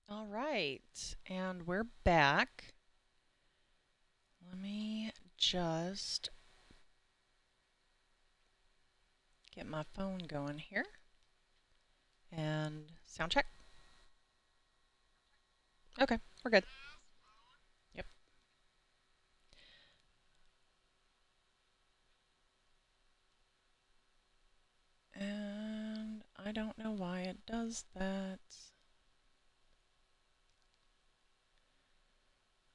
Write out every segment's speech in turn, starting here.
All right, and we're back. Let me just get my phone going here and sound check. Okay, we're good. Yep. And I don't know why it does that.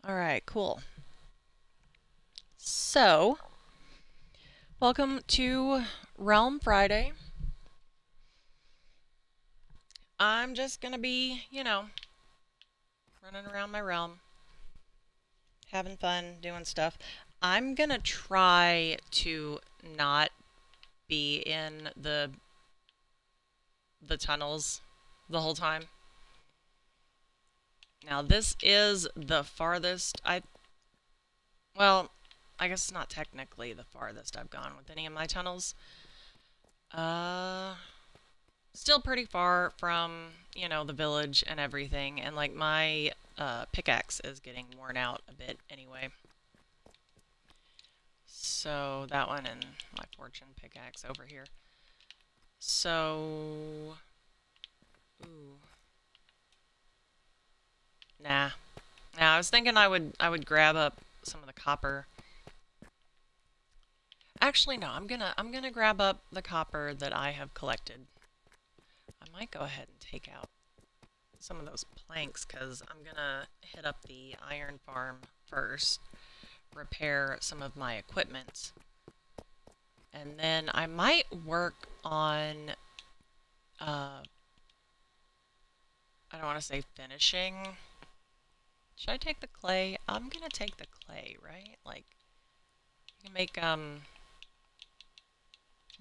All right, cool. So, welcome to Realm Friday. I'm just going to be, running around my realm, having fun, doing stuff. I'm going to try to not be in the tunnels the whole time. Now this is the farthest well, I guess it's not technically the farthest I've gone with any of my tunnels. Uh Still pretty far from, the village and everything, and like my pickaxe is getting worn out a bit anyway. So that one and my fortune pickaxe over here. So ooh. Nah. Nah, I was thinking I would grab up some of the copper. Actually, no, I'm gonna grab up the copper that I have collected. I might go ahead and take out some of those planks because I'm gonna hit up the iron farm first, repair some of my equipment, and then I might work on I don't want to say finishing. Should I take the clay? I'm gonna take the clay, right? Like you can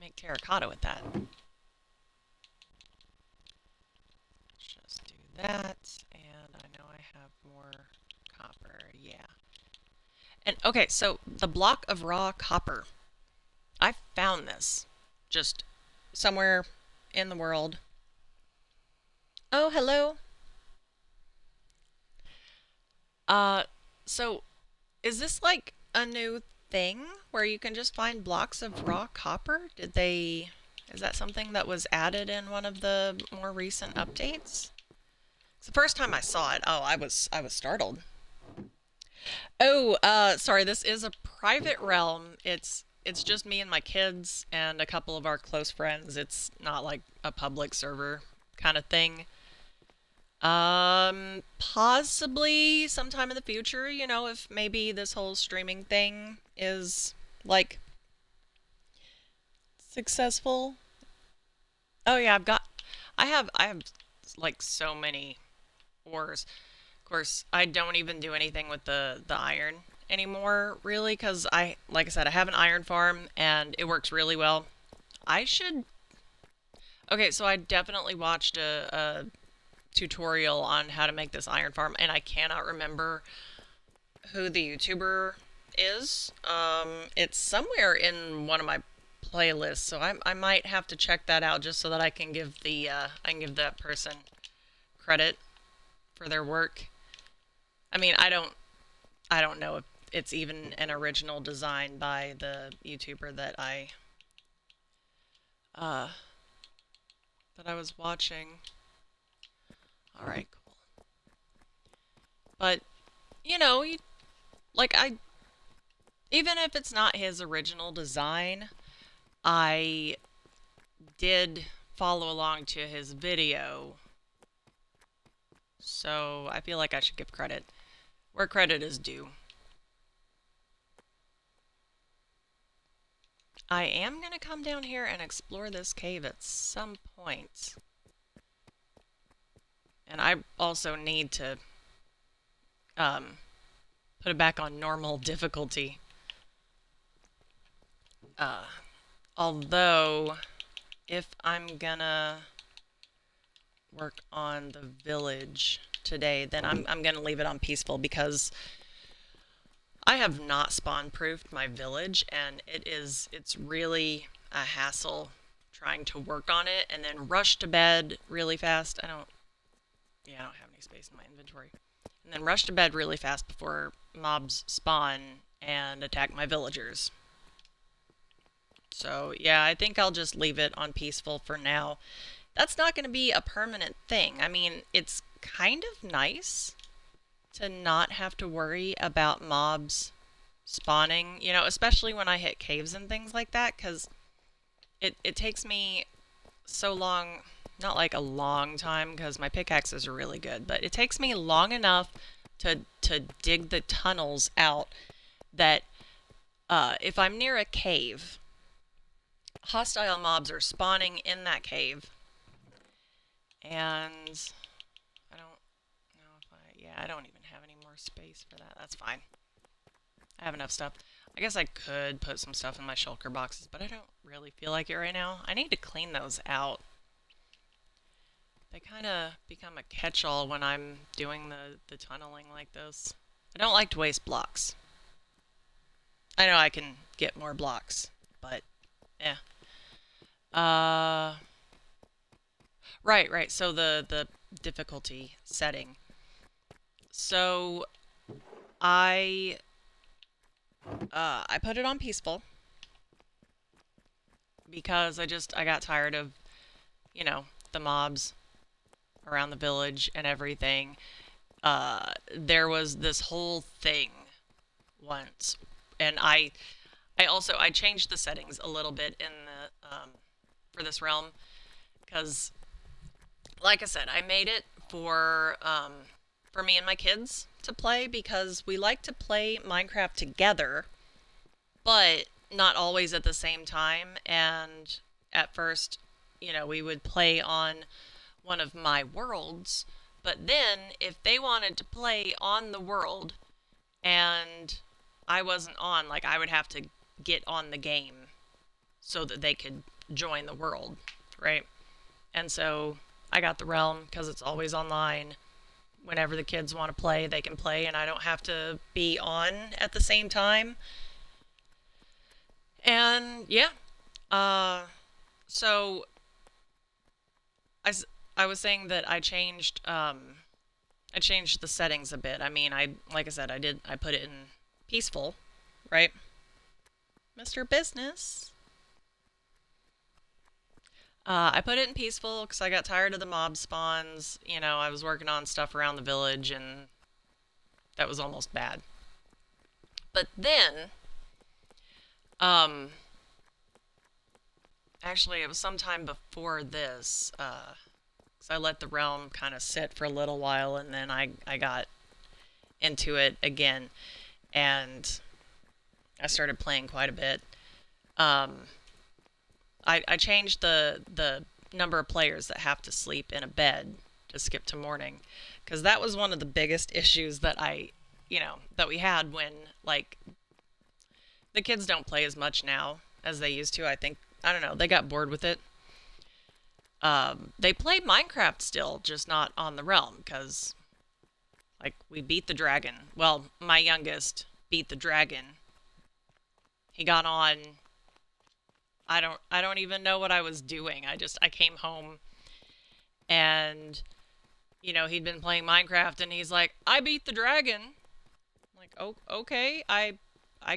make terracotta with that. Just do that, and I know I have more copper. Yeah. And okay, so the block of raw copper. I found this just somewhere in the world. Oh, hello. Uh, so is this like a new thing where you can just find blocks of raw copper? Is that something that was added in one of the more recent updates? It's the first time I saw it. Oh, I was startled. Oh, sorry, this is a private realm. It's just me and my kids and a couple of our close friends. It's not like a public server kind of thing. Possibly sometime in the future, if maybe this whole streaming thing is like successful. Oh yeah, I have like so many ores. Of course, I don't even do anything with the iron anymore, really, because like I said, I have an iron farm and it works really well. I should. Okay, so I definitely watched a tutorial on how to make this iron farm, and I cannot remember who the YouTuber is. It's somewhere in one of my playlists, so I might have to check that out just so that I can give that person credit for their work. I mean, I don't know if it's even an original design by the YouTuber uh that I was watching. All right, cool. But you know, you, like I even if it's not his original design, I did follow along to his video, so I feel like I should give credit where credit is due. I am going to come down here and explore this cave at some point. And I also need to um, put it back on normal difficulty. Uh, Although, if I'm gonna work on the village today, then I'm gonna leave it on peaceful because I have not spawn proofed my village, and it's really a hassle trying to work on it and then rush to bed really fast. I don't yeah, I don't have any space in my inventory. And then rush to bed really fast before mobs spawn and attack my villagers. So, yeah, I think I'll just leave it on peaceful for now. That's not going to be a permanent thing. I mean, it's kind of nice to not have to worry about mobs spawning, especially when I hit caves and things like that, because it takes me so long, not like a long time, because my pickaxes are really good, but it takes me long enough to dig the tunnels out that if I'm near a cave, hostile mobs are spawning in that cave, and I don't know if I don't even have any more space for that. That's fine. I have enough stuff. I guess I could put some stuff in my shulker boxes, but I don't really feel like it right now. I need to clean those out. They kind of become a catch-all when I'm doing the tunneling like this. I don't like to waste blocks. I know I can get more blocks, but yeah. Right. So the difficulty setting. So I put it on peaceful because I got tired of, the mobs around the village and everything. There was this whole thing once, and I changed the settings a little bit in the for this realm because, like I said, I made it for me and my kids to play because we like to play Minecraft together, but not always at the same time. And at first, we would play on one of my worlds, but then if they wanted to play on the world and I wasn't on, like I would have to get on the game so that they could join the world, right? And so I got the realm because it's always online. Whenever the kids want to play, they can play, and I don't have to be on at the same time. And yeah, uh, so I, I was saying that I changed the settings a bit. I mean, like I said, I put it in peaceful, right? Mr. Business. I put it in peaceful because I got tired of the mob spawns. I was working on stuff around the village, and that was almost bad. But then, um, actually, it was sometime before this, 'cause I let the realm kind of sit for a little while, and then I got into it again, and I started playing quite a bit. Um, I changed the number of players that have to sleep in a bed to skip to morning, because that was one of the biggest issues that that we had when, like, the kids don't play as much now as they used to. I don't know, they got bored with it. They play Minecraft still, just not on the realm, because, like, we beat the dragon. Well, my youngest beat the dragon. He got on. I don't even know what I was doing. I came home, and he'd been playing Minecraft, and he's like, "I beat the dragon." I'm like, "Oh, okay. I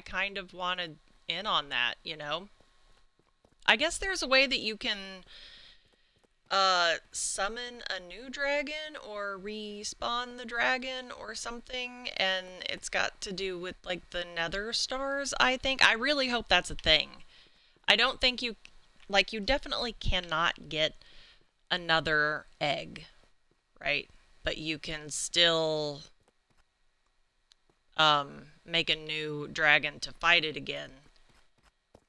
kind of wanted in on that. I guess there's a way that you can summon a new dragon or respawn the dragon or something, and it's got to do with, like, the nether stars, I think. I really hope that's a thing. I don't think you definitely cannot get another egg, right? But you can still make a new dragon to fight it again,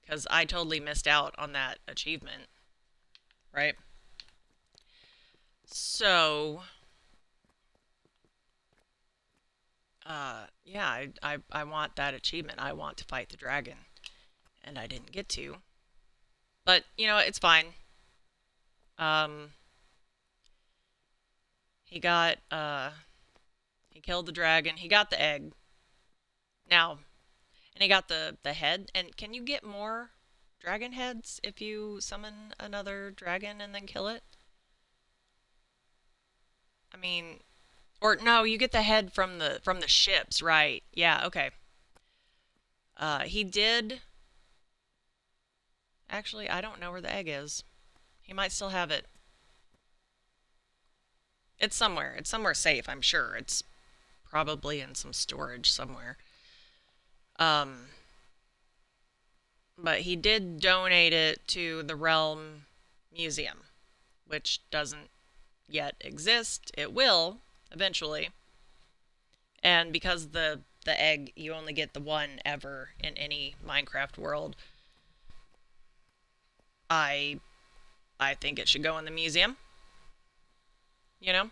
because I totally missed out on that achievement, right? So, yeah, I want that achievement. I want to fight the dragon, and I didn't get to. But, it's fine. Um, he got, he killed the dragon. He got the egg. Now, and he got the head. And can you get more dragon heads if you summon another dragon and then kill it? I mean, or no, you get the head from the ships, right? Yeah, okay. He did. Actually, I don't know where the egg is. He might still have it. It's somewhere. It's somewhere safe, I'm sure. It's probably in some storage somewhere. Um, but he did donate it to the Realm Museum, which doesn't yet exist. It will eventually. And because the egg, you only get the one ever in any Minecraft world, I I think it should go in the museum, you know?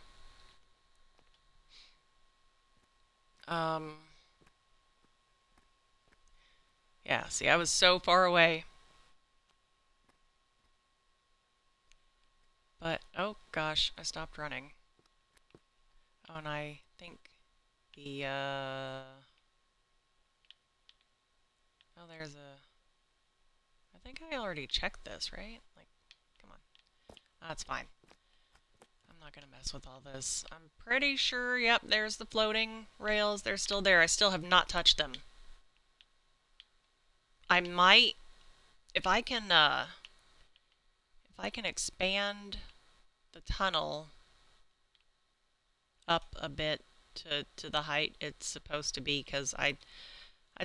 Um yeah, see, I was so far away. But oh gosh, I stopped running. Oh, and I think the oh, there's a I think I already checked this, right? Like, come on. That's fine. I'm not gonna mess with all this. I'm pretty sure, yep, there's the floating rails. They're still there. I still have not touched them. I might, if I can, if I can expand the tunnel up a bit to the height it's supposed to be, because I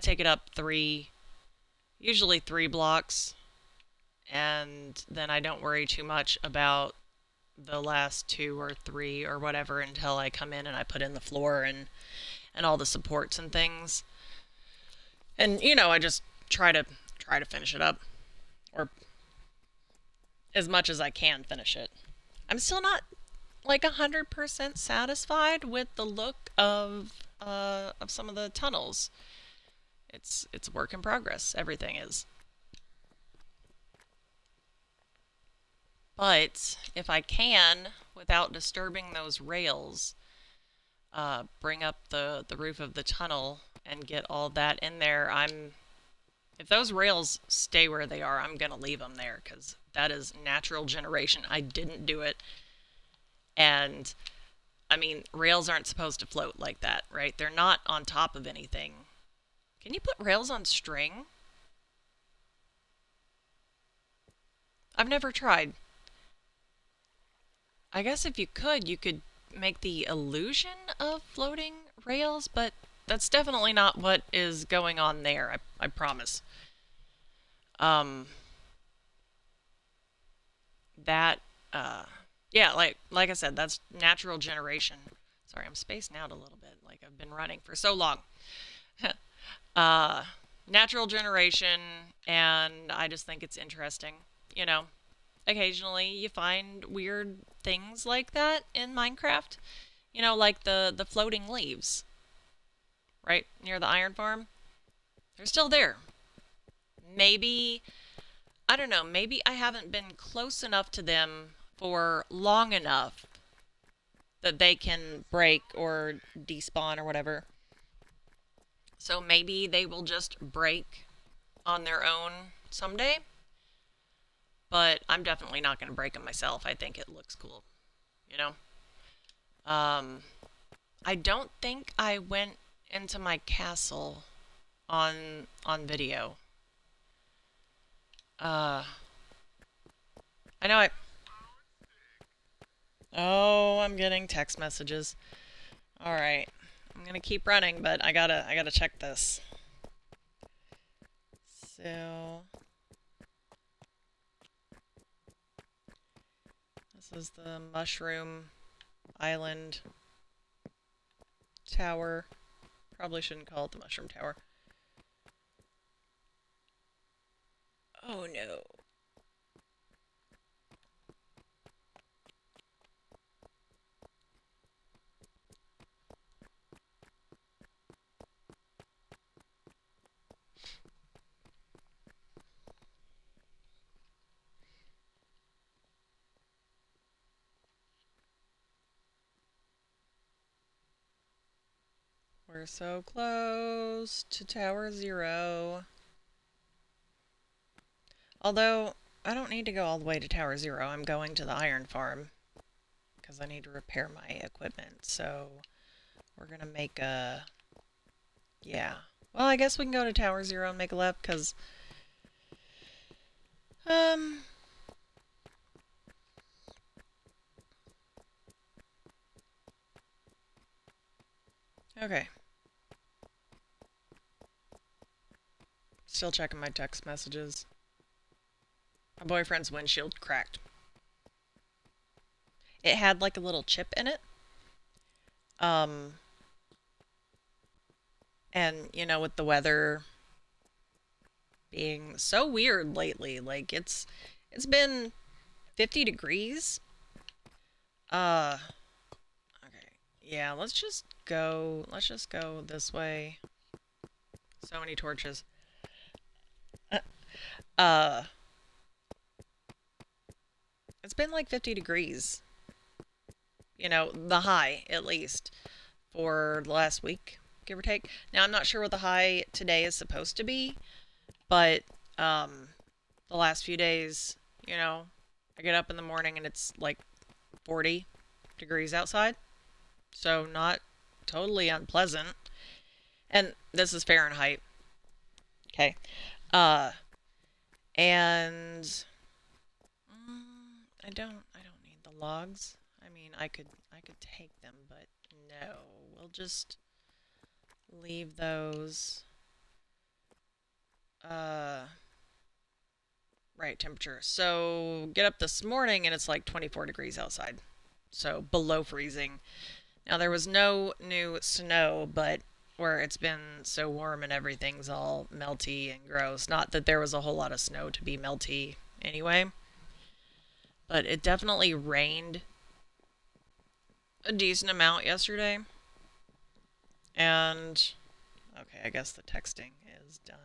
take it up usually 3 blocks, and then I don't worry too much about the last 2 or 3 or whatever until I come in and I put in the floor and all the supports and things. And I just try to finish it up, or as much as I can finish it. I'm still not like 100% satisfied with the look of some of the tunnels. It's a work in progress. Everything is. But if I can, without disturbing those rails, bring up the roof of the tunnel and get all that in there, if those rails stay where they are, I'm gonna leave them there because that is natural generation. I didn't do it, and I mean, rails aren't supposed to float like that, right? They're not on top of anything. Can you put rails on string? I've never tried. I guess if you could make the illusion of floating rails, but that's definitely not what is going on there, I promise. Um, that, uh, yeah, like I said, that's natural generation. Sorry, I'm spacing out a little bit, like I've been running for so long. uh, Natural generation, and I just think it's interesting, you know. Occasionally you find weird things like that in Minecraft. Like the floating leaves, right near the iron farm. They're still there. Maybe, I don't know, maybe I haven't been close enough to them for long enough that they can break or despawn or whatever. So maybe they will just break on their own someday. But I'm definitely not going to break them myself. I think it looks cool, you know? Um, I don't think I went into my castle on video. Uh, I know I... Oh, I'm getting text messages. Alright. I'm gonna keep running, but I gotta check this. So... This is the Mushroom Island Tower. Probably shouldn't call it the Mushroom Tower. Oh no. We're so close to Tower Zero. Although, I don't need to go all the way to Tower Zero. I'm going to the Iron Farm. because I need to repair my equipment. So we're gonna make a, yeah. Well, I guess we can go to Tower Zero and make a left, because, okay. Still checking my text messages. My boyfriend's windshield cracked. It had like a little chip in it. And you know, with the weather being so weird lately, like it's been 50 degrees. Uh, okay. Yeah, let's just go this way. So many torches. Uh, it's been like 50 degrees. You know, the high at least for the last week, give or take. Now I'm not sure what the high today is supposed to be, but the last few days, you know, I get up in the morning and it's like 40 degrees outside. So not totally unpleasant. And this is Fahrenheit. Okay. Uh and I don't need the logs. I mean, I could take them, but no. We'll just leave those right temperature. So get up this morning and it's like 24 degrees outside. So below freezing. Now there was no new snow, but where it's been so warm and everything's all melty and gross. Not that there was a whole lot of snow to be melty anyway, but it definitely rained a decent amount yesterday. And okay, I guess the texting is done.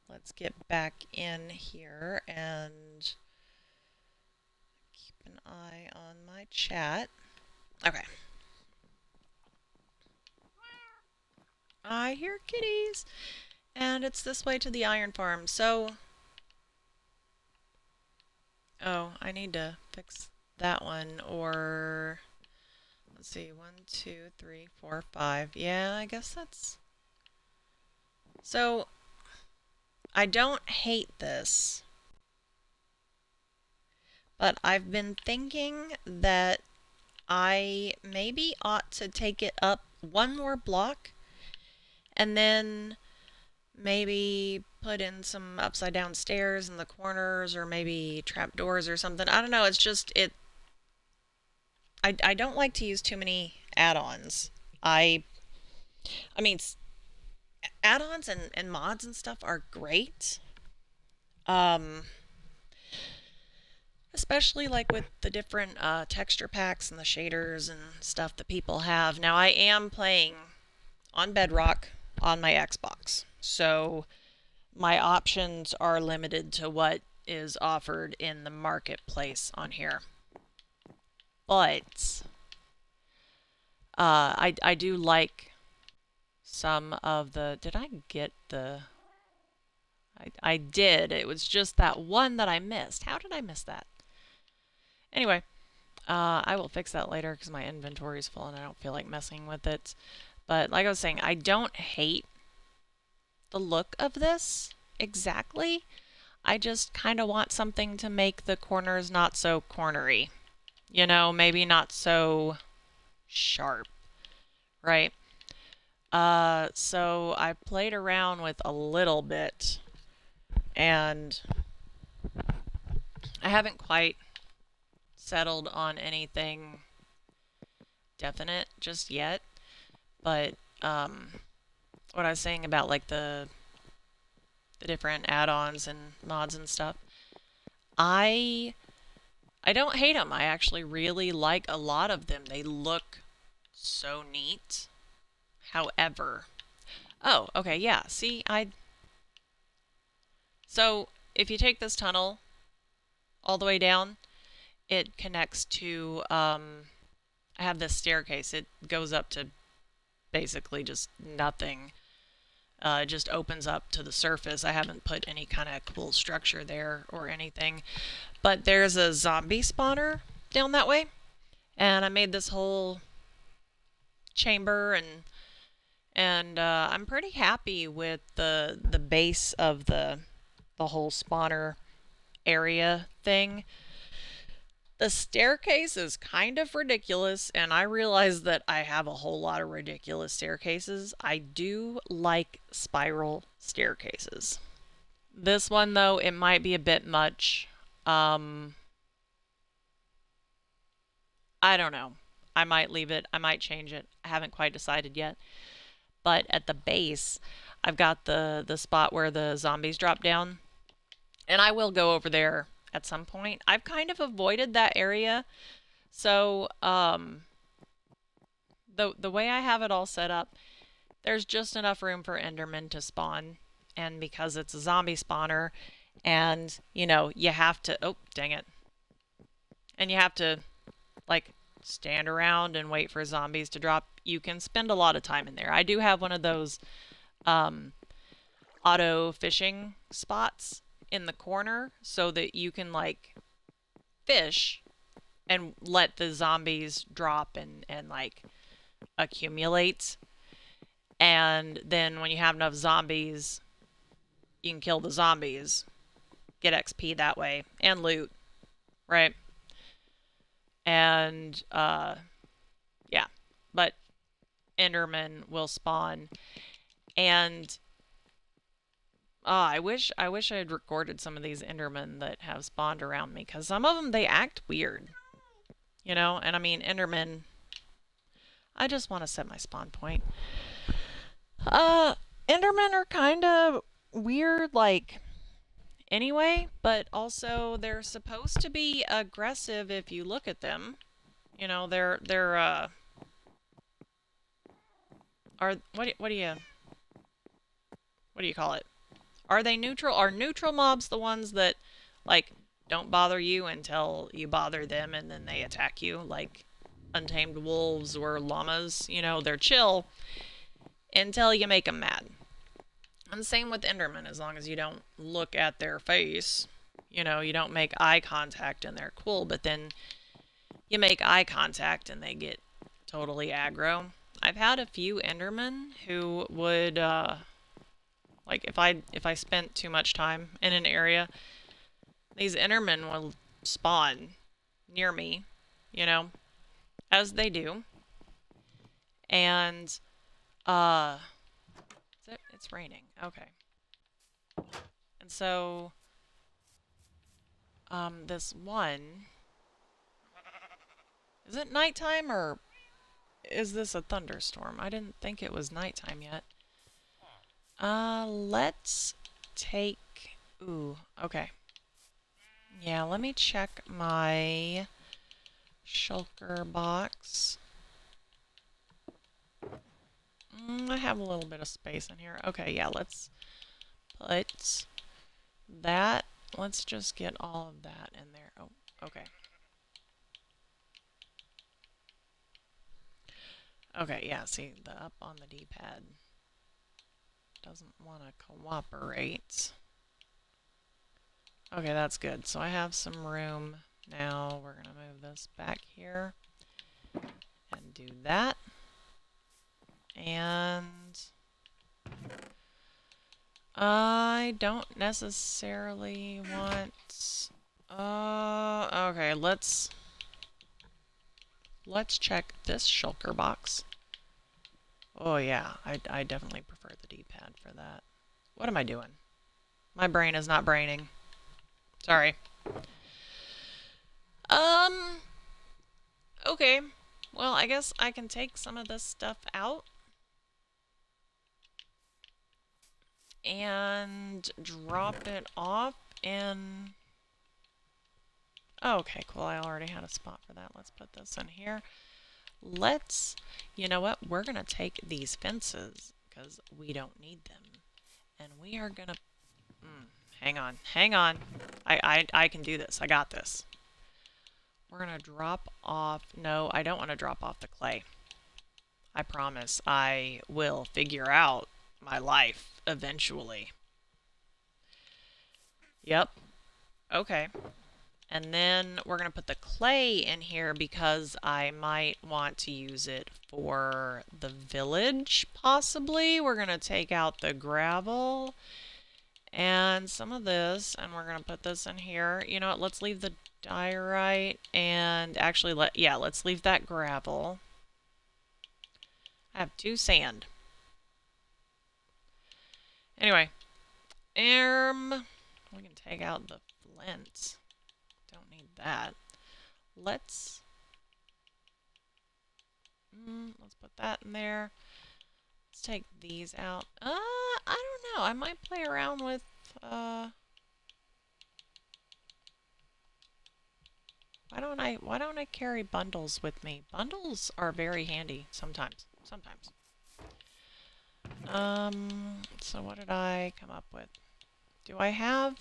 Let's get back in here and keep an eye on my chat. Okay. I hear kitties. And it's this way to the iron farm. So, oh, I need to fix that one. Or, let's see, 1, 2, 3, 4, 5. Yeah, I guess that's... So, I don't hate this. But I've been thinking that I maybe ought to take it up one more block and then maybe put in some upside down stairs in the corners or maybe trapdoors or something. I don't know, it's just I don't like to use too many add-ons. I mean add-ons and mods and stuff are great. Um Especially like with the different texture packs and the shaders and stuff that people have. Now I am playing on Bedrock on my Xbox, so my options are limited to what is offered in the marketplace on here. But I do like some of the... Did I get the... I did. It was just that one that I missed. How did I miss that? Anyway, I will fix that later because my inventory is full and I don't feel like messing with it. But like I was saying, I don't hate the look of this exactly. I just kind of want something to make the corners not so cornery. You know, maybe not so sharp, right? So I played around with a little bit and I haven't quite settled on anything definite just yet. But what I was saying about like the different add-ons and mods and stuff, I don't hate them. I actually really like a lot of them. They look so neat. However, oh, okay, yeah. See, so if you take this tunnel all the way down, it connects to I have this staircase. It goes up to basically just nothing. It just opens up to the surface. I haven't put any kind of cool structure there or anything. But there's a zombie spawner down that way. And I made this whole chamber, and I'm pretty happy with the base of the whole spawner area thing. The staircase is kind of ridiculous, and I realize that I have a whole lot of ridiculous staircases. I do like spiral staircases. This one, though, it might be a bit much. I don't know. I might leave it. I might change it. I haven't quite decided yet. But at the base, I've got the spot where the zombies drop down, and I will go over there at some point. I've kind of avoided that area, so the way I have it all set up, there's just enough room for Enderman to spawn, and because it's a zombie spawner, and you know you have to. Oh, dang it! And you have to like stand around and wait for zombies to drop. You can spend a lot of time in there. I do have one of those um, auto fishing spots in the corner so that you can like fish and let the zombies drop and like accumulate. And then when you have enough zombies, you can kill the zombies, get XP that way, and loot, right? And yeah, but Enderman will spawn, and I wish I had recorded some of these Endermen that have spawned around me, because some of them they act weird, you know. And I mean Endermen. I just want to set my spawn point. Endermen are kind of weird, like anyway, but also they're supposed to be aggressive if you look at them. You know, they're are what do you call it? Are they neutral? Are neutral mobs the ones that like don't bother you until you bother them and then they attack you, like untamed wolves or llamas? You know, they're chill until you make them mad. And same with Enderman, as long as you don't look at their face. You know, you don't make eye contact and they're cool, but then you make eye contact and they get totally aggro. I've had a few Endermen who would, like if I spent too much time in an area, these Endermen will spawn near me, you know, as they do. And, it's raining. Okay. And so, this one, is it nighttime or is this a thunderstorm? I didn't think it was nighttime yet. Let's take, ooh, okay. Yeah, let me check my shulker box. I have a little bit of space in here. Okay, yeah, let's put that. Let's just get all of that in there. Oh, okay. Okay, yeah, see, the up on the D-pad doesn't want to cooperate. Okay, that's good. So I have some room now. We're going to move this back here and do that. And I don't necessarily want... okay, let's check this shulker box. Oh yeah, I definitely prefer the D-pad for that. What am I doing? My brain is not braining. Sorry. Okay. Well, I guess I can take some of this stuff out and drop it off in... Oh, okay, cool. I already had a spot for that. Let's put this in here. You know what? We're going to take these fences because we don't need them. And we are going to... hang on. Hang on. I can do this. I got this. We're going to drop off... No, I don't want to drop off the clay. I promise I will figure out my life eventually. Yep. Okay. And then we're going to put the clay in here because I might want to use it for the village, possibly. We're going to take out the gravel and some of this, and we're going to put this in here. You know what, let's leave the diorite, and actually, let's leave that gravel. I have 2 sand. Anyway, we can take out the flint. Don't need that. Let's put that in there. Let's take these out. I don't know. I might play around with why don't I carry bundles with me? Bundles are very handy sometimes. So what did I come up with? Do I have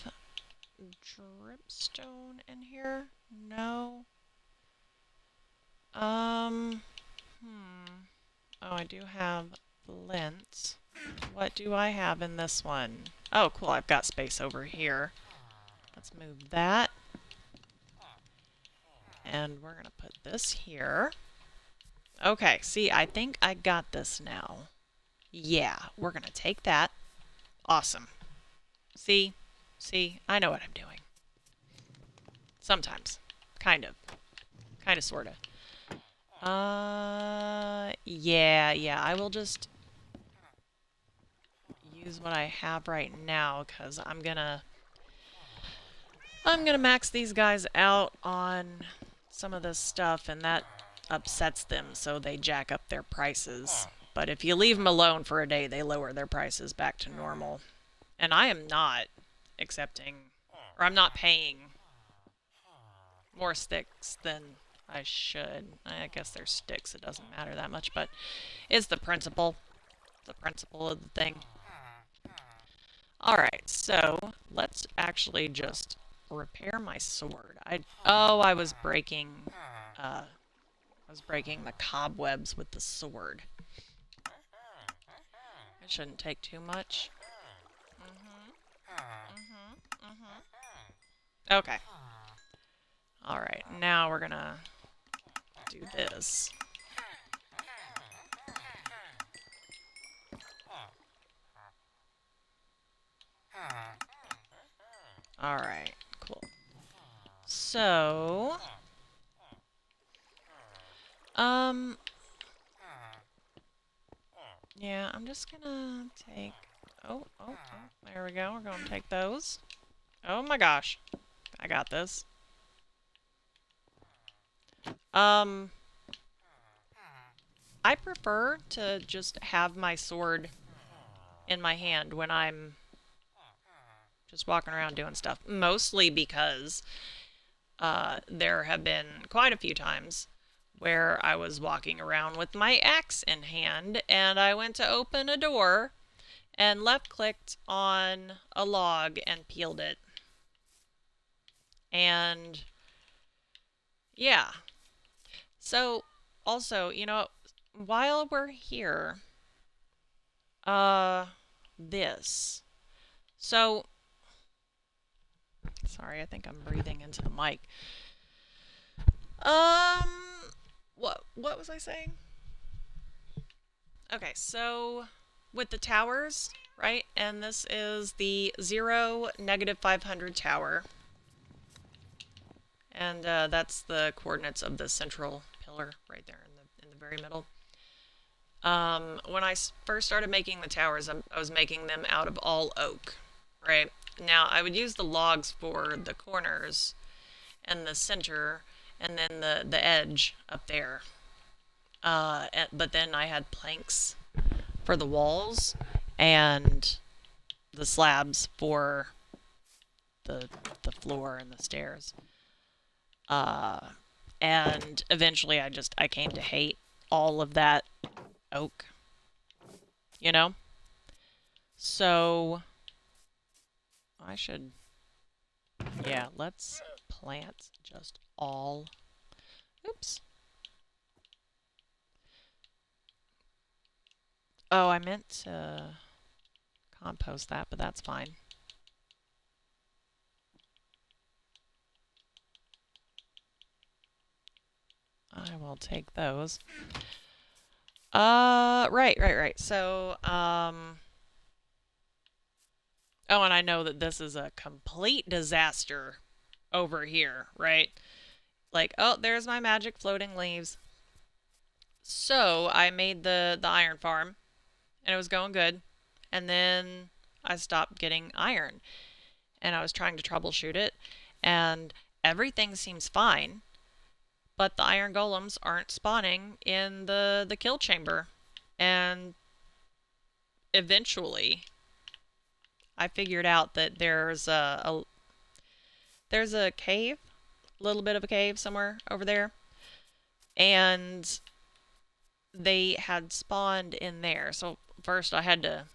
dripstone in here? No. Oh, I do have flint. What do I have in this one? Oh, cool, I've got space over here. Let's move that. And we're gonna put this here. Okay, see, I think I got this now. Yeah, we're gonna take that. Awesome. See, I know what I'm doing. Sometimes. Kind of, sorta. Yeah, I will just use what I have right now, because I'm gonna max these guys out on some of this stuff, and that upsets them, so they jack up their prices. But if you leave them alone for a day, they lower their prices back to normal. And I am not accepting, or I'm not paying more sticks than I should. I guess they're sticks, it doesn't matter that much, but it's the principle. The principle of the thing. Alright, so let's actually just repair my sword. I was breaking the cobwebs with the sword. It shouldn't take too much. Okay. Alright, now we're gonna do this. Alright, cool. So, yeah, I'm just gonna take, oh, there we go, we're gonna take those. Oh my gosh, I got this. I prefer to just have my sword in my hand when I'm just walking around doing stuff. Mostly because there have been quite a few times where I was walking around with my axe in hand and I went to open a door and left-clicked on a log and peeled it. And yeah. So also, you know, while we're here, this. So, sorry, I think I'm breathing into the mic. What was I saying? Okay, so with the towers, right? And this is the 0, -500 tower. And that's the coordinates of the central pillar right there in the very middle. When I first started making the towers, I was making them out of all oak, right? Now, I would use the logs for the corners and the center and then the edge up there. But then I had planks for the walls and the slabs for the floor and the stairs. And eventually I came to hate all of that oak, you know? So yeah, let's plant just all, oops. Oh, I meant to compost that, but that's fine. I will take those. Right. So, oh, and I know that this is a complete disaster over here, right? Like, oh, there's my magic floating leaves. So I made the iron farm, and it was going good. And then I stopped getting iron, and I was trying to troubleshoot it, and everything seems fine, but the iron golems aren't spawning in the kill chamber. And eventually, I figured out that there's a cave, a little bit of a cave somewhere over there, and they had spawned in there. So first I had to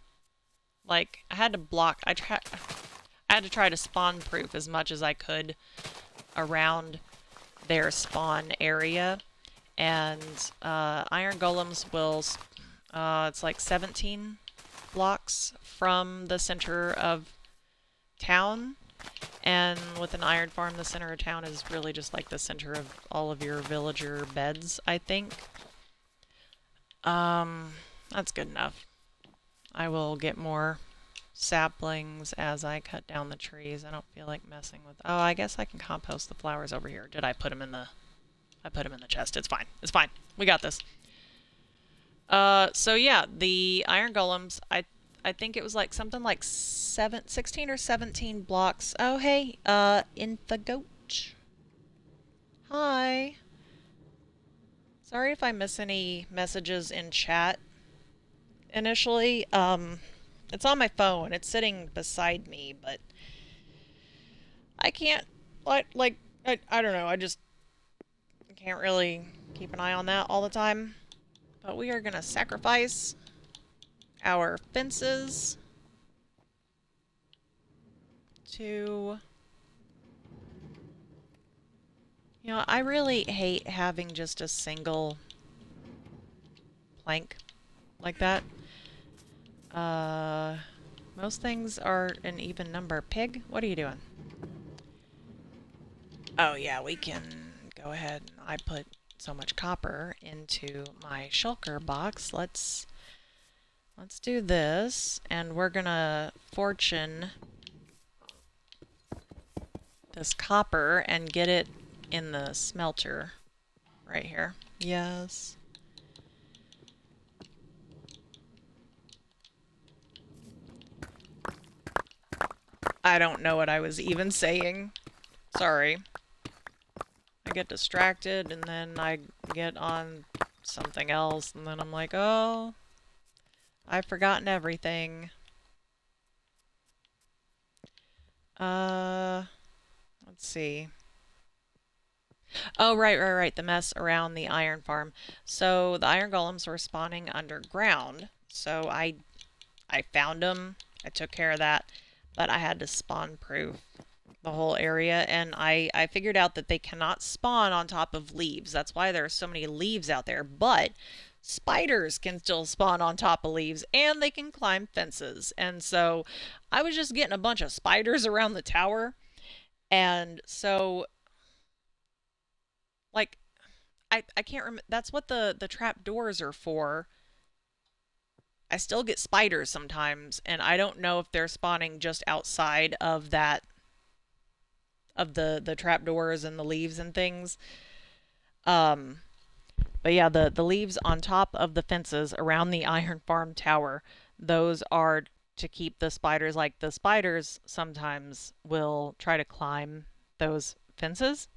block. I had to try to spawn proof as much as I could around their spawn area, and iron golems will. It's like 17 blocks from the center of town, and with an iron farm, the center of town is really just like the center of all of your villager beds, I think. That's good enough. I will get more saplings as I cut down the trees. I don't feel like messing with... Oh, I guess I can compost the flowers over here. Did I put them in the... I put them in the chest. It's fine. It's fine. We got this. So yeah, the iron golems, I think it was like something like 16 or 17 blocks. Oh, hey, Infagoat. Hi. Sorry if I miss any messages in chat initially. It's on my phone. It's sitting beside me, but I can't, I don't know. I just can't really keep an eye on that all the time. But we are going to sacrifice our fences to... You know, I really hate having just a single plank like that. Most things are an even number. Pig, what are you doing? Oh yeah, we can go ahead. I put so much copper into my shulker box. Let's do this, and we're gonna fortune this copper and get it in the smelter right here. Yes. I don't know what I was even saying. Sorry. I get distracted and then I get on something else and then I'm like, oh, I've forgotten everything. Let's see. Oh, right. The mess around the iron farm. So the iron golems were spawning underground. So I found them. I took care of that. But I had to spawn proof the whole area. And I figured out that they cannot spawn on top of leaves. That's why there are so many leaves out there. But spiders can still spawn on top of leaves. And they can climb fences. And so I was just getting a bunch of spiders around the tower. And so... Like, I can't remember. That's what the trap doors are for. I still get spiders sometimes, and I don't know if they're spawning just outside of that, of the trap doors and the leaves and things. But yeah, the leaves on top of the fences around the iron farm tower, those are to keep the spiders. Like, the spiders sometimes will try to climb those fences,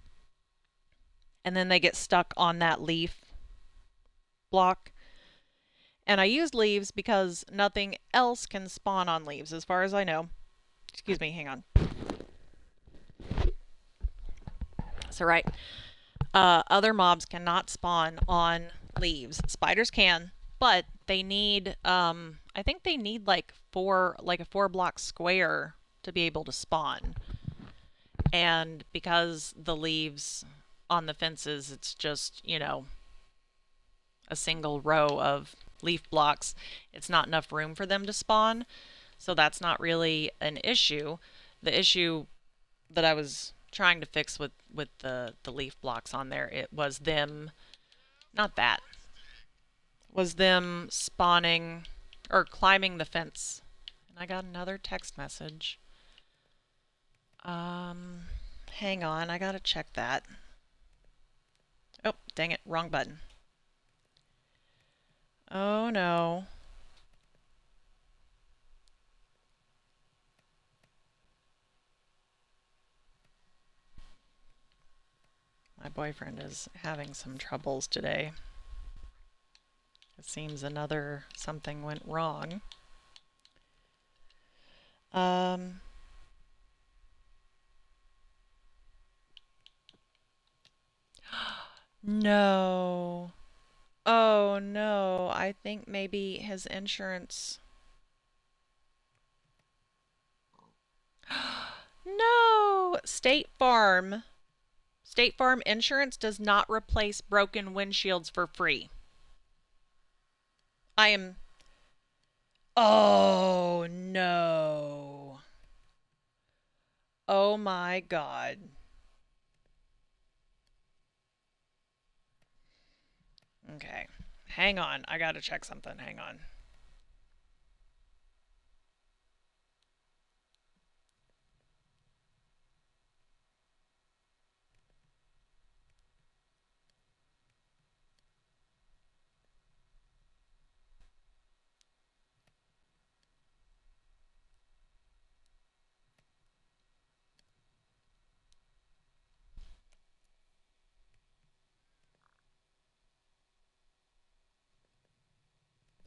and then they get stuck on that leaf block. And I used leaves because nothing else can spawn on leaves, as far as I know. Excuse me, hang on. So, right. Other mobs cannot spawn on leaves. Spiders can, but they need, I think they need like a 4-block square to be able to spawn. And because the leaves on the fences, it's just, you know, a single row of leaf blocks, it's not enough room for them to spawn. So that's not really an issue. The issue that I was trying to fix with the leaf blocks on there, it was them Not that. Was them spawning or climbing the fence. And I got another text message. Hang on, I gotta check that. Oh, dang it, wrong button. Oh no. My boyfriend is having some troubles today. It seems something went wrong. No. Oh no, I think maybe his insurance. No! State Farm insurance does not replace broken windshields for free. I am. Oh no. Oh my god. Okay. Hang on. I gotta check something. Hang on.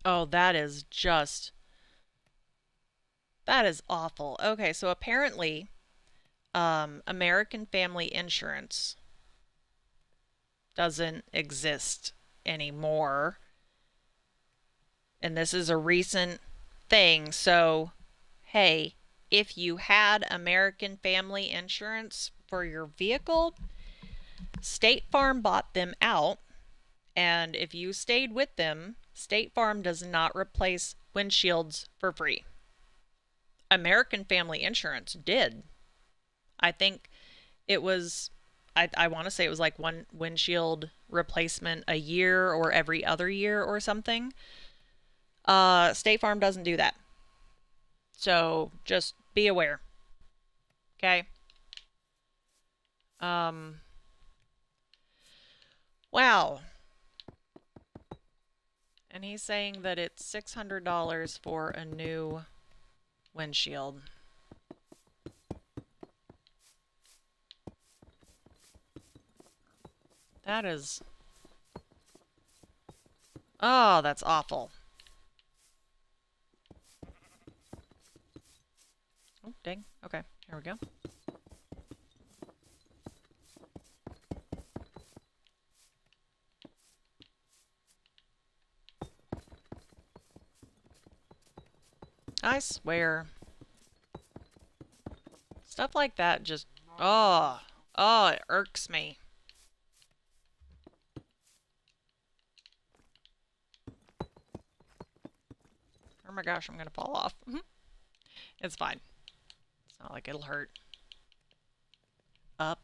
Oh, that is awful. Okay, so apparently, American Family Insurance doesn't exist anymore. And this is a recent thing. So, hey, if you had American Family Insurance for your vehicle, State Farm bought them out. And if you stayed with them, State Farm does not replace windshields for free. American Family Insurance did. I think it was, I want to say it was like one windshield replacement a year or every other year or something. State Farm doesn't do that. So just be aware. Okay? Wow. And he's saying that it's $600 for a new windshield. That is... Oh, that's awful. Oh, dang. Okay, here we go. I swear. Stuff like that just... Oh, it irks me. Oh my gosh, I'm gonna fall off. It's fine. It's not like it'll hurt. Up.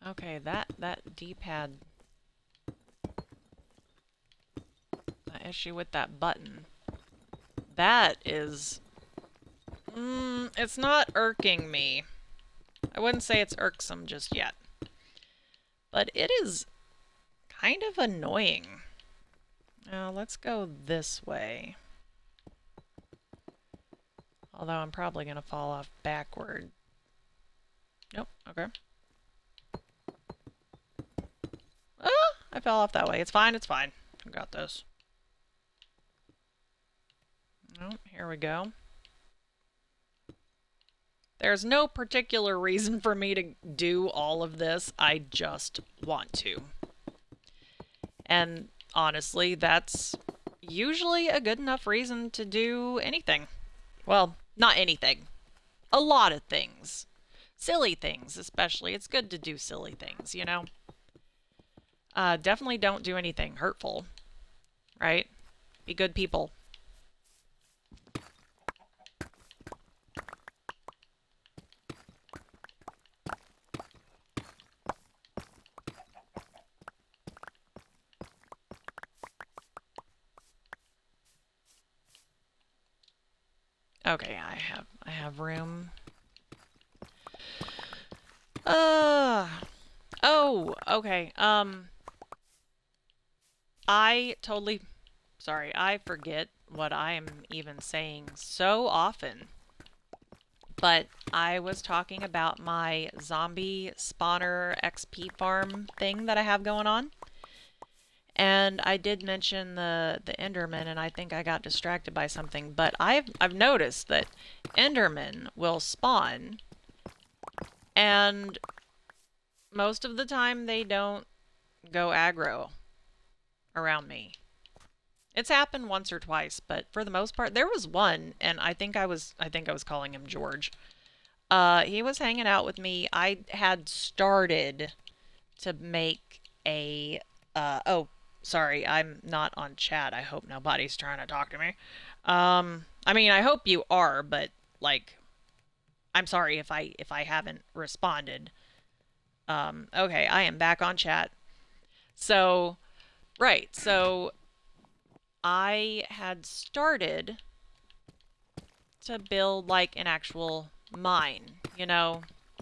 Okay, that D-pad... The issue with that button. That is... it's not irking me. I wouldn't say it's irksome just yet. But it is kind of annoying. Now, let's go this way. Although I'm probably going to fall off backward. Nope, okay. Ah, I fell off that way. It's fine, it's fine. I got this. Oh, here we go. There's no particular reason for me to do all of this. I just want to. And honestly, that's usually a good enough reason to do anything. Well, not anything. A lot of things. Silly things, especially. It's good to do silly things, you know? Definitely don't do anything hurtful. Right? Be good people. Okay, I have room. Oh, okay. I totally, sorry, I forget what I am even saying so often. But I was talking about my zombie spawner XP farm thing that I have going on. And I did mention the Enderman, and I think I got distracted by something. But I've noticed that Enderman will spawn, and most of the time they don't go aggro around me. It's happened once or twice, but for the most part, there was one, and I think I was calling him George. He was hanging out with me. I had started to make a oh, sorry, I'm not on chat. I hope nobody's trying to talk to me. I mean, I hope you are, but like, I'm sorry if I haven't responded. Okay, I am back on chat. So, right. So, I had started to build like an actual mine,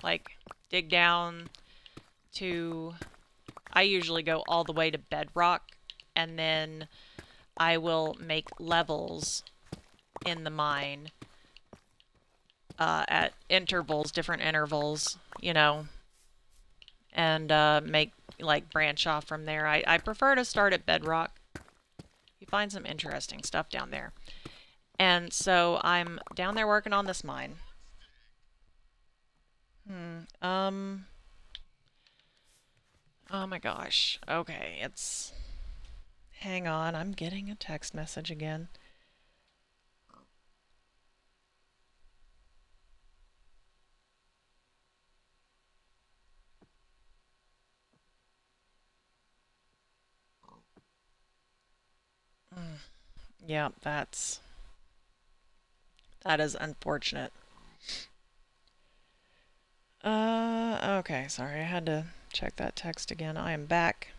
like dig down to I usually go all the way to bedrock, and then I will make levels in the mine at intervals, different intervals, and make like branch off from there. I prefer to start at bedrock. You find some interesting stuff down there. And so I'm down there working on this mine. Um, oh my gosh. Okay, hang on, I'm getting a text message again. Yeah, that is unfortunate. Okay, sorry, I had to check that text again. I am back.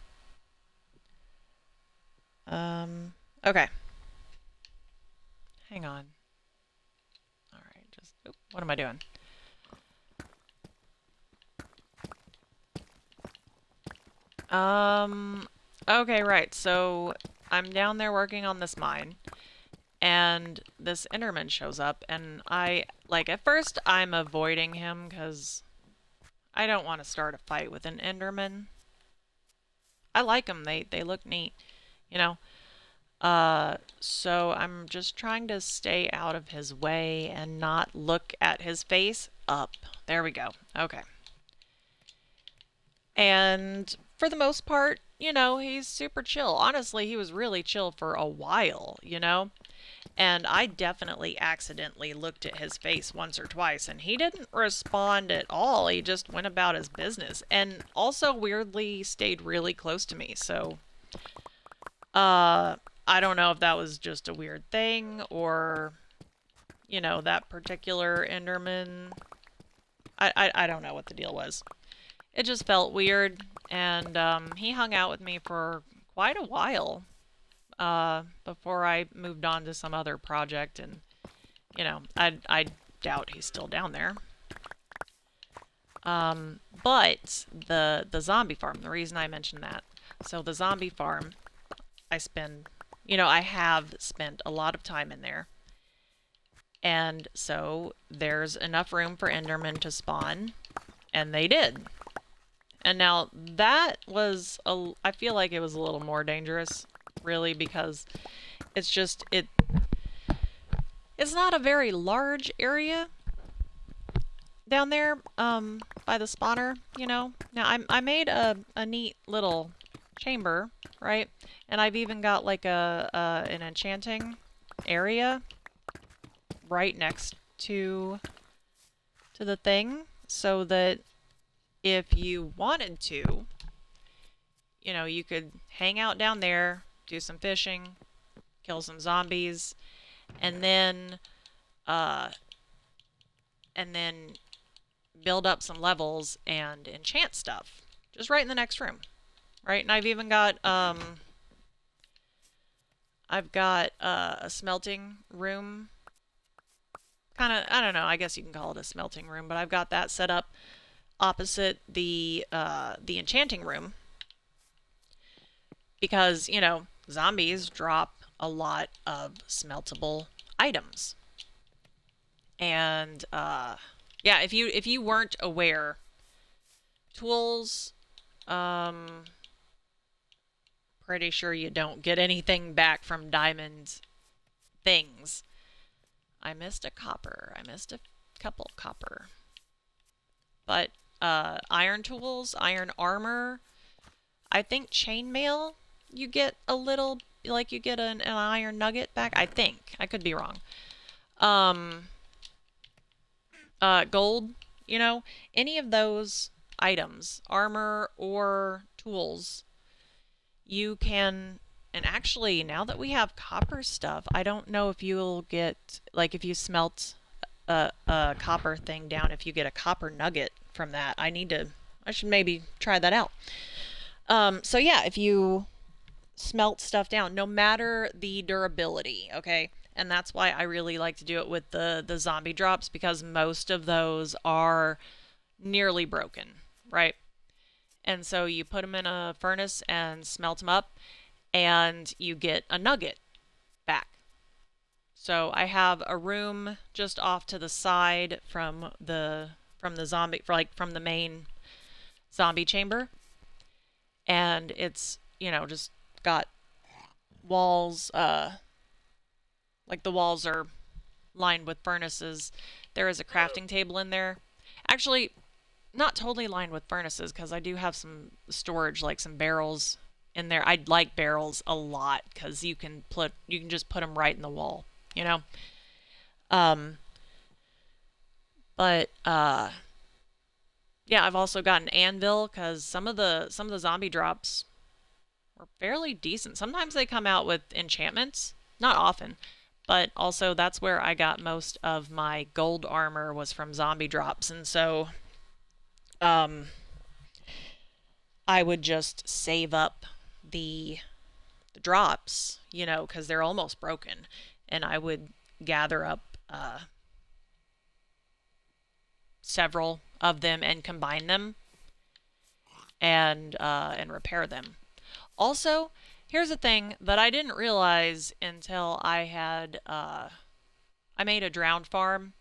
Okay. Hang on. Alright, what am I doing? Okay, right, so I'm down there working on this mine, and this Enderman shows up, and at first I'm avoiding him, because I don't want to start a fight with an Enderman. I like them, they look neat, you know? So I'm just trying to stay out of his way and not look at his face up. There we go. Okay. And for the most part, he's super chill. Honestly, he was really chill for a while. And I definitely accidentally looked at his face once or twice, and he didn't respond at all. He just went about his business. And also, weirdly, stayed really close to me. So, I don't know if that was just a weird thing or, that particular Enderman. I don't know what the deal was. It just felt weird, and he hung out with me for quite a while before I moved on to some other project, and, I doubt he's still down there. But the zombie farm, the reason I mentioned that, so the zombie farm, I have spent a lot of time in there. And so there's enough room for Endermen to spawn, and they did. And now that was I feel like it was a little more dangerous, really, because it's not a very large area down there by the spawner. Now I made a neat little chamber, right? And I've even got like an enchanting area right next to the thing, so that if you wanted to, you could hang out down there, do some fishing, kill some zombies, and then uh and then build up some levels and enchant stuff just right in the next room. Right? And I've got a smelting room kind of, I don't know, I guess you can call it a smelting room, but I've got that set up opposite the enchanting room because, you know, zombies drop a lot of smeltable items. And yeah, if you weren't aware, tools, um, pretty sure you don't get anything back from diamond things. I missed a copper. I missed a couple copper. But iron tools, iron armor, I think chainmail, you get a little, like you get an iron nugget back. I think. I could be wrong. Um, gold, you know, any of those items, armor or tools, you can. And actually, now that we have copper stuff, I don't know if you'll get, like, if you smelt a copper thing down, if you get a copper nugget from that. I should maybe try that out. So yeah, if you smelt stuff down, no matter the durability, okay? And that's why I really like to do it with the zombie drops, because most of those are nearly broken, right? And so you put them in a furnace and smelt them up, and you get a nugget back. So I have a room just off to the side from the zombie, from the main zombie chamber, and it's, you know, just got walls, like the walls are lined with furnaces. There is a crafting table in there. Actually, not totally lined with furnaces, because I do have some storage, like some barrels in there. I like barrels a lot because you can just put them right in the wall, you know. Um, but yeah, I've also got an anvil because some of the zombie drops were fairly decent. Sometimes they come out with enchantments, not often, but also that's where I got most of my gold armor, was from zombie drops, and so um, I would just save up the drops, you know, because they're almost broken, and I would gather up several of them and combine them and repair them. Also, here's a thing that I didn't realize until I made a drowned farm.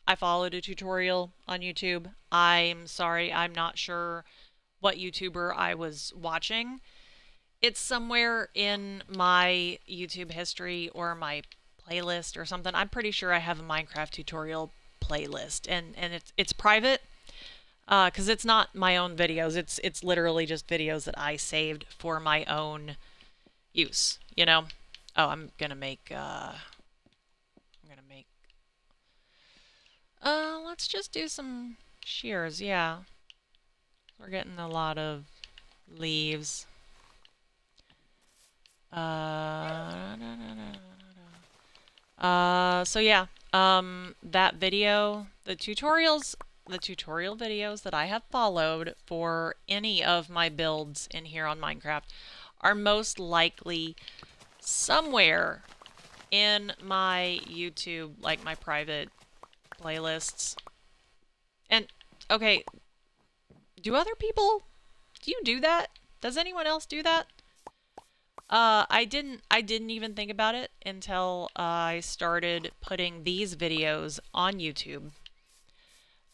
I followed a tutorial on YouTube. I'm sorry, I'm not sure what YouTuber I was watching. It's somewhere in my YouTube history or my playlist or something. I'm pretty sure I have a Minecraft tutorial playlist, and it's private because it's not my own videos. It's literally just videos that I saved for my own use. You know. Oh, I'm gonna make. Let's just do some shears. Yeah, we're getting a lot of leaves. So yeah, that video, the tutorial videos that I have followed for any of my builds in here on Minecraft are most likely somewhere in my YouTube, like my private playlists. And, okay, do you do that? Does anyone else do that? I didn't even think about it until I started putting these videos on YouTube.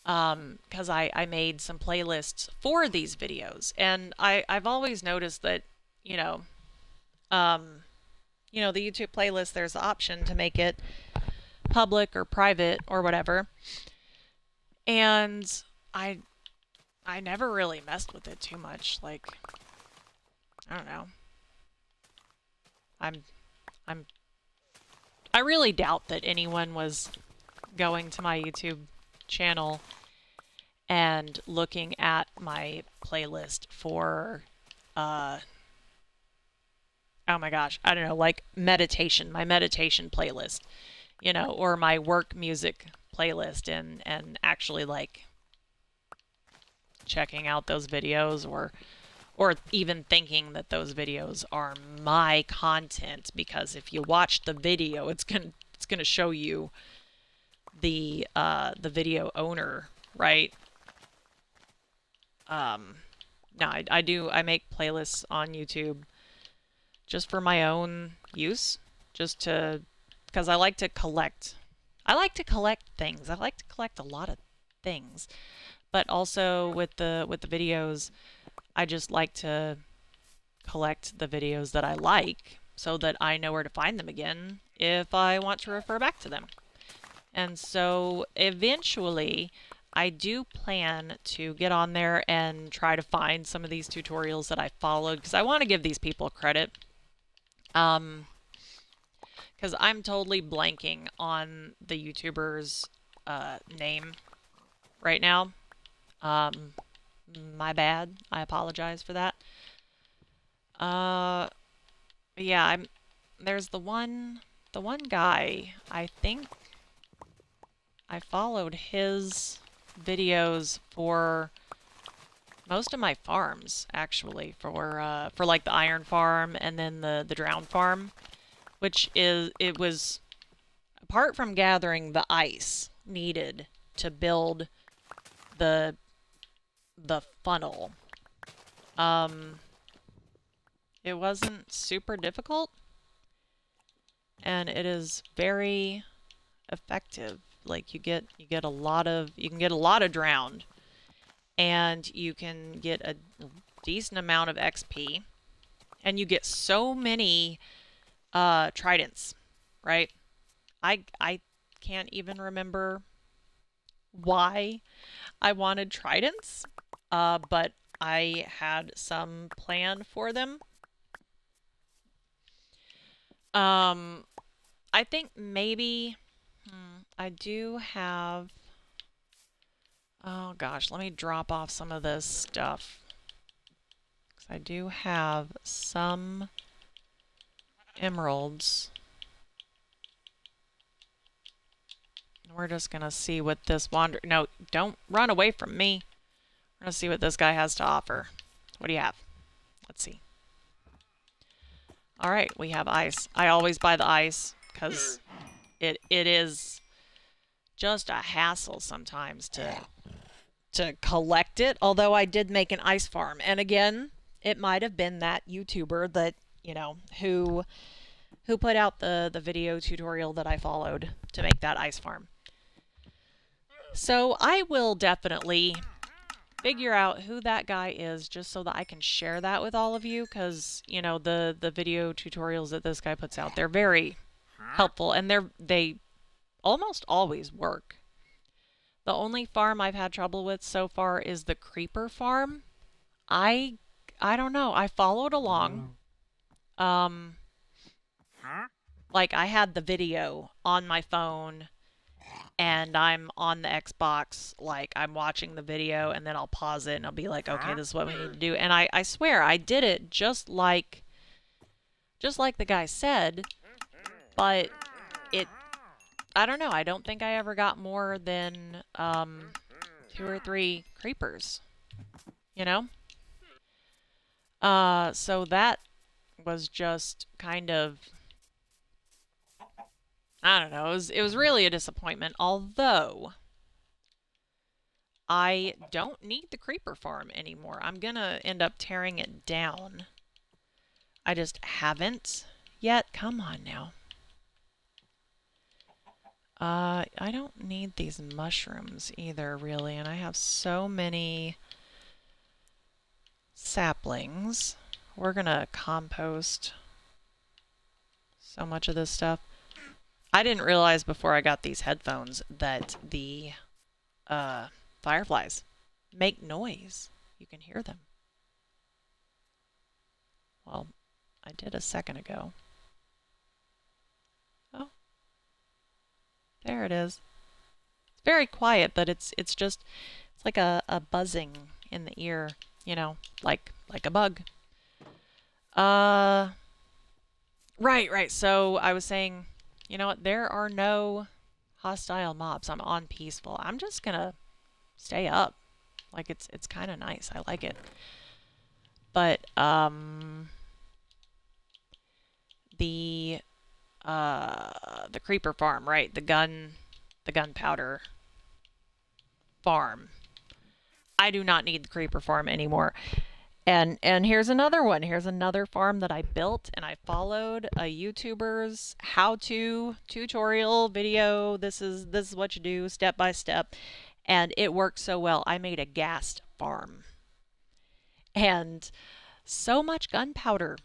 Because I made some playlists for these videos, and I've always noticed that, you know, the YouTube playlist, there's the option to make it public or private or whatever. And I never really messed with it too much. Like, I don't know. I'm I really doubt that anyone was going to my YouTube channel and looking at my playlist for oh my gosh, I don't know, like my meditation playlist, you know, or my work music playlist, and actually like checking out those videos, or even thinking that those videos are my content, because if you watch the video, it's gonna show you the video owner, right? No, I make playlists on YouTube just for my own use, just to, because I like to collect. I like to collect things. I like to collect a lot of things, but also with the videos, I just like to collect the videos that I like so that I know where to find them again if I want to refer back to them. And so eventually I do plan to get on there and try to find some of these tutorials that I followed, because I want to give these people credit. Because I'm totally blanking on the YouTuber's name right now. My bad. I apologize for that. Yeah, there's the one guy, I think I followed his videos for most of my farms, actually, for like the iron farm and then the drowned farm, which it was, apart from gathering the ice needed to build the funnel, it wasn't super difficult, and it is very effective. Like you can get a lot of drowned, and you can get a decent amount of XP, and you get so many tridents, right? I can't even remember why I wanted tridents, but I had some plan for them. I think maybe I do have... Oh gosh, let me drop off some of this stuff. I do have some emeralds. We're just gonna see what this No, don't run away from me. We're gonna see what this guy has to offer. What do you have? Let's see. Alright, we have ice. I always buy the ice, because it is just a hassle sometimes to collect it, although I did make an ice farm. And again, it might have been that YouTuber that, you know, who put out the video tutorial that I followed to make that ice farm. So I will definitely figure out who that guy is, just so that I can share that with all of you, because, you know, the video tutorials that this guy puts out, they're very helpful, and they almost always work. The only farm I've had trouble with so far is the creeper farm. I don't know. I followed along. Like I had the video on my phone, and I'm on the Xbox, like I'm watching the video, and then I'll pause it and I'll be like, okay, this is what we need to do. And I swear I did it just like the guy said, but I don't know. I don't think I ever got more than 2 or 3 creepers, you know? So that was just kind of, I don't know, it was really a disappointment, although I don't need the creeper farm anymore. I'm gonna end up tearing it down. I just haven't yet. Come on now. I don't need these mushrooms either, really, and I have so many saplings. We're gonna compost so much of this stuff. I didn't realize before I got these headphones that the fireflies make noise. You can hear them. Well, I did a second ago. Oh. There it is. It's very quiet, but it's like a buzzing in the ear, you know, like a bug. Right. So I was saying, you know what, there are no hostile mobs. I'm on peaceful. I'm just gonna stay up. Like it's kind of nice. I like it. But the creeper farm, right? The gun the gunpowder farm. I do not need the creeper farm anymore. And here's another one. Here's another farm that I built, and I followed a YouTuber's how-to tutorial video. This is what you do step by step, and it worked so well. I made a ghast farm. And so much gunpowder.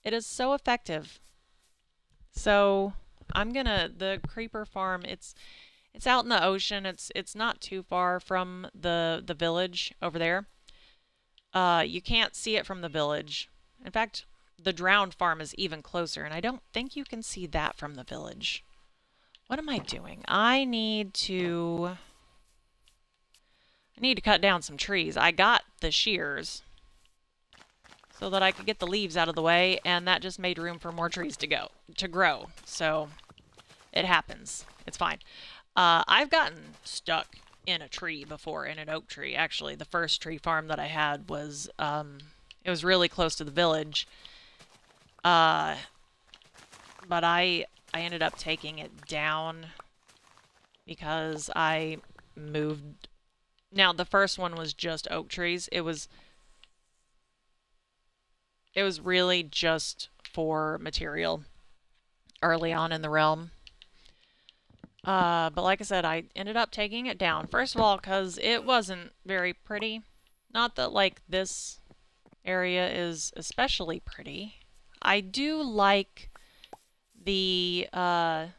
It is so effective. So the creeper farm, it's out in the ocean. It's not too far from the village over there. You can't see it from the village. In fact, the drowned farm is even closer, and I don't think you can see that from the village. What am I doing? I need to cut down some trees. I got the shears so that I could get the leaves out of the way, and that just made room for more trees to grow. So it happens. It's fine. I've gotten stuck in a tree before, in an oak tree. Actually, the first tree farm that I had was, it was really close to the village. But I ended up taking it down because I moved. Now, the first one was just oak trees. It was really just for material early on in the realm. But like I said, I ended up taking it down. First of all, because it wasn't very pretty. Not that, like, this area is especially pretty. I do like the, the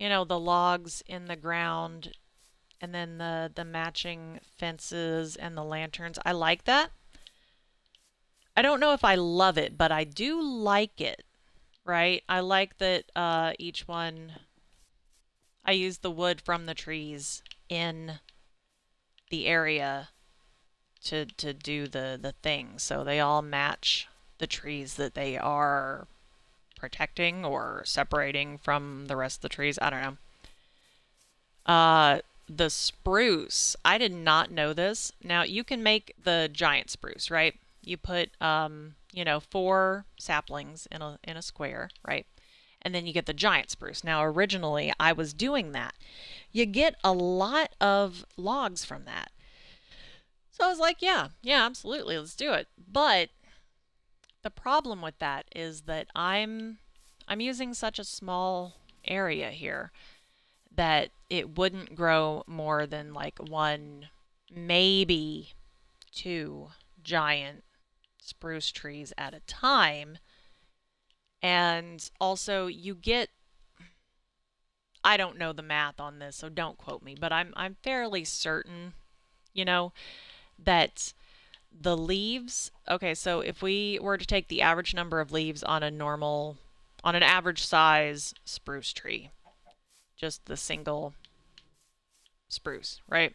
logs in the ground, and then the matching fences and the lanterns. I like that. I don't know if I love it, but I do like it, right? I like that each one... I use the wood from the trees in the area to do the thing. So they all match the trees that they are protecting or separating from the rest of the trees. I don't know. The spruce. I did not know this. Now, you can make the giant spruce, right? You put, 4 saplings in a square, right? And then you get the giant spruce. Now, originally, I was doing that. You get a lot of logs from that. So I was like, yeah, absolutely, let's do it. But the problem with that is that I'm using such a small area here that it wouldn't grow more than like 1, maybe 2 giant spruce trees at a time. And also, you get... I don't know the math on this, so don't quote me, but I'm fairly certain, that the leaves... Okay, so if we were to take the average number of leaves on an average size spruce tree, just the single spruce, right?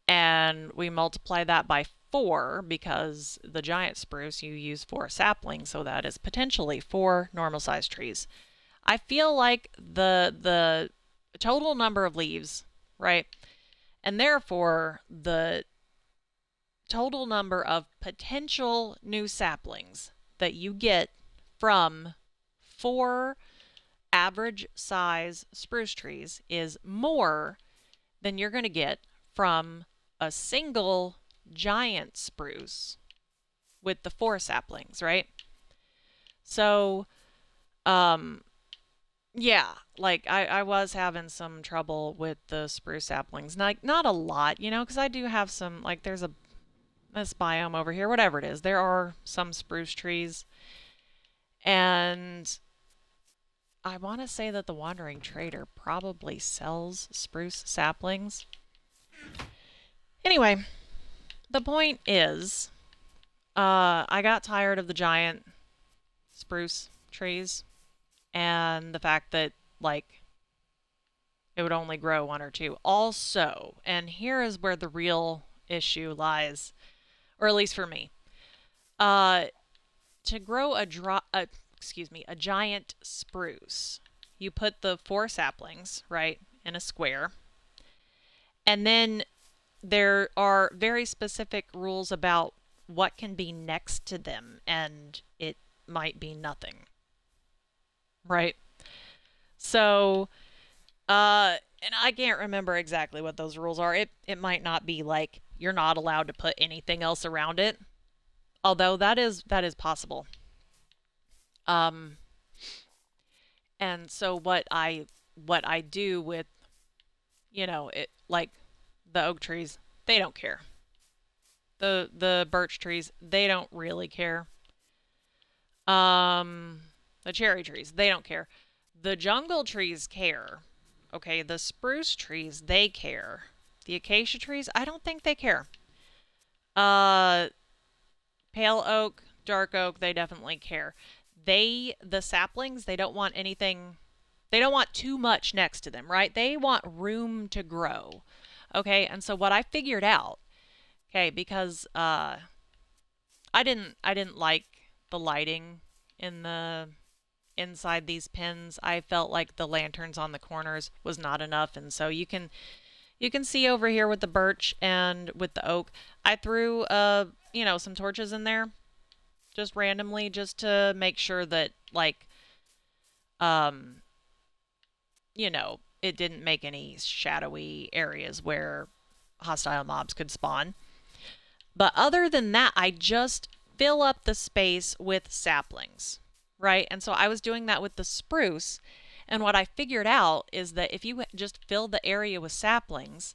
And we multiply that by 4, because the giant spruce you use 4 saplings, so that is potentially 4 normal sized trees. I feel like the total number of leaves, right, and therefore the total number of potential new saplings that you get from 4 average size spruce trees is more than you're going to get from a single giant spruce with the 4 saplings, right? So, yeah, like I was having some trouble with the spruce saplings. Not a lot, because I do have some, like there's this biome over here, whatever it is. There are some spruce trees, and I want to say that the Wandering Trader probably sells spruce saplings. Anyway, the point is, I got tired of the giant spruce trees and the fact that, like, it would only grow 1 or 2. Also, and here is where the real issue lies, or at least for me, to grow a giant spruce, you put the 4 saplings, right, in a square, and then there are very specific rules about what can be next to them, and it might be nothing, right? So And I can't remember exactly what those rules are. It might not be like you're not allowed to put anything else around it, although that is possible. Um, and so what I do with it, like the oak trees, they don't care. The birch trees, they don't really care. Um, the cherry trees, they don't care. The jungle trees care. Okay, the spruce trees, they care. The acacia trees, I don't think they care. Uh, pale oak, dark oak, they definitely care. The saplings, they don't want anything, they don't want too much next to them, right? They want room to grow. Okay, and so what I figured out, okay, because I didn't like the lighting in the inside these pins. I felt like the lanterns on the corners was not enough, and so you can see over here with the birch and with the oak, I threw some torches in there just randomly just to make sure that um it didn't make any shadowy areas where hostile mobs could spawn. But other than that, I just fill up the space with saplings, right? And so I was doing that with the spruce. And what I figured out is that if you just fill the area with saplings,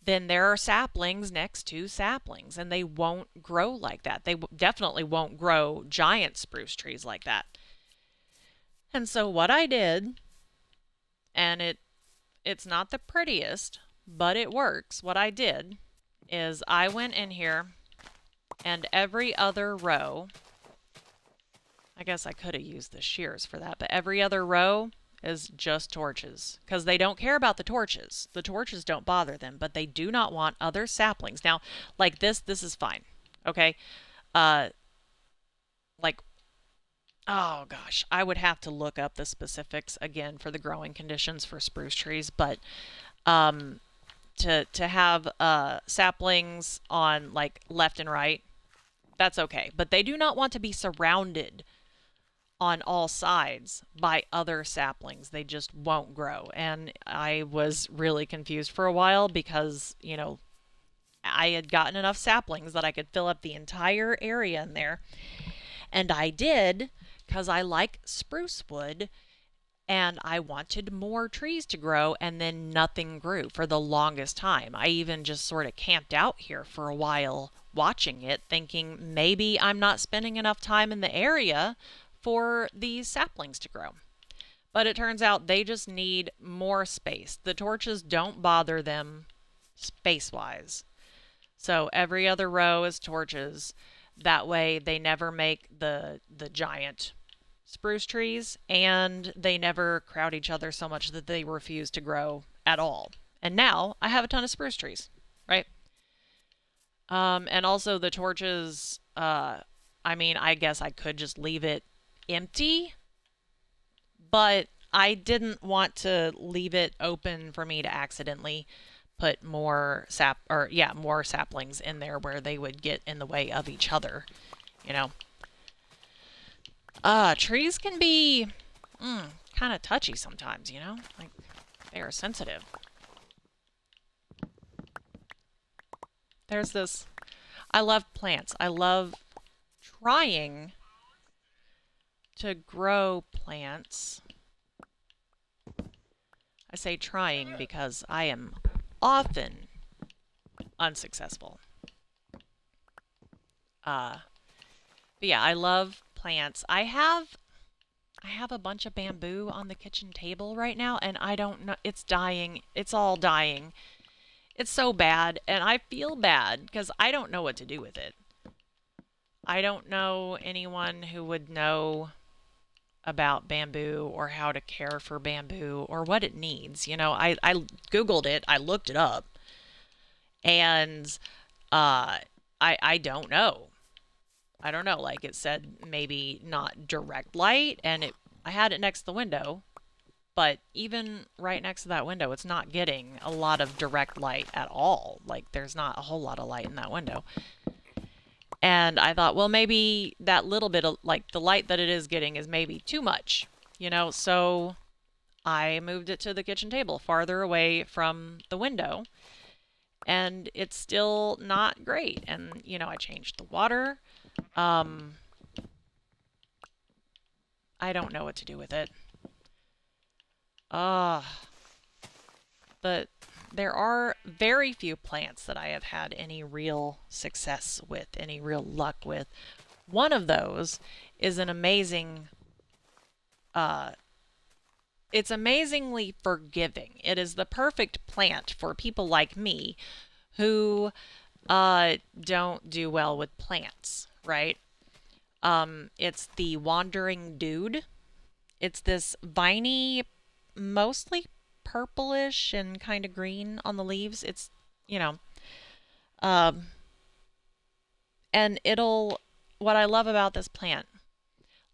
then there are saplings next to saplings, and they won't grow like that. They definitely won't grow giant spruce trees like that. And so what I did, and it's not the prettiest, but it works. What I did is I went in here and every other row, I guess I could have used the shears for that, but every other row is just torches because they don't care about the torches. The torches don't bother them, but they do not want other saplings. Now, like this is fine. Okay? Uh like oh gosh, I would have to look up the specifics again for the growing conditions for spruce trees, but um to have saplings on like left and right, that's okay. But they do not want to be surrounded on all sides by other saplings. They just won't grow. And I was really confused for a while because, I had gotten enough saplings that I could fill up the entire area in there. And I did because I like spruce wood and I wanted more trees to grow, and then nothing grew for the longest time. I even just sort of camped out here for a while watching it, thinking maybe I'm not spending enough time in the area for these saplings to grow. But it turns out they just need more space. The torches don't bother them space wise. So every other row is torches. That way they never make the giant spruce trees, and they never crowd each other so much that they refuse to grow at all. And now I have a ton of spruce trees, right? And also the torches, I mean, I guess I could just leave it empty, but I didn't want to leave it open for me to accidentally put more saplings in there where they would get in the way of each other, you know. Trees can be kind of touchy sometimes, like they are sensitive. There's this, I love plants. I love trying to grow plants. I say trying because I am often unsuccessful. But yeah, I love plants. I have a bunch of bamboo on the kitchen table right now, and I don't know, it's dying. It's all dying. It's so bad, and I feel bad because I don't know what to do with it. I don't know anyone who would know about bamboo or how to care for bamboo or what it needs. I Googled it, I looked it up, and uh, I don't know. I don't know. Like it said, maybe not direct light, and I had it next to the window, but even right next to that window, it's not getting a lot of direct light at all. Like there's not a whole lot of light in that window. And I thought, well, maybe that little bit of like the light that it is getting is maybe too much, So I moved it to the kitchen table, farther away from the window, and it's still not great. And, you know, I changed the water. I don't know what to do with it. But there are very few plants that I have had any real success with, any real luck with. One of those is an amazing, it's amazingly forgiving. It is the perfect plant for people like me who don't do well with plants, right? It's the Wandering Dude. It's this viney, mostly purplish and kind of green on the leaves. It's, you know, um, and what I love about this plant,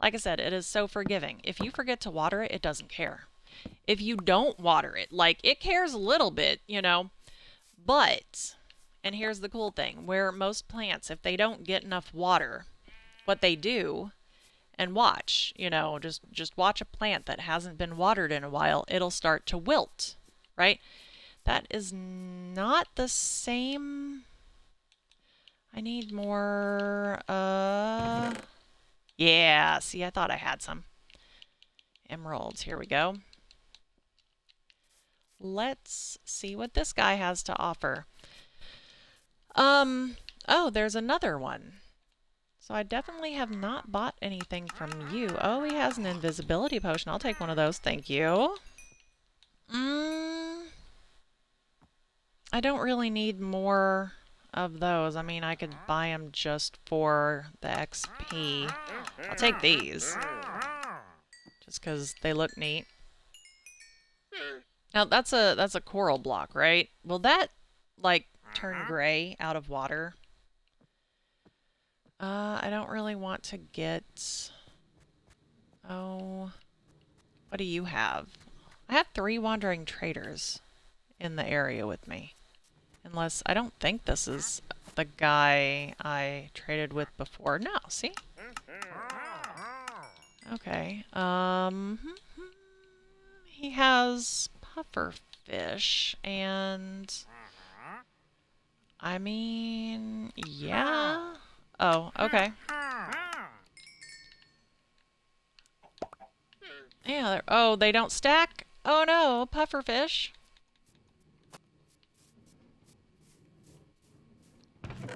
like I said, it is so forgiving. If you forget to water it, it doesn't care. If you don't water it, like, it cares a little bit, you know, but, and here's the cool thing, where most plants, if they don't get enough water, what they do, and watch, you know, just watch a plant that hasn't been watered in a while, it'll start to wilt, right? That is not the same. I need more, yeah, see, I thought I had some. Emeralds, here we go. Let's see what this guy has to offer. Oh, there's another one. So I definitely have not bought anything from you. Oh, he has an invisibility potion. I'll take one of those. Thank you. I don't really need more of those. I mean, I could buy them just for the XP. I'll take these. Just because they look neat. Now, that's a coral block, right? Will that, like, turn gray out of water? I don't really want to get... Oh... What do you have? I have 3 wandering traders in the area with me. Unless... I don't think this is the guy I traded with before. No, see? Okay. He has pufferfish and... I mean... Yeah... Oh, okay. Yeah, oh, they don't stack? Oh no, pufferfish.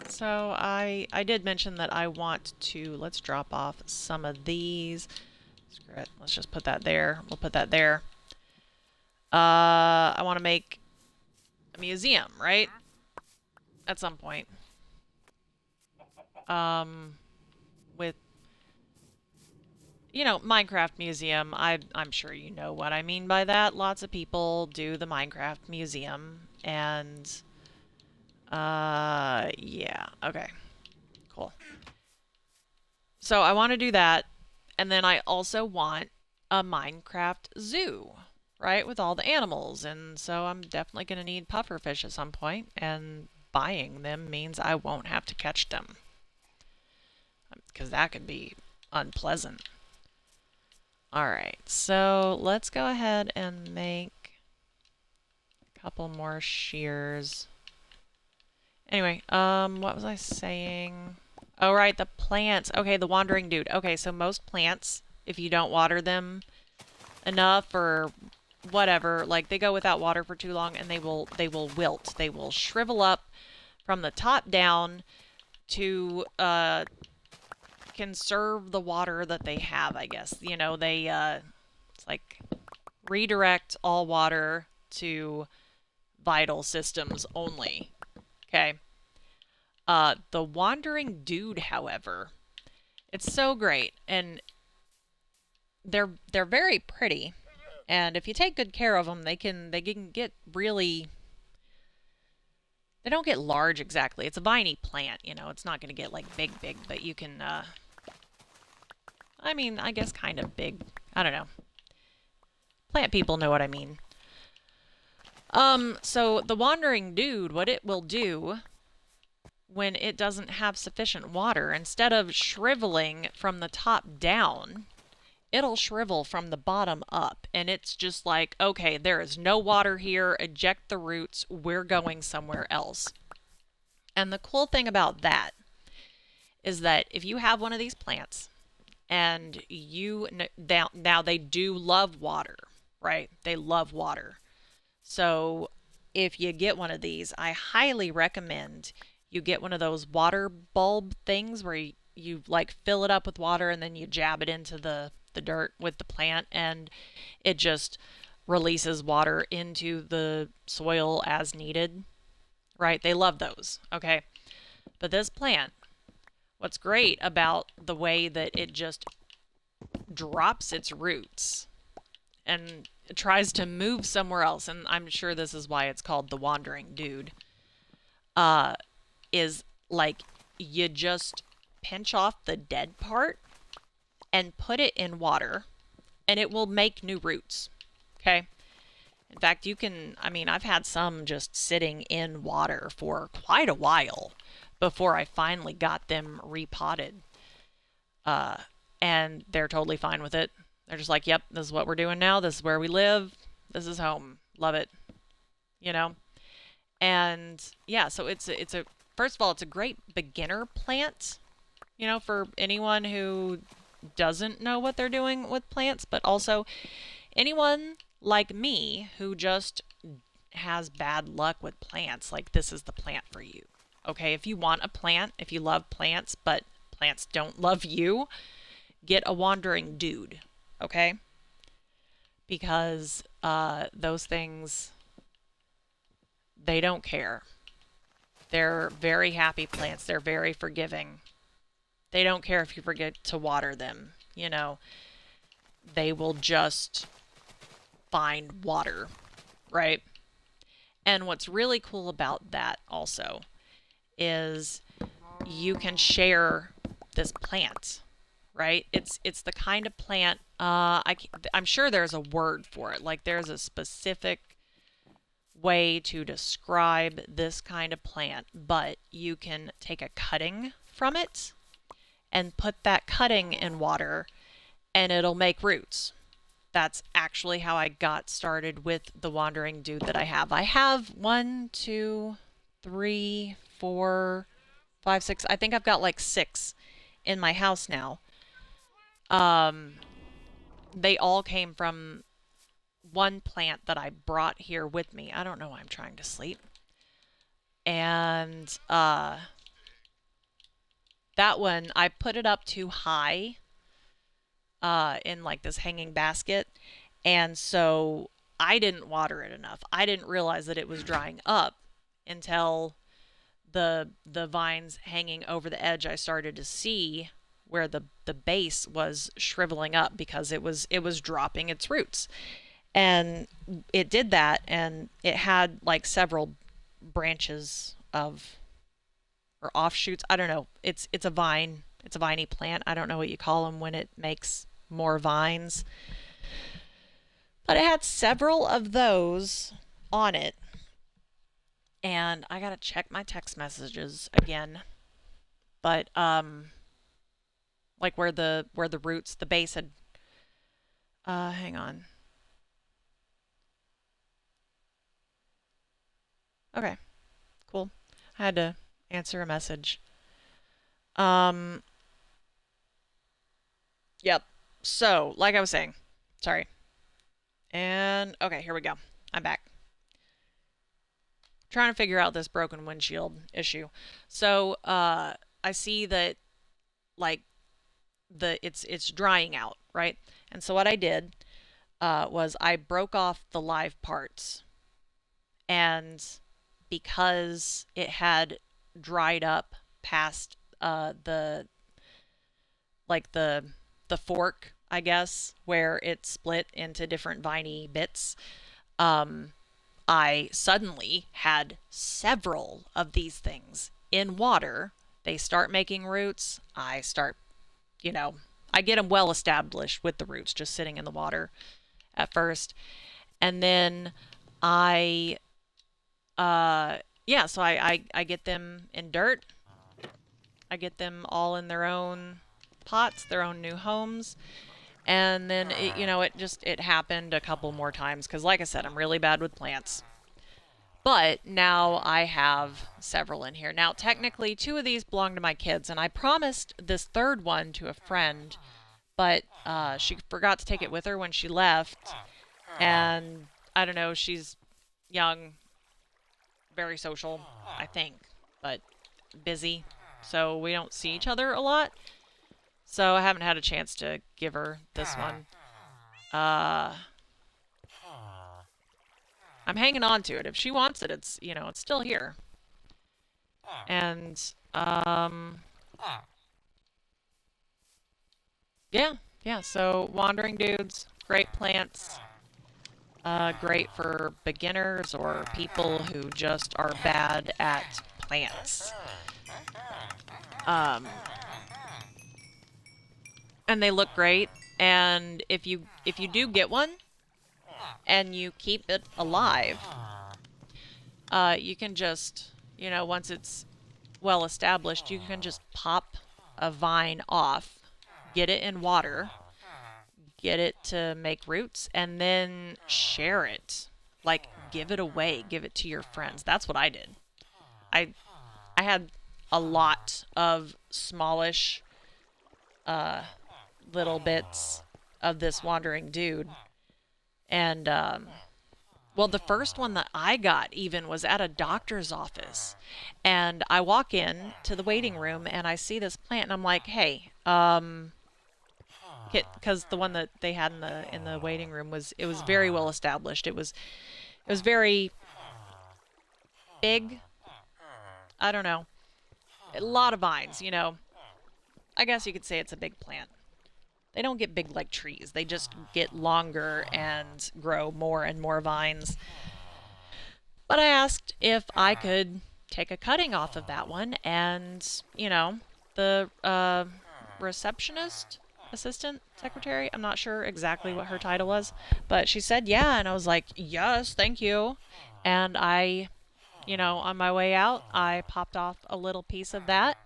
So I did mention that I want to, let's drop off some of these. Screw it, let's just put that there. We'll put that there. I want to make a museum, right? At some point. With, you know, Minecraft Museum. I'm sure you know what I mean by that. Lots of people do the Minecraft Museum, and, yeah, okay, cool. So I want to do that, and then I also want a Minecraft zoo, right, with all the animals, and so I'm definitely going to need pufferfish at some point, and buying them means I won't have to catch them. Because that could be unpleasant. Alright, so let's go ahead and make a couple more shears. Anyway, what was I saying? Oh, right, the plants. Okay, the Wandering Dude. Okay, so most plants, if you don't water them enough or whatever, like, they go without water for too long and they will wilt. They will shrivel up from the top down to, conserve the water that they have, I guess. You know, they, it's like redirect all water to vital systems only. Okay. The Wandering Dude, however, it's so great, and they're very pretty, and if you take good care of them, they can get really... They don't get large exactly. It's a viney plant, you know. It's not going to get, like, big, but you can, I mean, I guess kind of big. I don't know. Plant people know what I mean. So the Wandering Dude, what it will do when it doesn't have sufficient water, instead of shriveling from the top down, it'll shrivel from the bottom up. And it's just like, okay, there is no water here. Eject the roots. We're going somewhere else. And the cool thing about that is that if you have one of these plants and now they do love water, right? They love water. So if you get one of these, I highly recommend you get one of those water bulb things where you like fill it up with water and then you jab it into the dirt with the plant and it just releases water into the soil as needed, right? They love those, okay? But this plant, what's great about the way that it just drops its roots and tries to move somewhere else, and I'm sure this is why it's called the Wandering Dude, is like you just pinch off the dead part and put it in water and it will make new roots, okay? In fact, you can, I mean, I've had some just sitting in water for quite a while before I finally got them repotted. And they're totally fine with it. They're just like, yep, this is what we're doing now. This is where we live. This is home. Love it. You know? And yeah, so it's a first of all, it's a great beginner plant, you know, for anyone who doesn't know what they're doing with plants, but also anyone like me who just has bad luck with plants, like this is the plant for you. Okay, if you want a plant, if you love plants, but plants don't love you, get a Wandering Dude, okay? Because those things, they don't care. They're very happy plants. They're very forgiving. They don't care if you forget to water them, you know. They will just find water, right? And what's really cool about that also is you can share this plant, right? It's the kind of plant, I'm sure there's a word for it. Like there's a specific way to describe this kind of plant, but you can take a cutting from it and put that cutting in water and it'll make roots. That's actually how I got started with the Wandering Dude that I have. I have 1, 2, 3, 4, 5, 6. I think I've got like 6 in my house now. They all came from one plant that I brought here with me. I don't know why I'm trying to sleep. And that one, I put it up too high in like this hanging basket. And so I didn't water it enough. I didn't realize that it was drying up until the vines hanging over the edge, I started to see where the base was shriveling up because it was dropping its roots. And it did that, and it had like several branches of or offshoots. I don't know. It's a vine. It's a viney plant. I don't know what you call them when it makes more vines. But it had several of those on it. And I gotta check my text messages again. But like where the roots, the base had hang on. Okay, cool. I had to answer a message. Um yep. So, like I was saying, sorry. And okay, here we go. I'm back. Trying to figure out this broken windshield issue. So, I see that like it's drying out, right? And so what I did was I broke off the live parts, and because it had dried up past the like the fork, I guess, where it split into different viney bits, I suddenly had several of these things in water. They start making roots. I start, you know, I get them well established with the roots just sitting in the water at first. And then I, yeah, so I get them in dirt. I get them all in their own pots, their own new homes. And then it, you know, it happened a couple more times because, like I said, I'm really bad with plants. But now I have several in here. Now, technically, 2 of these belong to my kids, and I promised this third one to a friend, but she forgot to take it with her when she left. And I don't know, she's young, very social, I think, but busy. So we don't see each other a lot. So I haven't had a chance to give her this one. I'm hanging on to it. If she wants it, it's, you know, it's still here. And, yeah, so Wandering Dudes, great plants. Great for beginners or people who just are bad at plants. And they look great. And if you do get one and you keep it alive, you can just, you know, once it's well established, you can just pop a vine off, get it in water, get it to make roots, and then share it. Like, give it away, give it to your friends. That's what I did. I I had a lot of smallish little bits of this Wandering Dude. And well, the first one that I got even was at a doctor's office. And I walk in to the waiting room and I see this plant and I'm like, "Hey, because the one that they had in the waiting room was, it was very well established. It was very big. I don't know. A lot of vines, you know. I guess you could say it's a big plant. They don't get big like trees. They just get longer and grow more and more vines. But I asked if I could take a cutting off of that one, and, you know, the receptionist, assistant, secretary, I'm not sure exactly what her title was, but she said yeah, and I was like, yes, thank you. And I, you know, on my way out, I popped off a little piece of that,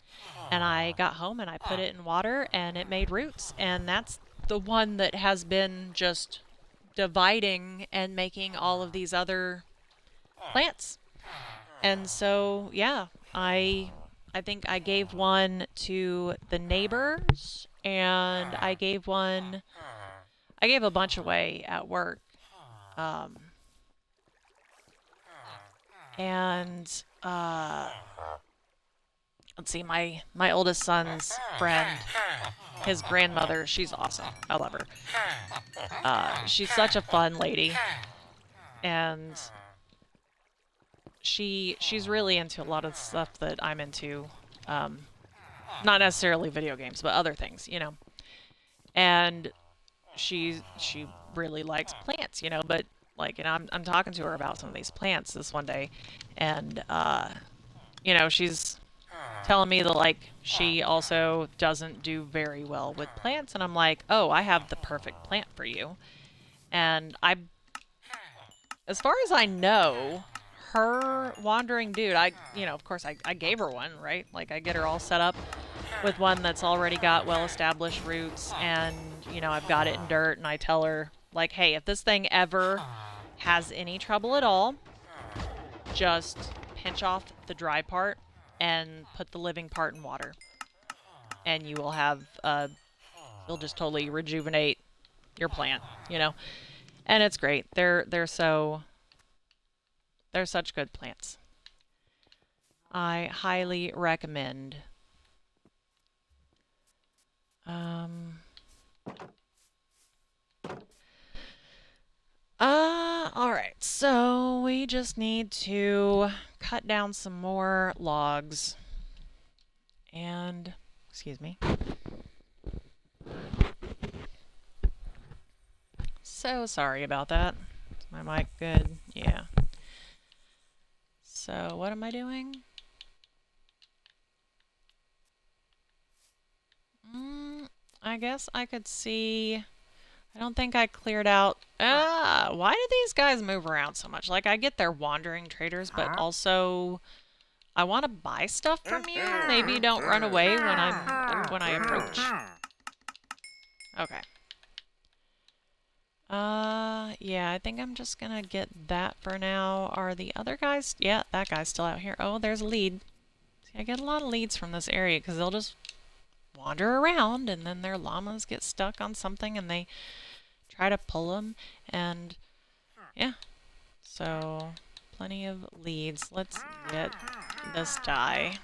and I got home and I put it in water and it made roots. And that's the one that has been just dividing and making all of these other plants. And so, yeah, I think I gave one to the neighbors, and I gave a bunch away at work. Um, and let's see, my oldest son's friend, his grandmother, she's awesome. I love her. She's such a fun lady, and she's really into a lot of stuff that I'm into. Not necessarily video games, but other things, you know. And she really likes plants, you know. But like, and I'm talking to her about some of these plants this one day, and you know, she's telling me that, like, she also doesn't do very well with plants, and I'm like, oh, I have the perfect plant for you. And as far as I know, her Wandering Dude, you know, of course, I gave her one, right? Like, I get her all set up with one that's already got well-established roots, and, you know, I've got it in dirt, and I tell her, like, hey, if this thing ever has any trouble at all, just pinch off the dry part and put the living part in water, and you will have, you'll just totally rejuvenate your plant, you know? And it's great. They're such good plants. I highly recommend. Alright, so we just need to cut down some more logs. And, excuse me. So sorry about that. Is my mic good? Yeah. So, what am I doing? I guess I could see. I don't think I cleared out. Why do these guys move around so much? Like, I get they're wandering traders, but also I want to buy stuff from you. Maybe don't run away when I approach. Okay. Yeah, I think I'm just gonna get that for now. Are the other guys? Yeah, that guy's still out here. Oh, there's a lead. See, I get a lot of leads from this area because they'll just wander around and then their llamas get stuck on something and they try to pull them. And yeah, so plenty of leads. Let's get this die.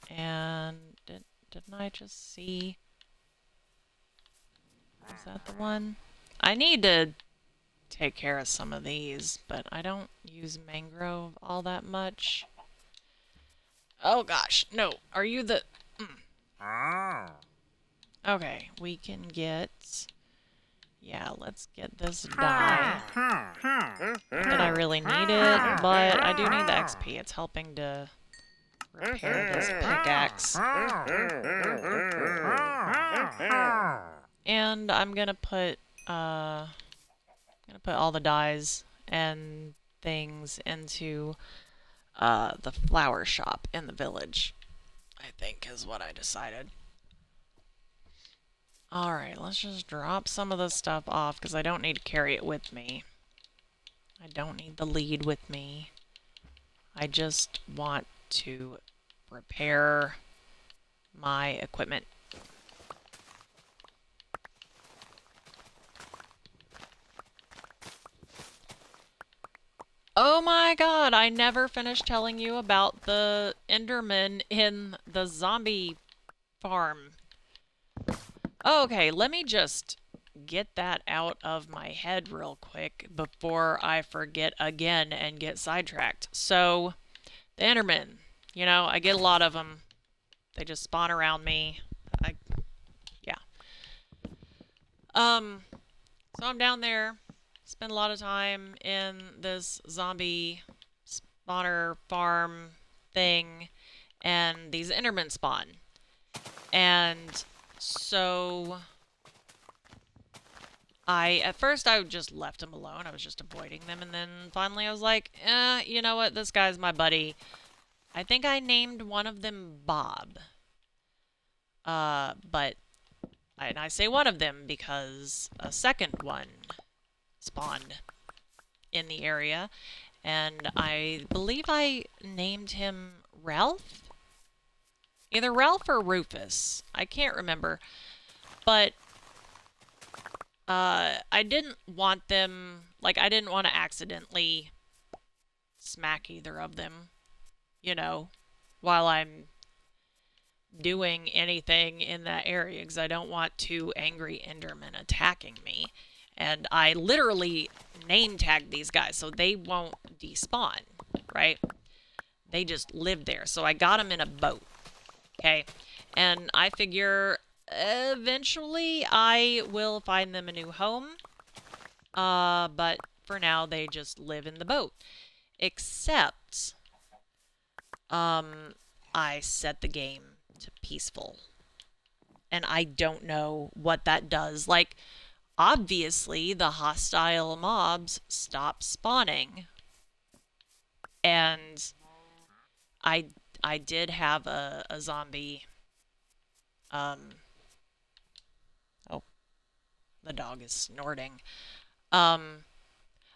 And didn't I just see? Is that the one? I need to take care of some of these, but I don't use mangrove all that much. Oh gosh, no. Are you the... Okay, we can get... Yeah, let's get this dye. Not that I really need it, but I do need the XP. It's helping to repair this pickaxe. And I'm gonna put all the dyes and things into the flower shop in the village, I think is what I decided. Alright, let's just drop some of this stuff off because I don't need to carry it with me. I don't need the lead with me. I just want to repair my equipment. Oh my god, I never finished telling you about the Enderman in the zombie farm. Okay, let me just get that out of my head real quick before I forget again and get sidetracked. So, the Endermen, you know, I get a lot of them. They just spawn around me. Yeah. So I'm down there, spend a lot of time in this zombie spawner farm thing, and these Endermen spawn. And so at first I just left them alone. I was just avoiding them, and then finally I was like, you know what? This guy's my buddy. I think I named one of them Bob. And I say one of them because a second one spawned in the area, and I believe I named him Ralph? Either Ralph or Rufus. I can't remember. But I didn't want them, like, I didn't want to accidentally smack either of them, you know, while I'm doing anything in that area, because I don't want two angry Endermen attacking me. And I literally name tagged these guys so they won't despawn, right? They just live there. So I got them in a boat, okay? And I figure eventually I will find them a new home. But for now, they just live in the boat. Except, I set the game to peaceful. And I don't know what that does. Like, obviously, the hostile mobs stop spawning. And I did have a zombie. Oh, the dog is snorting. I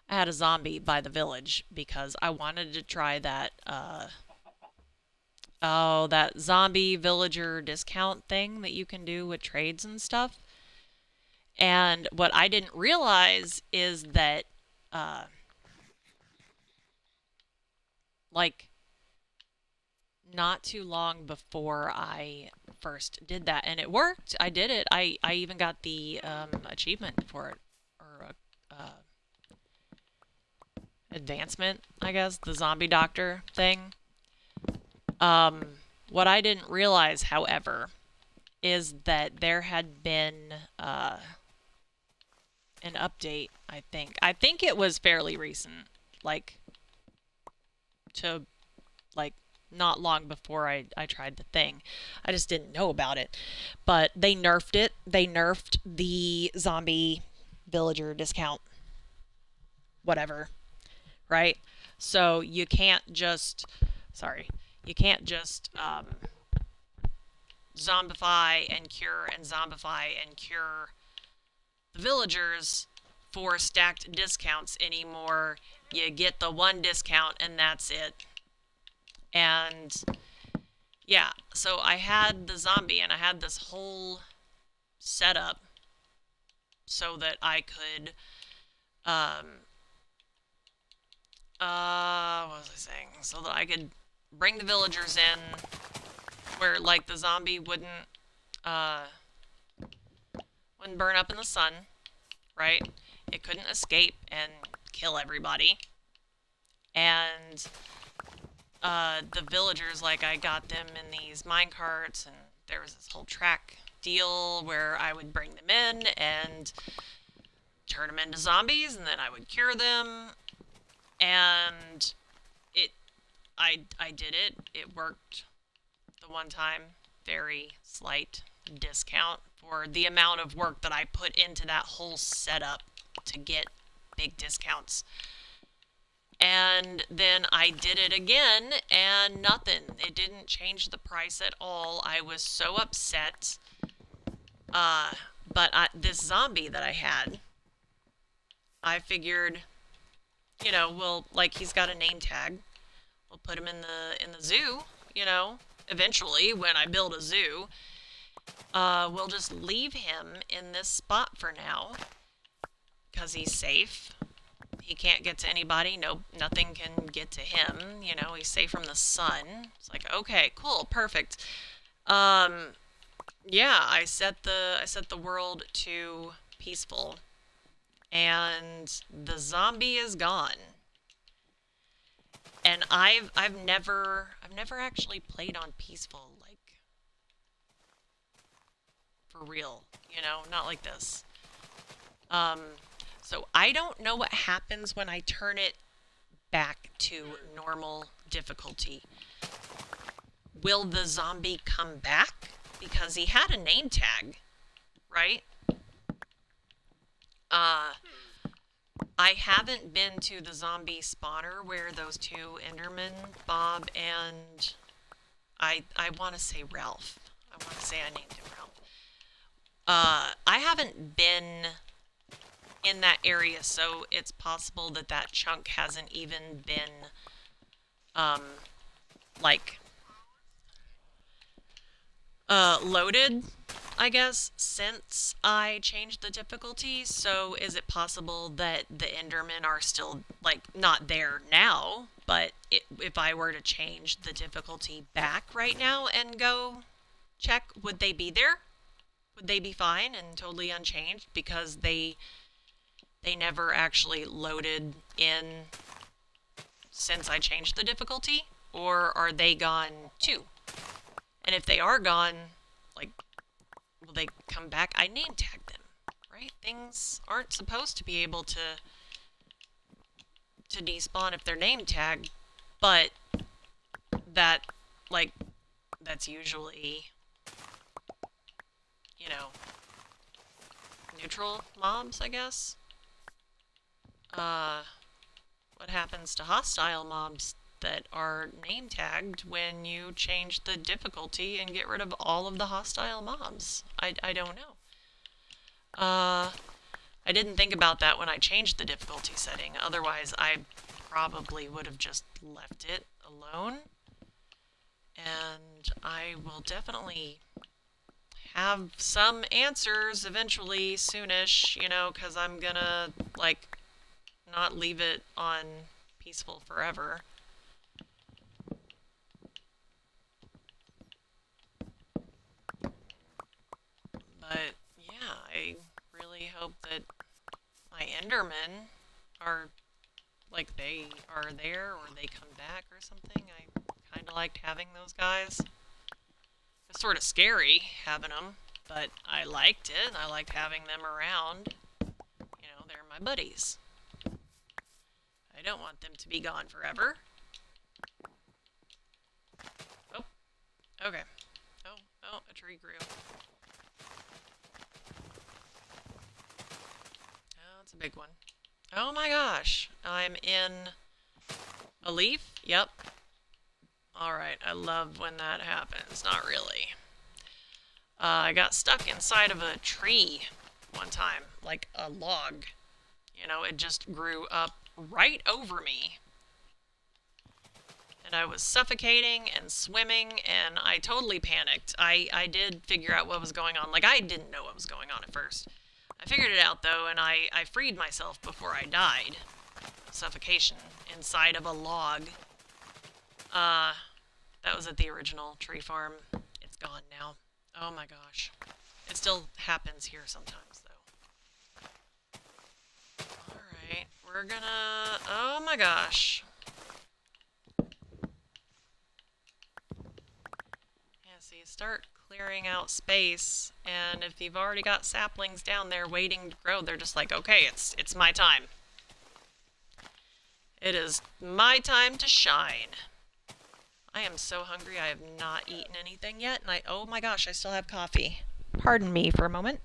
had a zombie by the village because I wanted to try that, that zombie villager discount thing that you can do with trades and stuff. And what I didn't realize is that, like, not too long before I first did that, and it worked. I did it. I even got the achievement for it, or advancement, I guess, the zombie doctor thing. What I didn't realize, however, is that there had been an update, I think. I think it was fairly recent, like, not long before I tried the thing. I just didn't know about it. But they nerfed it. They nerfed the zombie villager discount. Whatever. Right? So you can't just... Sorry. You can't just zombify and cure the villagers for stacked discounts anymore. You get the one discount and that's it. And yeah, so I had the zombie and I had this whole setup so that I could, what was I saying? So that I could bring the villagers in where, like, the zombie wouldn't burn up in the sun, right? It couldn't escape and kill everybody. And the villagers, like, I got them in these minecarts, and there was this whole track deal where I would bring them in and turn them into zombies, and then I would cure them, and I did it. It worked the one time. Very slight discount for the amount of work that I put into that whole setup to get big discounts. And then I did it again, and nothing. It didn't change the price at all. I was so upset. But this zombie that I had, I figured, you know, well, like, he's got a name tag. We'll put him in the zoo, you know, eventually when I build a zoo. We'll just leave him in this spot for now, because he's safe. He can't get to anybody. Nothing can get to him. You know, he's safe from the sun. It's like, okay, cool, perfect. Yeah, I set the world to peaceful, and the zombie is gone. And I've never actually played on peaceful, like, for real. You know, not like this. So I don't know what happens when I turn it back to normal difficulty. Will the zombie come back? Because he had a name tag, right? I haven't been to the zombie spawner where those two Endermen, Bob and I want to say Ralph. I want to say I named him Ralph. I haven't been in that area, so it's possible that that chunk hasn't even been, like, loaded, I guess, since I changed the difficulty. So is it possible that the Endermen are still, like, not there now, but if I were to change the difficulty back right now and go check, would they be there? Would they be fine and totally unchanged because they never actually loaded in since I changed the difficulty? Or are they gone too? And if they are gone, like, will they come back? I name tagged them, right? Things aren't supposed to be able to despawn if they're name tagged, but that, like, that's usually, you know, neutral mobs, I guess. What happens to hostile mobs that are name tagged when you change the difficulty and get rid of all of the hostile mobs? I don't know. I didn't think about that when I changed the difficulty setting. Otherwise, I probably would have just left it alone. And I will definitely have some answers eventually, soonish, you know, because I'm gonna, like, not leave it on peaceful forever. But yeah, I really hope that my Endermen are, like, they are there or they come back or something. I kind of liked having those guys. It's sort of scary having them, but I liked it. I liked having them around. You know, they're my buddies. I don't want them to be gone forever. Oh, okay. Oh, a tree grew. Oh, it's a big one. Oh my gosh, I'm in a leaf? Yep. Alright, I love when that happens. Not really. I got stuck inside of a tree one time, like a log. You know, it just grew up right over me. And I was suffocating and swimming, and I totally panicked. I did figure out what was going on. Like, I didn't know what was going on at first. I figured it out, though, and I freed myself before I died. Suffocation inside of a log. That was at the original tree farm. It's gone now. Oh my gosh. It still happens here sometimes, though. Alright, we're gonna... Oh my gosh. Yeah, so you start clearing out space, and if you've already got saplings down there waiting to grow, they're just like, okay, it's my time. It is my time to shine. I am so hungry. I have not eaten anything yet, and oh my gosh, I still have coffee. Pardon me for a moment.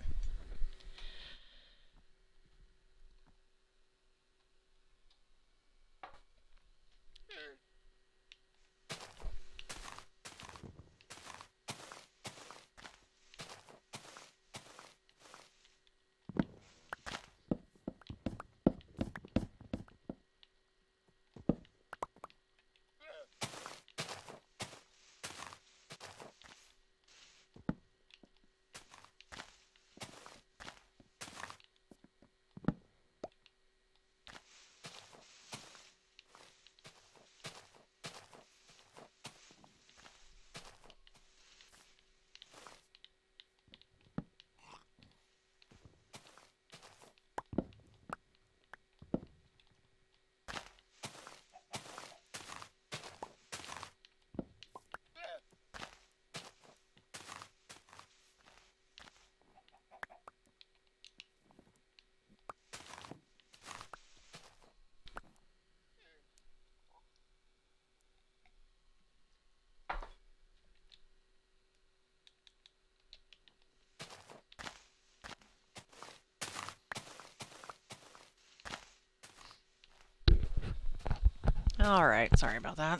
Alright, sorry about that.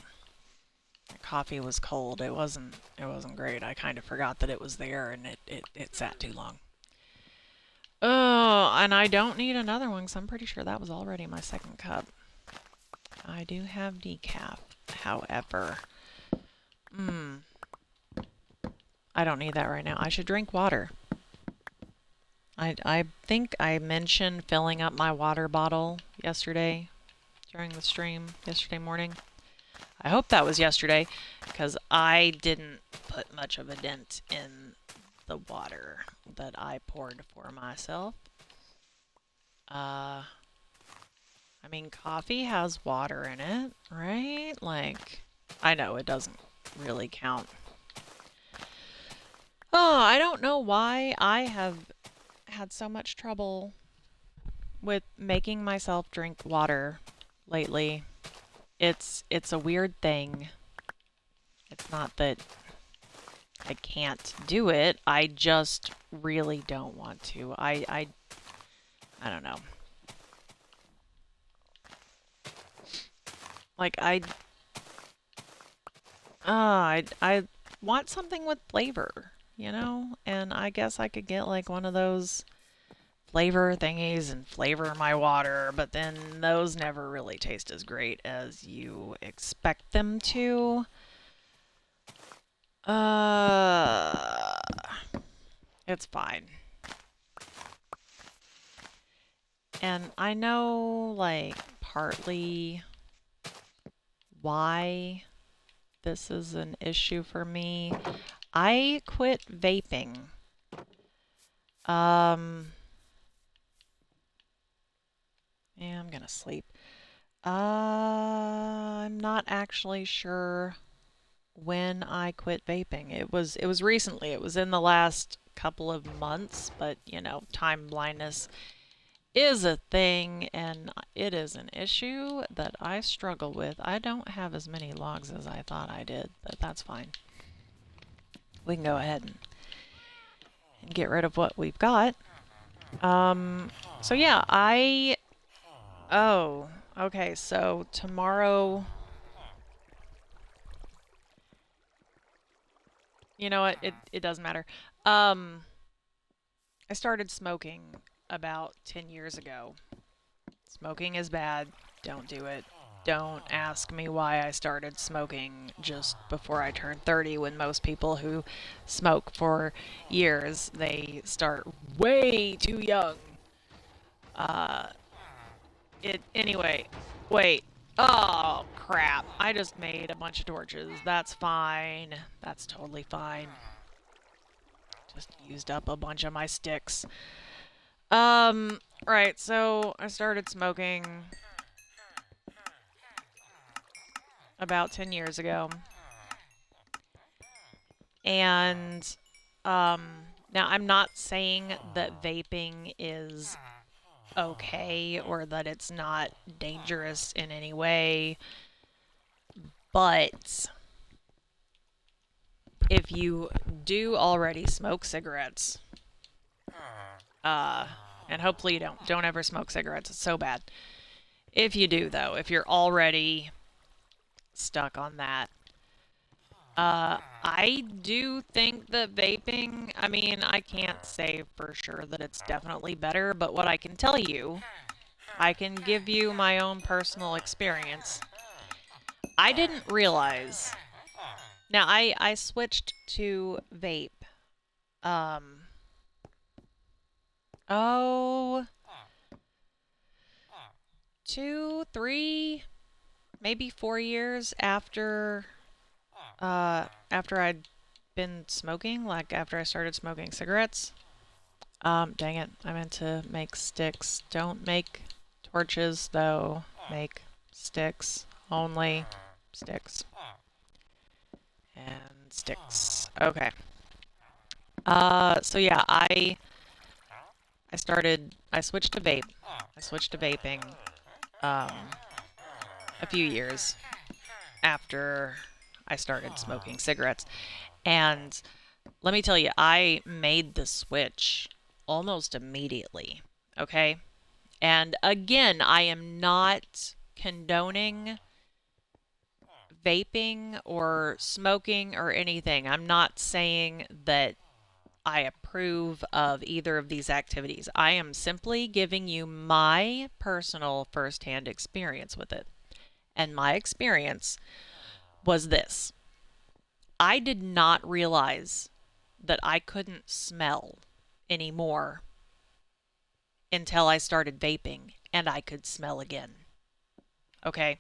The coffee was cold. It wasn't great. I kind of forgot that it was there, and it sat too long. Oh, and I don't need another one, because I'm pretty sure that was already my second cup. I do have decaf, however. I don't need that right now. I should drink water. I think I mentioned filling up my water bottle yesterday during the stream, yesterday morning. I hope that was yesterday, because I didn't put much of a dent in the water that I poured for myself. I mean, coffee has water in it, right? Like, I know it doesn't really count. Oh, I don't know why I have had so much trouble with making myself drink water lately. It's a weird thing. It's not that I can't do it. I just really don't want to. I don't know. Like I want something with flavor, you know? And I guess I could get like one of those flavor thingies and flavor my water, but then those never really taste as great as you expect them to. It's fine. And I know, like, partly why this is an issue for me. I quit vaping. Yeah, I'm gonna sleep. I'm not actually sure when I quit vaping. It was recently. It was in the last couple of months, but you know, time blindness is a thing, and it is an issue that I struggle with. I don't have as many logs as I thought I did, but that's fine. We can go ahead and get rid of what we've got. So yeah, oh, okay, so tomorrow... You know what? It doesn't matter. Um, I started smoking about 10 years ago. Smoking is bad. Don't do it. Don't ask me why I started smoking just before I turned 30 when most people who smoke for years, they start way too young. Uh it anyway. Wait. Oh, crap. I just made a bunch of torches. That's fine. That's totally fine. Just used up a bunch of my sticks. Right, so I started smoking about 10 years ago. And um now I'm not saying that vaping is okay or that it's not dangerous in any way, but if you do already smoke cigarettes, uh and hopefully you don't ever smoke cigarettes, it's so bad. If you do though, if you're already stuck on that, I do think that vaping, I mean, I can't say for sure that it's definitely better, but what I can tell you, I can give you my own personal experience. I didn't realize. Now, I switched to vape. Um, oh, 2, 3, maybe 4 years after I'd been smoking, like after I started smoking cigarettes. Dang it. I meant to make sticks. Don't make torches, though. Make sticks. Only sticks. And sticks. Okay. So yeah, I switched to vape. I switched to vaping, um, a few years after I started smoking cigarettes. And let me tell you, I made the switch almost immediately. Okay? And again, I am not condoning vaping or smoking or anything. I'm not saying that I approve of either of these activities. I am simply giving you my personal firsthand experience with it. And my experience was this: I did not realize that I couldn't smell anymore until I started vaping and I could smell again. Okay?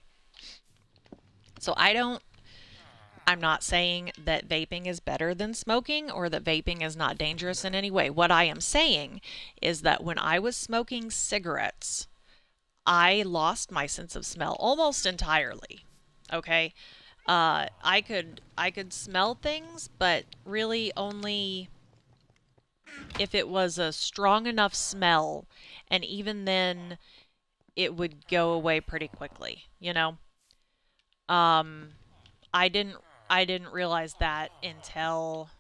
So I'm not saying that vaping is better than smoking or that vaping is not dangerous in any way. What I am saying is that when I was smoking cigarettes, I lost my sense of smell almost entirely. Okay? I could smell things, but really only if it was a strong enough smell, and even then it would go away pretty quickly, you know? Um I didn't I didn't realize that until,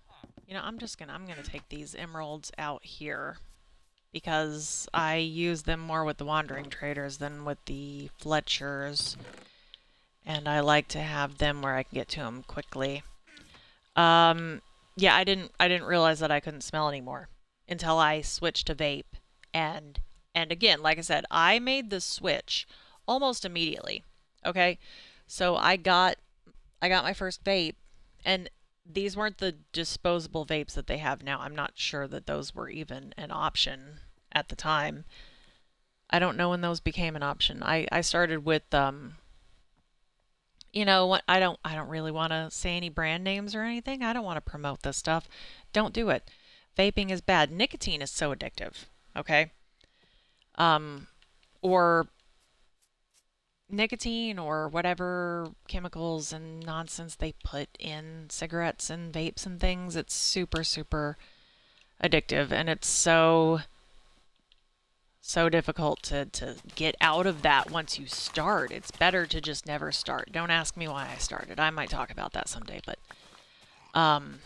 I'm gonna take these emeralds out here because I use them more with the wandering traders than with the Fletchers, and I like to have them where I can get to them quickly. Um, yeah, I didn't realize that I couldn't smell anymore until I switched to vape, and and again, like I said, I made the switch almost immediately. Okay, so I got my first vape, and these weren't the disposable vapes that they have now. I'm not sure that those were even an option at the time. I don't know when those became an option. I started with what, I don't really want to say any brand names or anything. I don't want to promote this stuff. Don't do it. Vaping is bad. Nicotine is so addictive. Okay? Um or nicotine or whatever chemicals and nonsense they put in cigarettes and vapes and things, it's super super addictive, and it's so difficult to get out of that once you start. It's better to just never start. Don't ask me why I started. I might talk about that someday, but um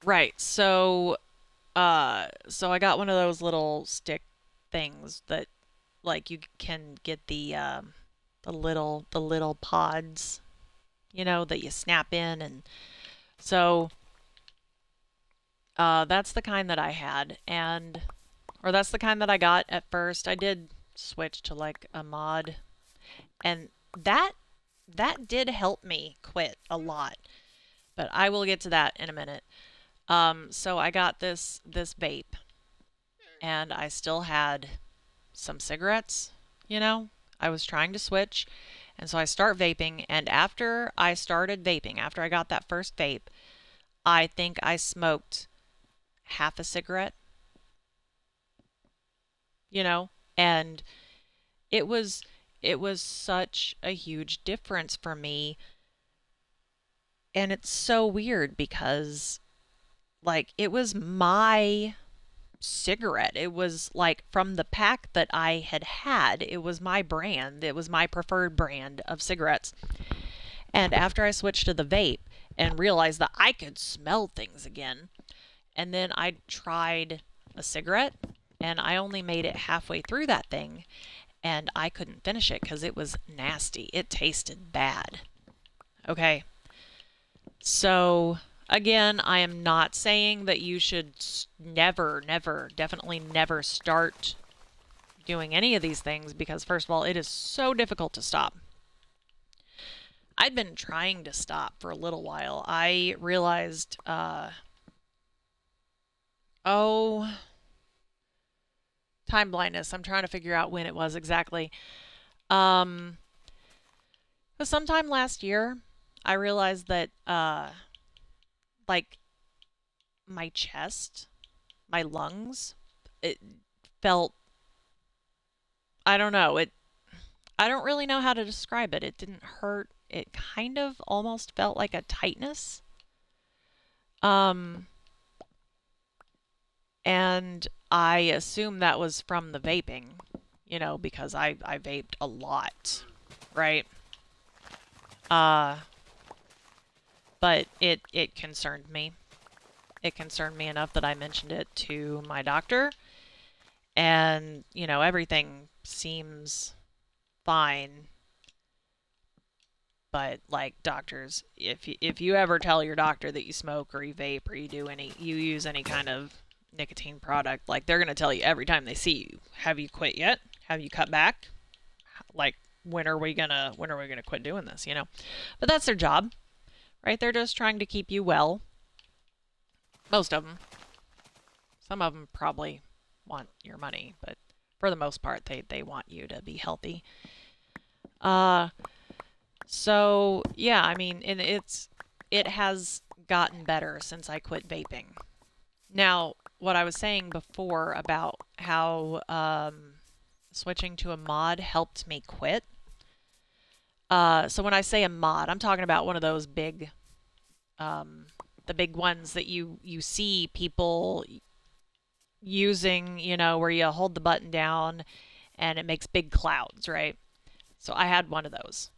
right. So I got one of those little stick things that, like, you can get the little pods, that you snap in, and so That's the kind that I had, or that's the kind that I got at first. I did switch to like a mod, and that that did help me quit a lot. But I will get to that in a minute. So I got this vape, and I still had some cigarettes. You know, I was trying to switch, and so I start vaping. And after I started vaping, after I got that first vape, I think I smoked half a cigarette. You know, and it was it was such a huge difference for me, and it's so weird because like it was my cigarette. It was like from the pack that I had had. It was my brand. It was my preferred brand of cigarettes. And after I switched to the vape and realized that I could smell things again, and then I tried a cigarette and I only made it halfway through that thing and I couldn't finish it because it was nasty. It tasted bad. Okay. So, again, I am not saying that you should never, never, definitely never start doing any of these things because, first of all, it is so difficult to stop. I'd been trying to stop for a little while. I realized, oh, time blindness. I'm trying to figure out when it was exactly. Um, but sometime last year, I realized that, like, my chest, my lungs, it felt, I don't know, I don't really know how to describe it. It didn't hurt. It kind of almost felt like a tightness. Um, and I assume that was from the vaping, because I vaped a lot, right? Uh, but it concerned me. It concerned me enough that I mentioned it to my doctor, and everything seems fine. But like doctors, if you ever tell your doctor that you smoke or you vape or you use any kind of nicotine product, like they're gonna tell you every time they see you, have you quit yet? Have you cut back? Like when are we gonna quit doing this? But that's their job, right? They're just trying to keep you well. Most of them. Some of them probably want your money, but for the most part, they want you to be healthy. Uh, so yeah, I mean, and it has gotten better since I quit vaping. Now, what I was saying before about how switching to a mod helped me quit. So when I say a mod, I'm talking about one of those big, um, the big ones that you see people using, where you hold the button down and it makes big clouds, right? So I had one of those.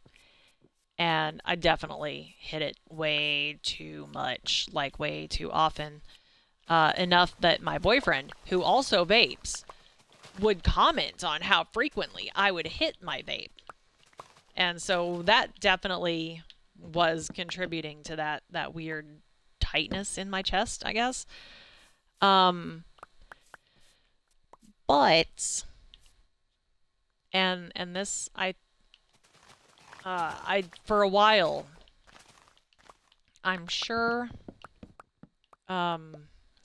And I definitely hit it way too much, like way too often. Enough that my boyfriend, who also vapes, would comment on how frequently I would hit my vape. And so that definitely was contributing to that weird tightness in my chest, I guess. Um, but and this I for a while, I'm sure, as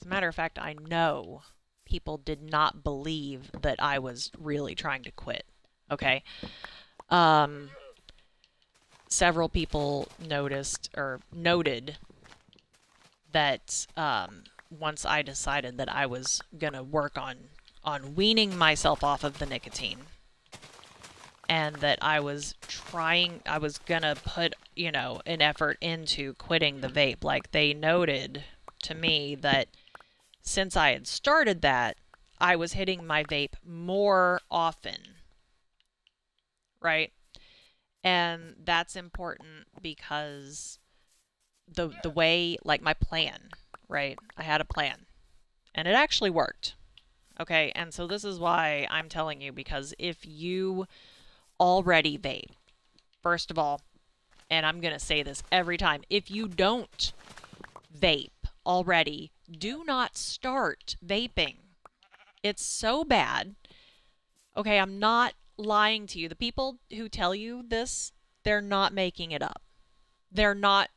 a matter of fact, I know people did not believe that I was really trying to quit. Okay. Um, Several people noticed or noted that once I decided that I was gonna work on weaning myself off of the nicotine, and that I was gonna put, an effort into quitting the vape. Like they noted to me that since I had started that, I was hitting my vape more often, right? And that's important because the way, like my plan, right? I had a plan and it actually worked. Okay? And so this is why I'm telling you, because if you already vape, first of all, and I'm going to say this every time, if you don't vape already, do not start vaping. It's so bad. Okay, I'm not lying to you. The people who tell you this, they're not making it up. They're not,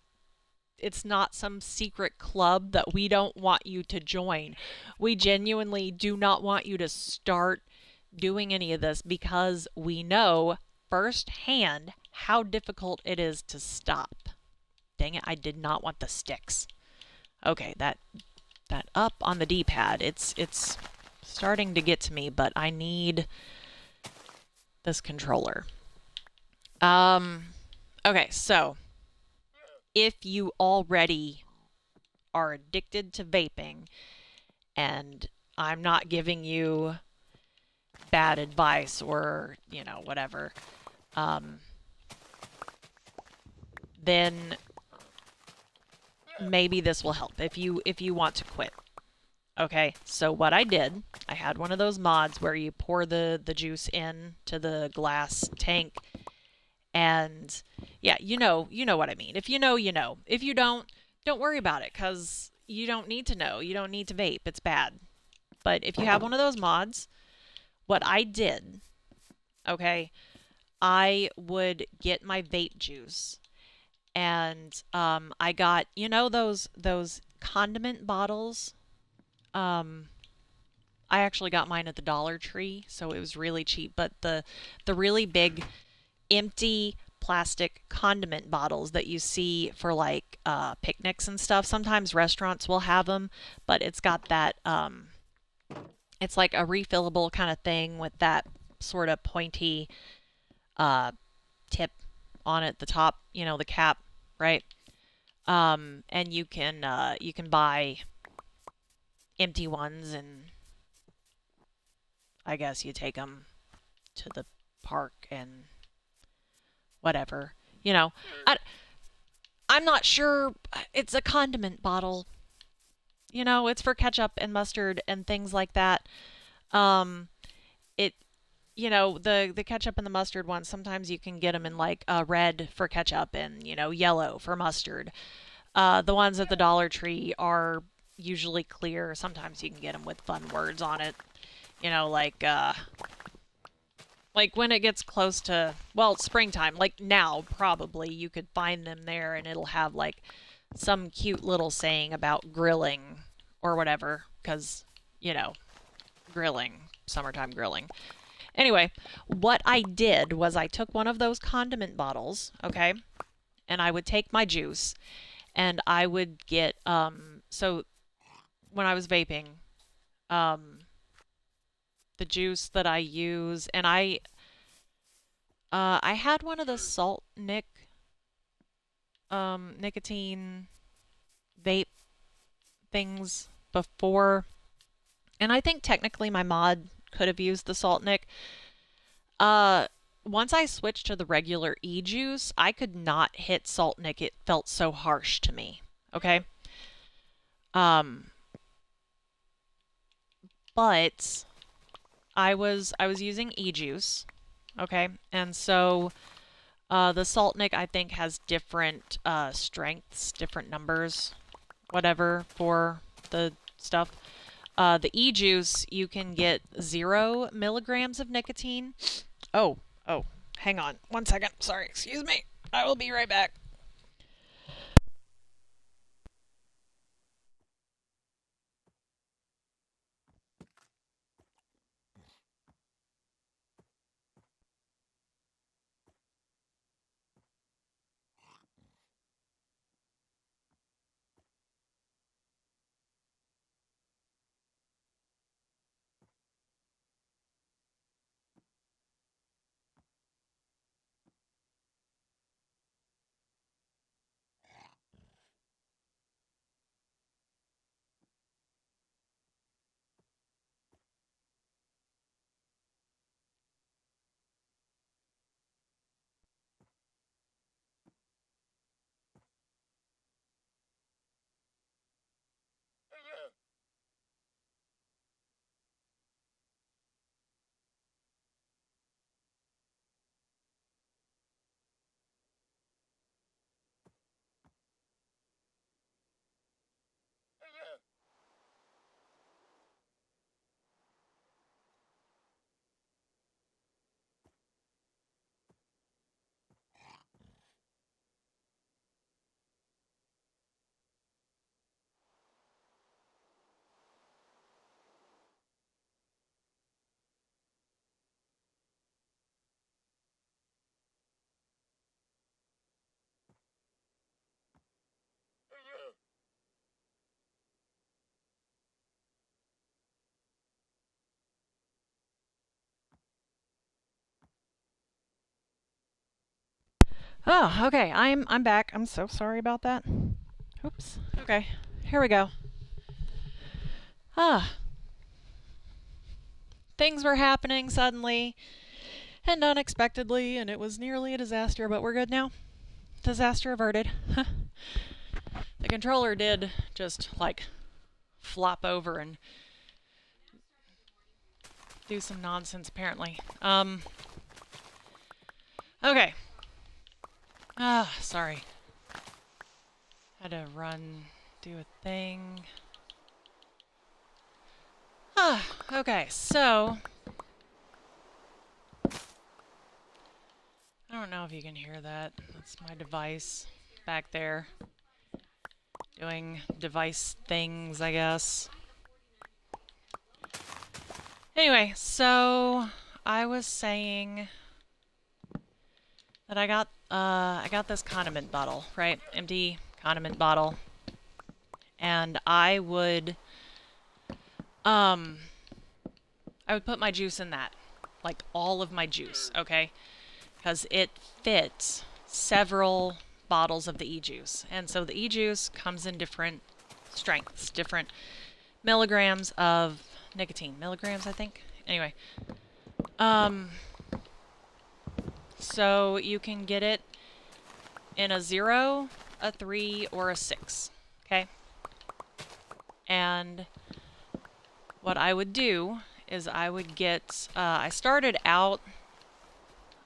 it's not some secret club that we don't want you to join. We genuinely do not want you to start doing any of this because we know firsthand how difficult it is to stop. Dang it, I did not want the sticks. Okay, that up on the D-pad, it's starting to get to me, but I need this controller. Okay, so if you already are addicted to vaping, and I'm not giving you bad advice or, whatever, then maybe this will help if you want to quit. Okay, so what I did, I had one of those mods where you pour the juice in to the glass tank, and yeah, you know what I mean. If you know, you know. If you don't worry about it, because you don't need to know. You don't need to vape. It's bad. But if you have one of those mods, what I did, okay, I would get my vape juice, and I got, those condiment bottles. I actually got mine at the Dollar Tree, so it was really cheap. But the really big empty plastic condiment bottles that you see for like picnics and stuff. Sometimes restaurants will have them, but it's got that it's like a refillable kind of thing with that sort of pointy tip on it, the top, the cap, right? And you can buy empty ones, and I guess you take them to the park and whatever. You know, I, I'm not sure. It's a condiment bottle. It's for ketchup and mustard and things like that. Um, it, the ketchup and the mustard ones. Sometimes you can get them in like red for ketchup and yellow for mustard. The ones at the Dollar Tree are usually clear. Sometimes you can get them with fun words on it. Like when it gets close to, well, springtime, like now probably you could find them there, and it'll have like some cute little saying about grilling or whatever, because, grilling, summertime grilling. Anyway, what I did was I took one of those condiment bottles, okay, and I would take my juice, and I would get, so when I was vaping, um, the juice that I use, and I had one of the Salt Nick nicotine vape things before, and I think technically my mod could have used the Salt Nick. Uh, Once I switched to the regular e-juice, I could not hit Salt Nick. It felt so harsh to me. Okay. Um, but I was using e-juice. Okay, and so the Salt Nick I think has different strengths, different numbers, whatever for the stuff. The e-juice, you can get 0 milligrams of nicotine. Oh, oh, hang on 1 second. Sorry, excuse me. I will be right back. Oh, okay. I'm back. I'm so sorry about that. Oops. Okay. Here we go. Ah, things were happening suddenly and unexpectedly, and it was nearly a disaster, but we're good now. Disaster averted. The controller did just like flop over and do some nonsense apparently. Okay. Sorry. Had to run, do a thing. Okay, so I don't know if you can hear that. That's my device back there doing device things, I guess. Anyway, so I was saying that I got this condiment bottle, right? Empty condiment bottle. And I would put my juice in that. Like all of my juice, okay? Because it fits several bottles of the e-juice. And so the e-juice comes in different strengths, different milligrams of nicotine. Milligrams, I think. Anyway. So you can get it in a 0, a 3, or a 6. Okay? And what I would do is I would get, I started out,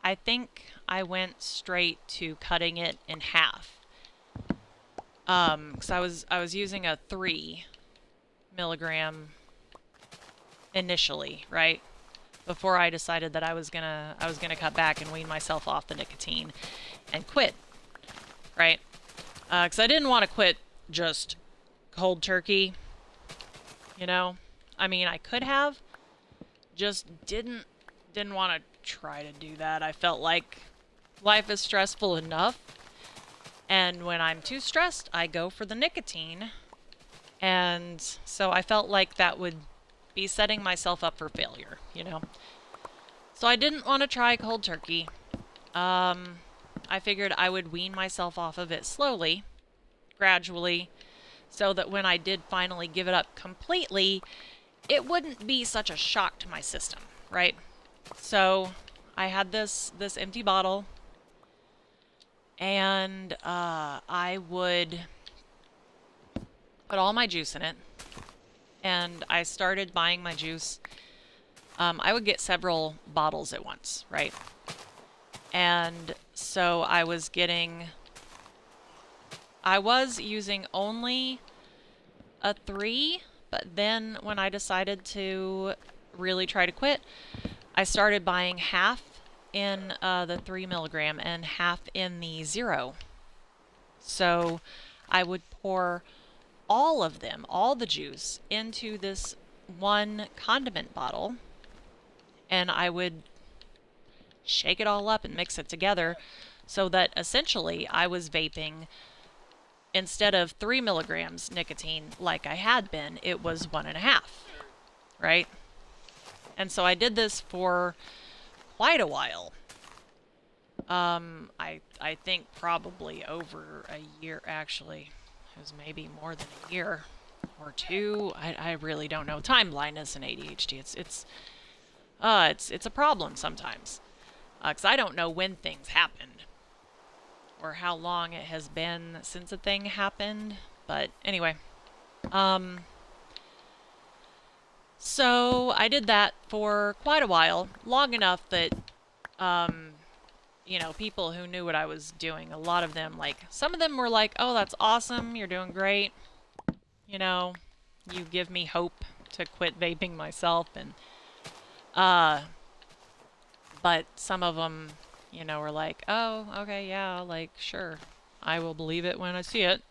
I think I went straight to cutting it in half. Because I was using a 3 milligram initially, right? Before I decided that I was gonna cut back and wean myself off the nicotine and quit, right? Because I didn't want to quit just cold turkey, you know? I mean, I could have, just didn't want to try to do that. I felt like life is stressful enough, and when I'm too stressed, I go for the nicotine, and so I felt like that would be setting myself up for failure, you know? So I didn't want to try cold turkey. I figured I would wean myself off of it slowly, gradually, so that when I did finally give it up completely, it wouldn't be such a shock to my system, right? So I had this empty bottle, and I would put all my juice in it, and I started buying my juice. I would get several bottles at once, right? And so I was using only a 3, but then when I decided to really try to quit, I started buying half in the 3 milligram and half in the 0. So I would pour all of them, all the juice, into this one condiment bottle, and I would shake it all up and mix it together so that essentially I was vaping, instead of 3 milligrams nicotine like I had been, it was 1.5, right? And so I did this for quite a while. I think probably over a year, actually. It was maybe more than a year or 2. I really don't know. Time blindness and ADHD, it's a problem sometimes. Because I don't know when things happened or how long it has been since a thing happened. But anyway, so I did that for quite a while, long enough that, you know, people who knew what I was doing, a lot of them, like, some of them were like, oh, that's awesome, you're doing great, you know, you give me hope to quit vaping myself, and, but some of them, you know, were like, oh, okay, yeah, like, sure, I will believe it when I see it.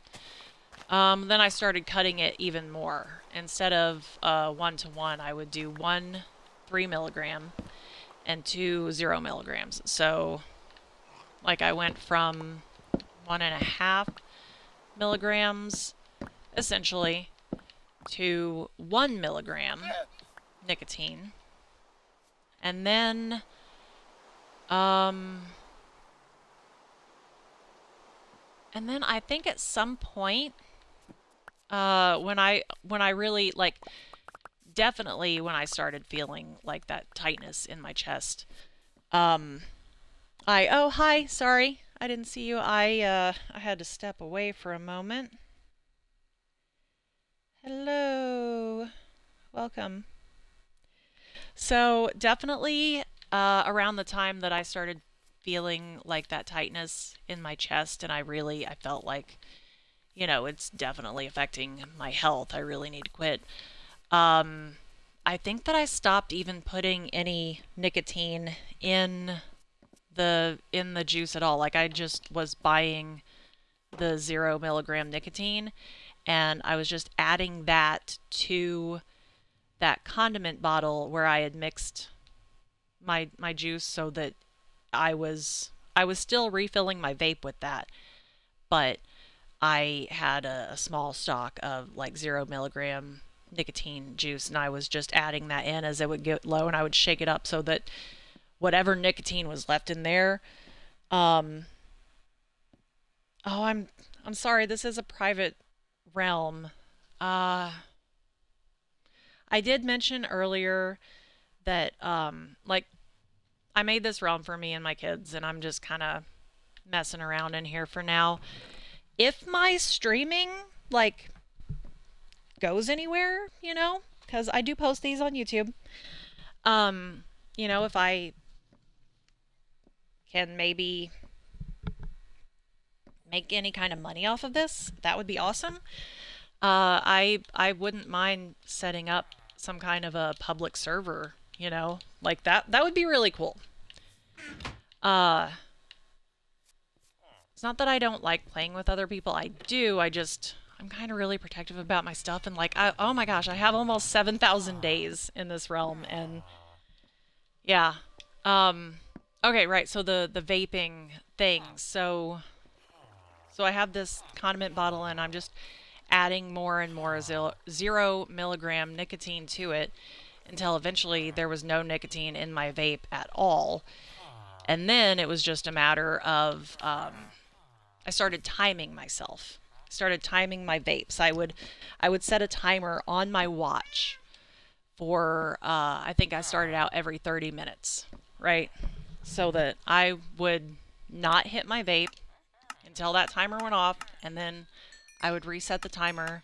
Then I started cutting it even more. Instead of 1-to-1, I would do 1 3 milligram and 2 0 milligrams. So, like, I went from 1.5 milligrams, essentially, to 1 milligram nicotine. And then, And then I think at some point, when I really like, definitely when I started feeling like that tightness in my chest, um, oh, hi, sorry, I didn't see you. I had to step away for a moment. Hello, welcome. So definitely, around the time that I started feeling like that tightness in my chest, and I felt like, it's definitely affecting my health. I really need to quit. Um, I think that I stopped even putting any nicotine in the juice at all. Like I just was buying the 0 milligram nicotine, and I was just adding that to that condiment bottle where I had mixed my juice so that I was still refilling my vape with that, but I had a small stock of like 0 milligram nicotine juice, and I was just adding that in as it would get low, and I would shake it up so that whatever nicotine was left in there. Um, oh, I'm sorry. This is a private realm. Uh, I did mention earlier that like I made this realm for me and my kids, and I'm just kind of messing around in here for now. If my streaming like goes anywhere, because I do post these on YouTube. Um, if I can maybe make any kind of money off of this, that would be awesome. I wouldn't mind setting up some kind of a public server, like that. That would be really cool. Uh, it's not that I don't like playing with other people. I do. I'm kind of really protective about my stuff, and like, oh my gosh, I have almost 7,000 days in this realm, and yeah. Um, okay, right. So the vaping thing. So I have this condiment bottle, and I'm just adding more and more 0 milligram nicotine to it until eventually there was no nicotine in my vape at all. And then it was just a matter of I started timing myself. I started timing my vapes. I would set a timer on my watch for I think I started out every 30 minutes, right? So that I would not hit my vape until that timer went off, and then I would reset the timer.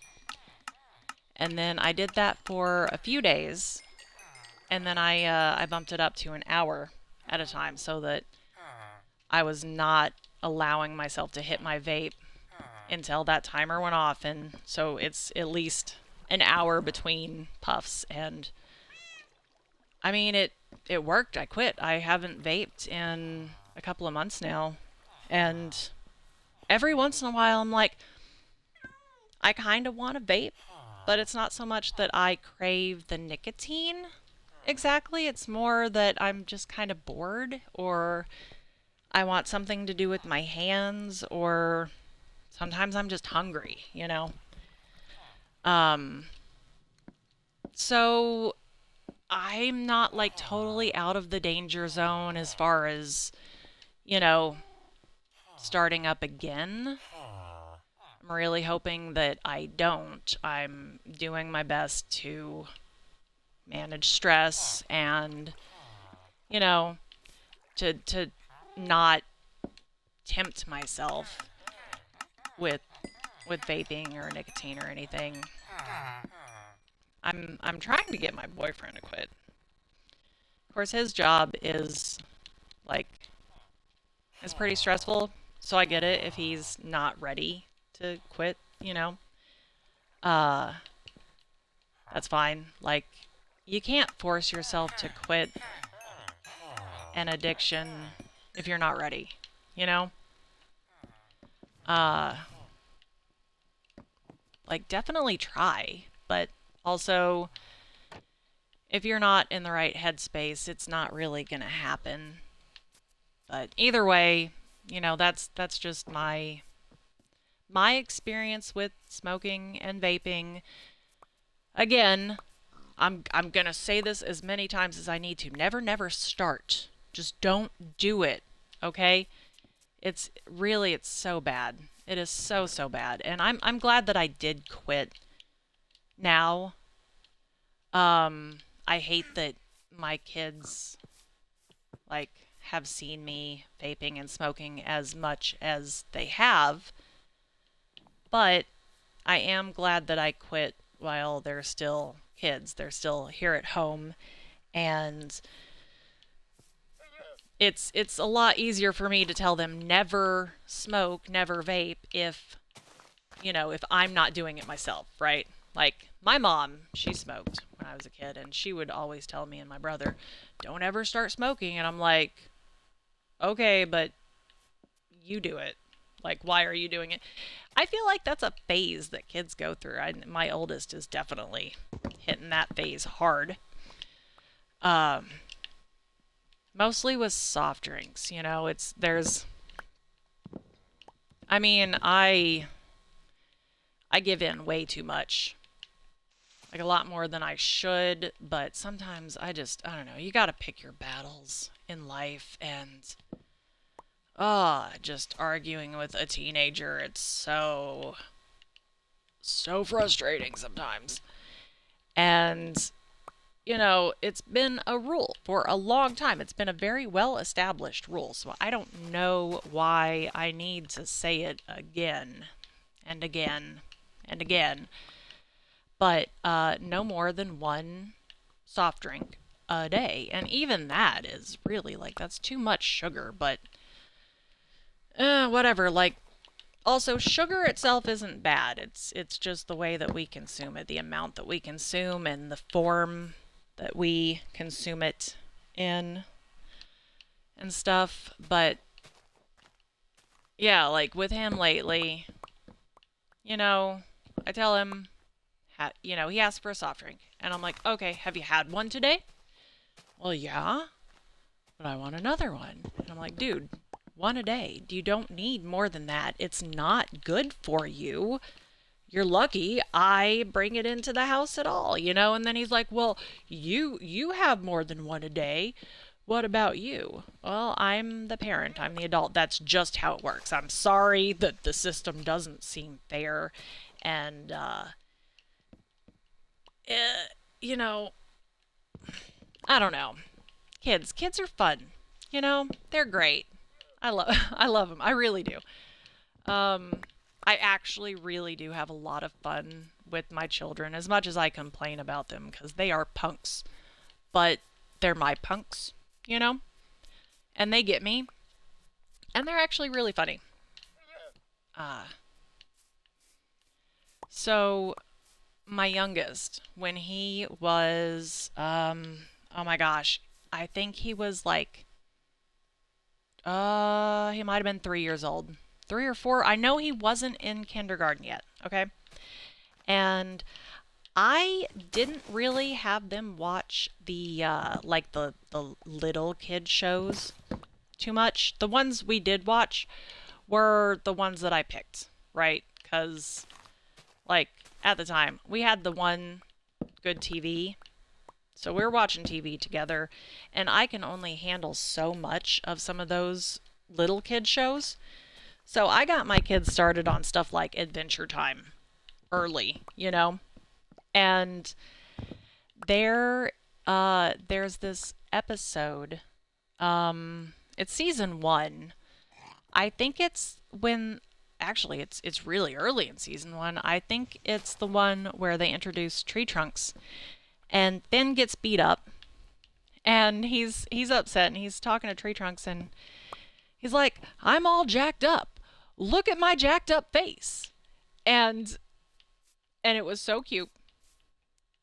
And then I did that for a few days, and then I bumped it up to an hour at a time so that I was not allowing myself to hit my vape until that timer went off, and so it's at least an hour between puffs. And I mean, it worked. I quit. I haven't vaped in a couple of months now, and every once in a while I'm like, I kind of want to vape, but it's not so much that I crave the nicotine exactly. It's more that I'm just kind of bored, or I want something to do with my hands, or sometimes I'm just hungry. Um, so I'm not like totally out of the danger zone as far as, you know, starting up again. I'm really hoping that I don't. I'm doing my best to manage stress and, you know, to not tempt myself with vaping or nicotine or anything. I'm trying to get my boyfriend to quit. Of course, his job like is pretty stressful, so I get it if he's not ready to quit. Uh, that's fine. Like, you can't force yourself to quit an addiction if you're not ready, you know? Uh, like, definitely try, but also, if you're not in the right headspace, it's not really gonna happen. But either way, that's just my experience with smoking and vaping. Again, I'm going to say this as many times as I need to. Never start. Just don't do it, okay? It's so bad. It is so so bad. And I'm glad that I did quit now. I hate that my kids like have seen me vaping and smoking as much as they have, but I am glad that I quit while they're still kids. They're still here at home, and it's a lot easier for me to tell them never smoke, never vape if, if I'm not doing it myself, right? Like my mom, she smoked when I was a kid, and she would always tell me and my brother, "Don't ever start smoking." And I'm like, "Okay, but you do it. Like, why are you doing it?" I feel like that's a phase that kids go through. My oldest is definitely hitting that phase hard. Um, Mostly with soft drinks. It's there's. I mean, I give in way too much, like a lot more than I should. But sometimes I don't know. You got to pick your battles in life, and just arguing with a teenager, it's so frustrating sometimes. And it's been a rule for a long time. It's been a very well established rule. So I don't know why I need to say it again and again and again. But no more than one soft drink a day. And even that is really like, that's too much sugar. But whatever. Like, also, sugar itself isn't bad. It's just the way that we consume it, the amount that we consume, and the form that we consume it in and stuff. But yeah, like with him lately, you know, I tell him, he asks for a soft drink, and I'm like, okay, have you had one today? Well, yeah, but I want another one. And I'm like, dude, one a day. You don't need more than that. It's not good for you. You're lucky I bring it into the house at all. And then he's like, well, you have more than one a day. What about you? Well, I'm the parent. I'm the adult. That's just how it works. I'm sorry that the system doesn't seem fair. And, eh, you know, I don't know. Kids are fun. They're great. I love them. I really do. Um, I actually really do have a lot of fun with my children, as much as I complain about them, because they are punks. But they're my punks, you know? And they get me. And they're actually really funny. Uh, so, my youngest, when he was, oh my gosh, I think he was like, he might have been 3 years old. 3 or 4. I know he wasn't in kindergarten yet, okay? And I didn't really have them watch the little kid shows too much. The ones we did watch were the ones that I picked, right? Cuz like at the time, we had the one good TV. So we were watching TV together, and I can only handle so much of some of those little kid shows. So I got my kids started on stuff like Adventure Time early. And there's this episode. It's season 1. I think it's when actually it's really early in season 1. I think it's the one where they introduce tree trunks, and Finn gets beat up, and he's upset, and he's talking to tree trunks, and he's like, "I'm all jacked up. Look at my jacked up face." And it was so cute.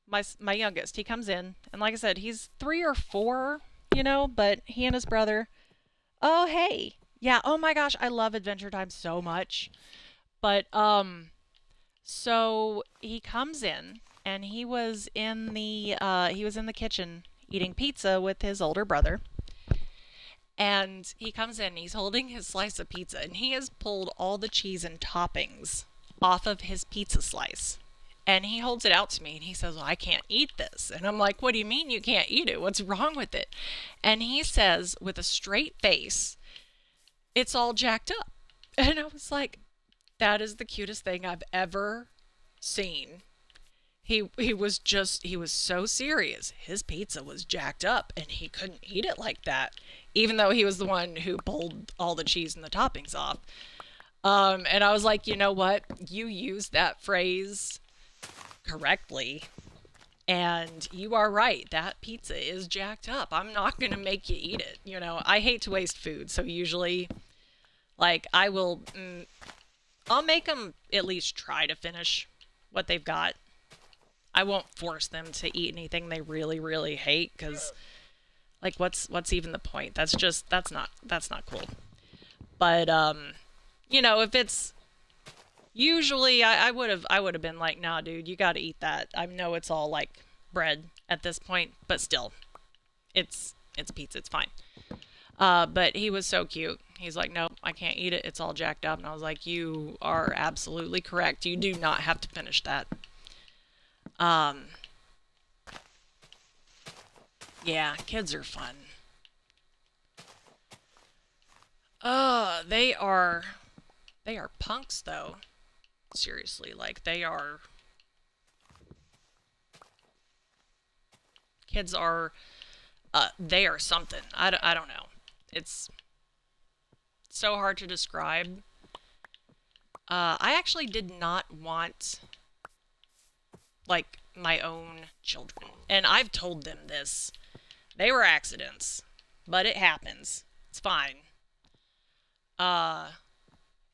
My youngest, he comes in, and like I said, he's 3 or 4, but he and his brother, oh hey, yeah, oh my gosh, I love Adventure Time so much. But so he comes in, and he was in the kitchen eating pizza with his older brother. And he comes in, he's holding his slice of pizza, and he has pulled all the cheese and toppings off of his pizza slice. And he holds it out to me, and he says, well, I can't eat this. And I'm like, what do you mean you can't eat it? What's wrong with it? And he says, with a straight face, it's all jacked up. And I was like, That is the cutest thing I've ever seen. He was so serious. His pizza was jacked up and he couldn't eat it like that, even though he was the one who pulled all the cheese and the toppings off. And I was like, you know what? You used that phrase correctly. And you are right. That pizza is jacked up. I'm not going to make you eat it. You know, I hate to waste food. So usually, like, I'll make them at least try to finish what they've got. I won't force them to eat anything they really, really hate because, like, what's even the point? That's not cool. But, you know, if it's usually I would have been like, nah, dude, you got to eat that. I know it's all like bread at this point, but still, it's pizza. It's fine. But he was so cute. He's like, nope, I can't eat it. It's all jacked up. And I was like, you are absolutely correct. You do not have to finish that. Um, yeah, kids are fun. They are punks though. Seriously, like kids are they are something. I don't know. It's so hard to describe. I actually did not want like my own children. And I've told them this. They were accidents, but it happens. It's fine. Uh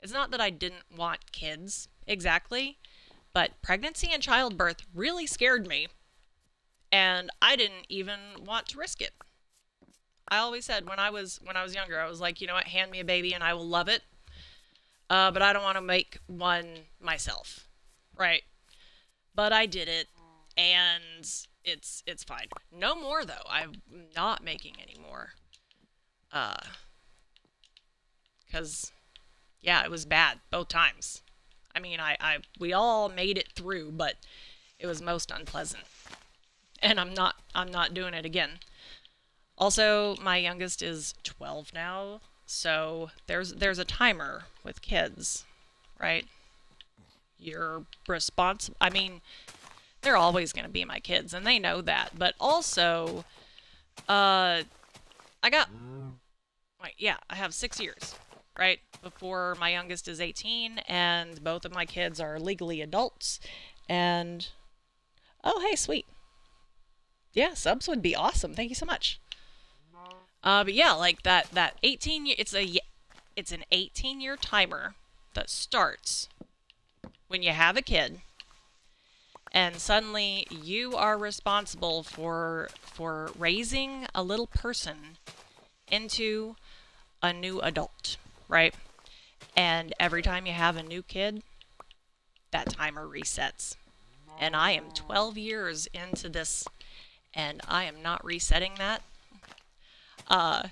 it's not that I didn't want kids exactly, but pregnancy and childbirth really scared me, and I didn't even want to risk it. I always said when I was younger, I was like, you know what, hand me a baby and I will love it. But I don't want to make one myself, right? But I did it, and it's fine. No more though. I'm not making any more. Uh, cause yeah, it was bad both times. I mean, we all made it through, but it was most unpleasant, and I'm not doing it again. Also, my youngest is 12 now, so there's a timer with kids, right? You're responsible. I mean, they're always going to be my kids, and they know that. But also, uh, I got like yeah, I have 6 years, right, before my youngest is 18, and both of my kids are legally adults. And oh, hey, sweet, yeah, subs would be awesome. Thank you so much. But yeah, like that 18 it's an 18-year timer that starts when you have a kid, and suddenly you are responsible for raising a little person into a new adult, right? And every time you have a new kid, that timer resets. And I am 12 years into this, and I am not resetting that. Uh,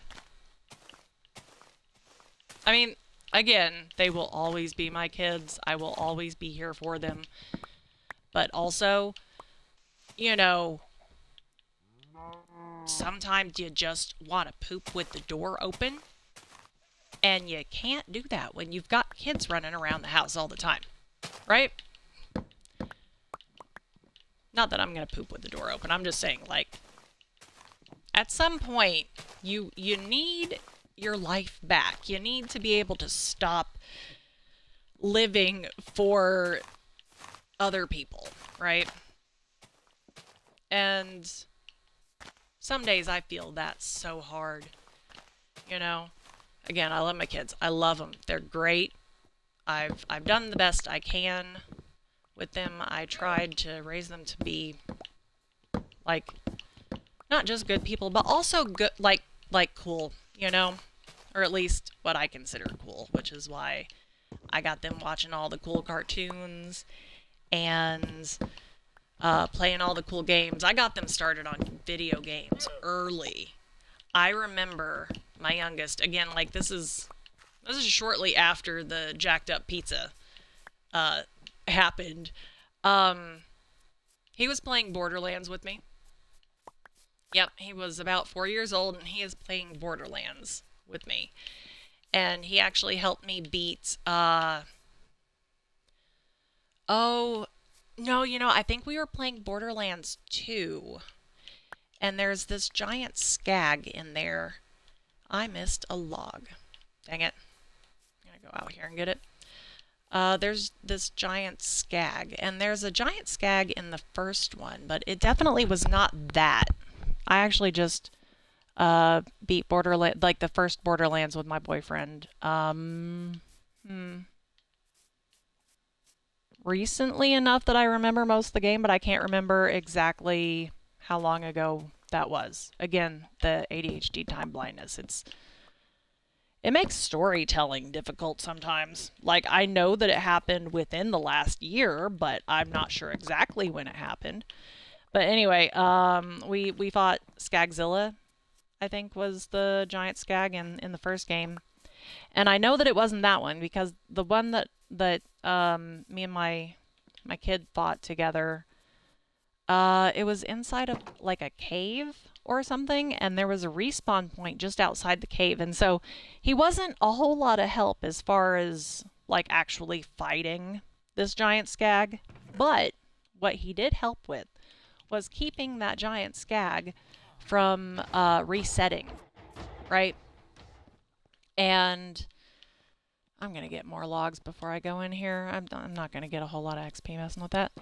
I mean, again, they will always be my kids. I will always be here for them. But also, you know, sometimes you just want to poop with the door open, and you can't do that when you've got kids running around the house all the time, right? Not that I'm going to poop with the door open. I'm just saying, like, at some point, you need your life back. You need to be able to stop living for other people, right? And some days I feel that's so hard, you know? Again, I love my kids. I love them. They're great. I've done the best I can with them. I tried to raise them to be like not just good people, but also good like cool, you know? Or at least what I consider cool, which is why I got them watching all the cool cartoons and playing all the cool games. I got them started on video games early. I remember my youngest, again, like this is shortly after the jacked up pizza uh, happened. Um, he was playing Borderlands with me. Yep, he was about 4 years old, and he is playing Borderlands with me. And he actually helped me beat Oh, no, I think we were playing Borderlands 2, and there's this giant skag in there. I missed a log. Dang it. I'm gonna go out here and get it. There's this giant skag, and there's a giant skag in the first one, but it definitely was not that. I actually just beat Borderland like the first Borderlands with my boyfriend. Recently enough that I remember most of the game, but I can't remember exactly how long ago that was. Again, the ADHD time blindness. It makes storytelling difficult sometimes. Like I know that it happened within the last year, but I'm not sure exactly when it happened. But anyway, we fought Skagzilla, I think was the giant skag in the first game. And I know that it wasn't that one because the one that me and my kid fought together, it was inside of like a cave or something, and there was a respawn point just outside the cave, and so he wasn't a whole lot of help as far as like actually fighting this giant skag. But what he did help with was keeping that giant skag from resetting, right? And I'm going to get more logs before I go in here. I'm not going to get a whole lot of XP messing with that.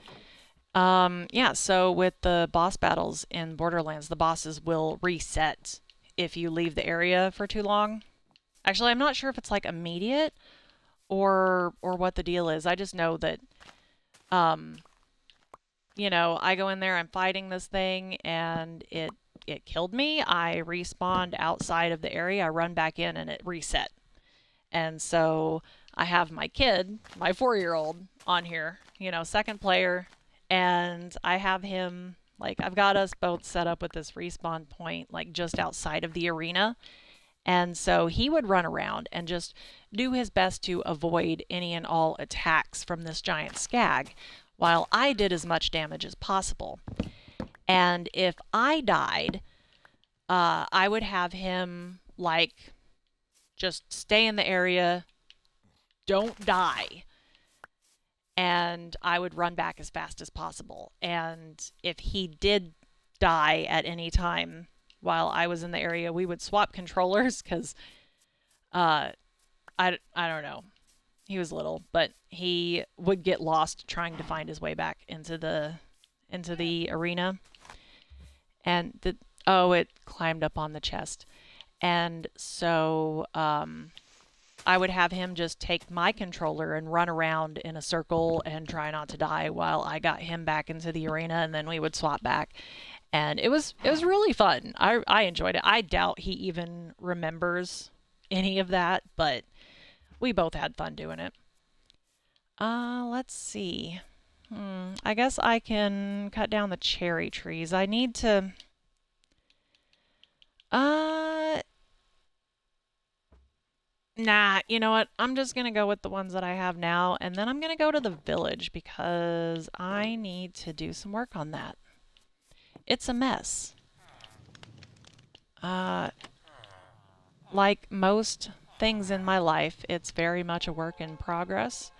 Yeah, so with the boss battles in Borderlands, the bosses will reset if you leave the area for too long. Actually, I'm not sure if it's like immediate or what the deal is. I just know that um, I go in there, I'm fighting this thing and it killed me. I respawned outside of the area. I run back in and it reset. And so I have my kid, my 4-year-old, on here, second player, and I have him, like, I've got us both set up with this respawn point, like, just outside of the arena. And so he would run around and just do his best to avoid any and all attacks from this giant skag, while I did as much damage as possible. And if I died, I would have him, like, just stay in the area, don't die, and I would run back as fast as possible. And if he did die at any time while I was in the area, we would swap controllers because I don't know. He was little, but he would get lost trying to find his way back into the arena. And it climbed up on the chest. And so I would have him just take my controller and run around in a circle and try not to die while I got him back into the arena, and then we would swap back. And it was really fun. I enjoyed it. I doubt he even remembers any of that, but we both had fun doing it. Let's see. I guess I can cut down the cherry trees. I need to. Uh, Nah, you know what? I'm just gonna go with the ones that I have now, and then I'm gonna go to the village because I need to do some work on that. It's a mess. Uh, like most things in my life, it's very much a work in progress,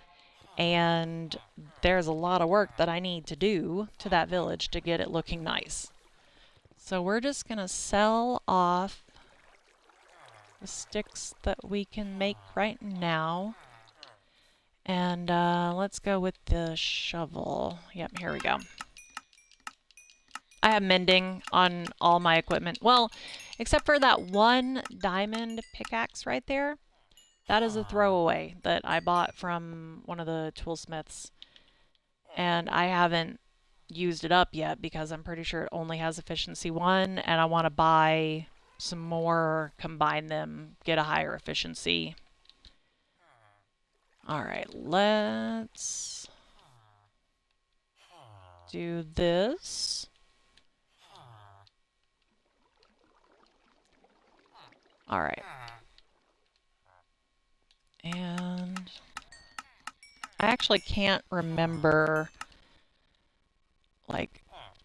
and there's a lot of work that I need to do to that village to get it looking nice. So we're just gonna sell off the sticks that we can make right now. And let's go with the shovel. Yep, here we go. I have mending on all my equipment. Well, except for that one diamond pickaxe right there. That is a throwaway that I bought from one of the toolsmiths. And I haven't used it up yet because I'm pretty sure it only has efficiency 1. And I want to buy some more, combine them, get a higher efficiency. Alright, let's do this. Alright. And I actually can't remember, like,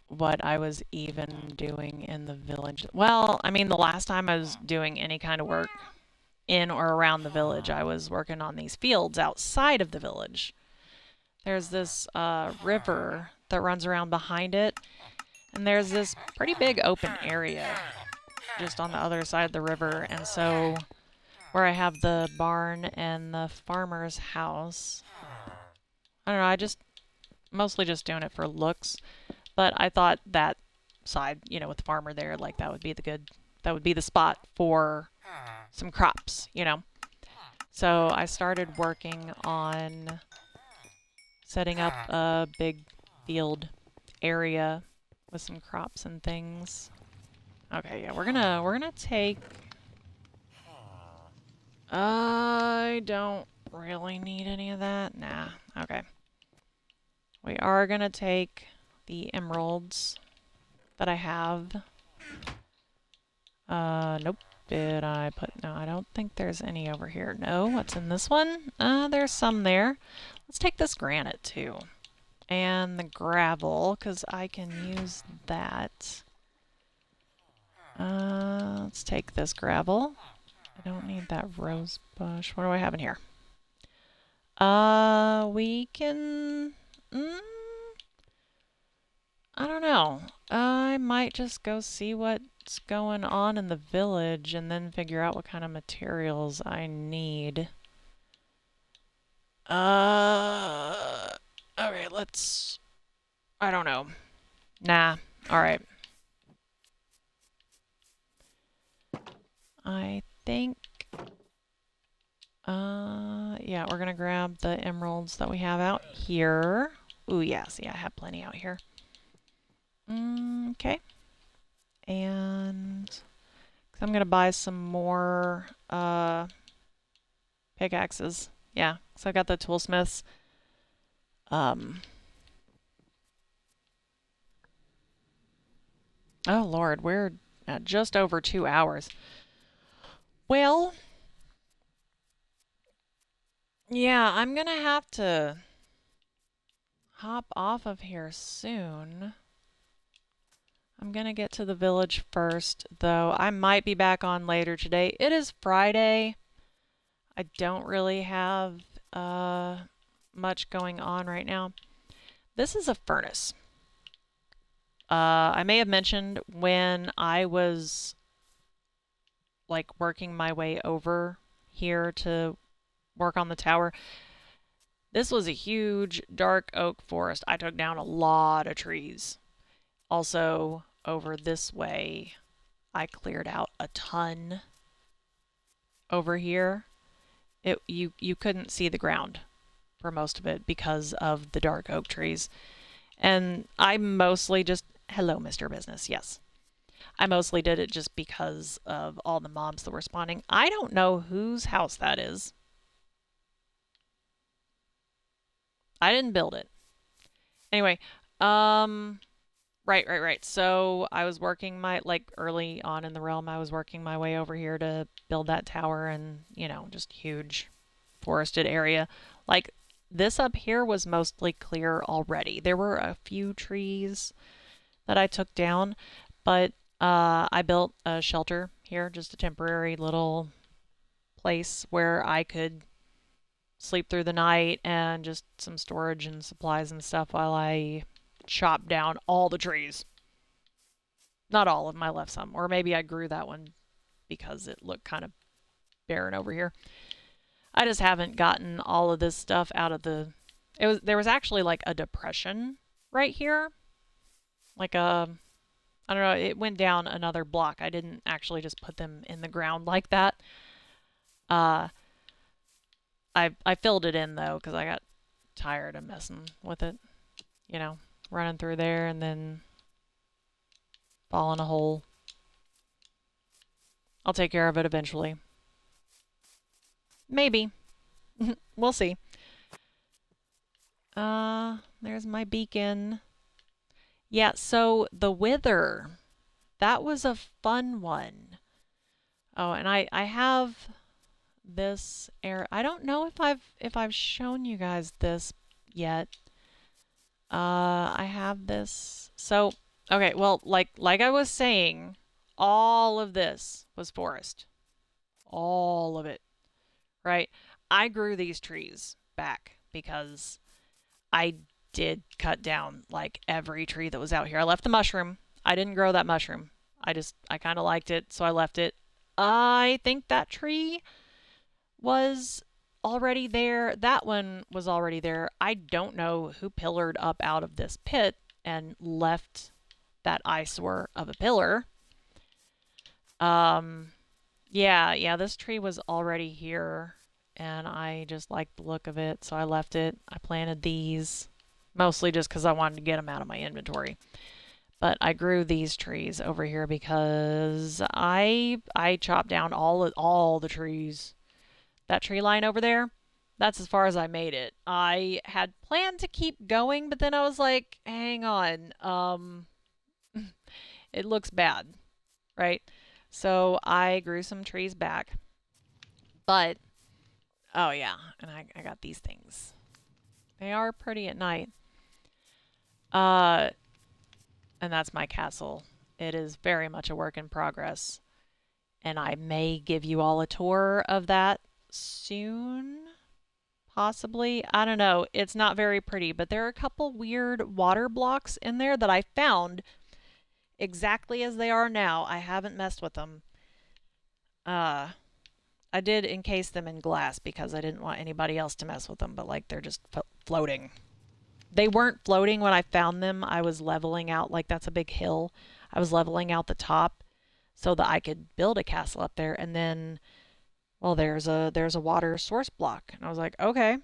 what I was even doing in the village. Well, I mean, the last time I was doing any kind of work in or around the village, I was working on these fields outside of the village. there's this river that runs around behind it, and there's this pretty big open area just on the other side of the river. And so where I have the barn and the farmer's house, I don't know, I just mostly just doing it for looks, but I thought that side, with the farmer there, like that would be the spot for some crops. So I started working on setting up a big field area with some crops and things. Okay, yeah, we're gonna take. I don't really need any of that. Nah. Okay. We are gonna take the emeralds that I have. Nope. Did I put... No, I don't think there's any over here. No, what's in this one? There's some there. Let's take this granite too. And the gravel, because I can use that. Let's take this gravel. I don't need that rose bush. What do I have in here? We can... I don't know. I might just go see what's going on in the village and then figure out what kind of materials I need. Okay, let's... I don't know. Nah. Alright. I think... yeah, we're gonna grab the emeralds that we have out here. Ooh, yeah, see, I have plenty out here. Okay. And I'm gonna buy some more pickaxes. Yeah, so I got the toolsmiths. Oh Lord, we're at just over 2 hours. Well, yeah, I'm gonna have to hop off of here soon. I'm gonna get to the village first, though. I might be back on later today. It is Friday. I don't really have much going on right now. This is a furnace. I may have mentioned when I was like working my way over here to work on the tower. This was a huge dark oak forest. I took down a lot of trees. Also, over this way, I cleared out a ton over here. You couldn't see the ground for most of it because of the dark oak trees. And I mostly just... Hello, Mr. Business. Yes. I mostly did it just because of all the mobs that were spawning. I don't know whose house that is. I didn't build it. Anyway, right. So I was working early on in the realm, I was working my way over here to build that tower and, just huge forested area. Like, this up here was mostly clear already. There were a few trees that I took down, but I built a shelter here, just a temporary little place where I could sleep through the night and just some storage and supplies and stuff while I chop down all the trees. Not all of them, I left some. Or maybe I grew that one because it looked kind of barren over here. I just haven't gotten all of this stuff out of the... There was actually like a depression right here. Like I don't know, it went down another block. I didn't actually just put them in the ground like that. I filled it in though because I got tired of messing with it. Running through there and then fall in a hole. I'll take care of it eventually. Maybe. We'll see. There's my beacon. Yeah, so the wither. That was a fun one. Oh, and I have this air. I don't know if I've shown you guys this yet. I have this. So, okay, well, like I was saying, all of this was forest. All of it. Right? I grew these trees back because I did cut down like every tree that was out here. I left the mushroom. I didn't grow that mushroom. I kind of liked it, so I left it. I think that tree was already there. That one was already there. I don't know who pillared up out of this pit and left that eyesore of a pillar. Yeah, this tree was already here and I just liked the look of it, so I left it. I planted these mostly just because I wanted to get them out of my inventory. But I grew these trees over here because I chopped down all the trees. That tree line over there, that's as far as I made it. I had planned to keep going, but then I was like, hang on, it looks bad, right? So I grew some trees back. But oh yeah, and I got these things. They are pretty at night. Uh, and that's my castle. It is very much a work in progress. And I may give you all a tour of that soon. Possibly. I don't know. It's not very pretty, but there are a couple weird water blocks in there that I found exactly as they are now. I haven't messed with them. I did encase them in glass because I didn't want anybody else to mess with them, but like they're just floating. They weren't floating when I found them. I was leveling out, like that's a big hill. I was leveling out the top so that I could build a castle up there, and then well, there's a water source block. And I was like, okay.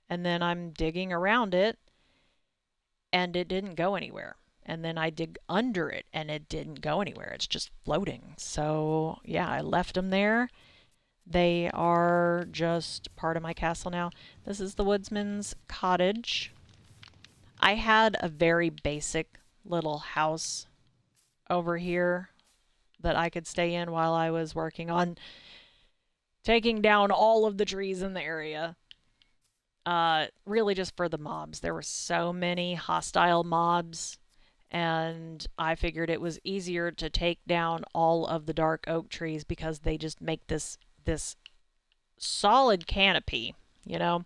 And then I'm digging around it and it didn't go anywhere. And then I dig under it and it didn't go anywhere. It's just floating. So, yeah, I left them there. They are just part of my castle now. This is the woodsman's cottage. I had a very basic little house over here that I could stay in while I was working on taking down all of the trees in the area. Really just for the mobs. There were so many hostile mobs, and I figured it was easier to take down all of the dark oak trees because they just make this solid canopy, you know?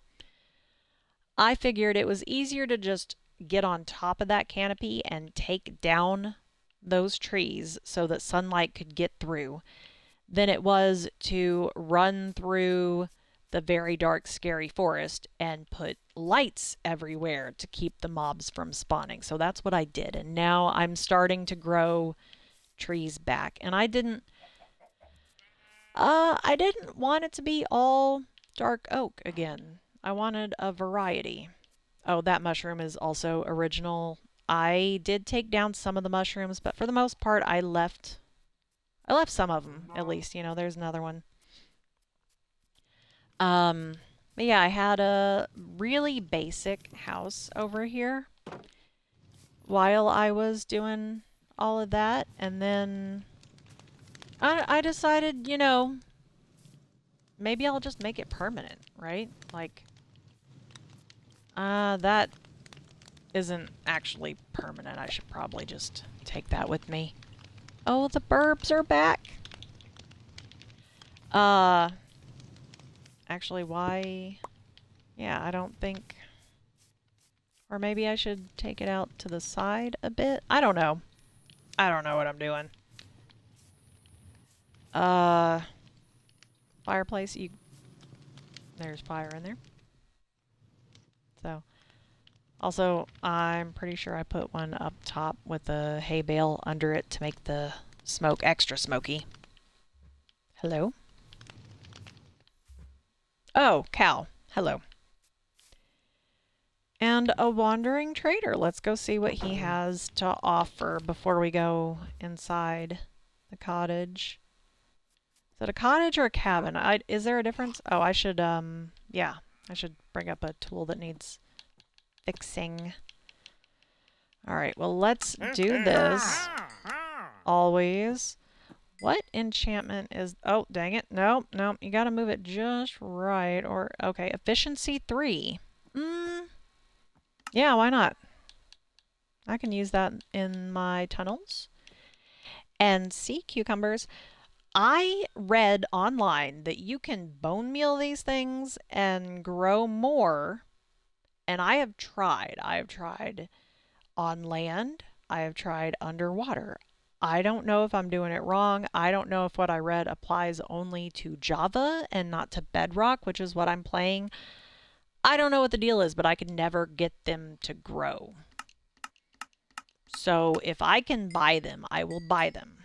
I figured it was easier to just get on top of that canopy and take down those trees so that sunlight could get through than it was to run through the very dark, scary forest and put lights everywhere to keep the mobs from spawning. So that's what I did. And now I'm starting to grow trees back. And I didn't want it to be all dark oak again. I wanted a variety. Oh, that mushroom is also original. I did take down some of the mushrooms, but for the most part I left some of them, at least. You know, there's another one. But yeah, I had a really basic house over here while I was doing all of that. And then I decided, you know, maybe I'll just make it permanent, right? Like, that isn't actually permanent. I should probably just take that with me. Oh, the burbs are back. Actually, why? Yeah, I don't think... Or maybe I should take it out to the side a bit? I don't know. I don't know what I'm doing. Fireplace, there's fire in there. So, also, I'm pretty sure I put one up top with a hay bale under it to make the smoke extra smoky. Hello? Oh, cow. Hello. And a wandering trader. Let's go see what he has to offer before we go inside the cottage. Is it a cottage or a cabin? Is there a difference? Oh, I should, yeah. I should bring up a tool that needs fixing. Alright, well, let's do this. Always. What enchantment is... Oh, dang it. Nope, nope. You gotta move it just right. Or, okay, efficiency 3. Yeah, why not? I can use that in my tunnels. And sea cucumbers. I read online that you can bone meal these things and grow more And I have tried. I have tried on land. I have tried underwater. I don't know if I'm doing it wrong. I don't know if what I read applies only to Java and not to Bedrock, which is what I'm playing. I don't know what the deal is, but I can never get them to grow. So if I can buy them, I will buy them.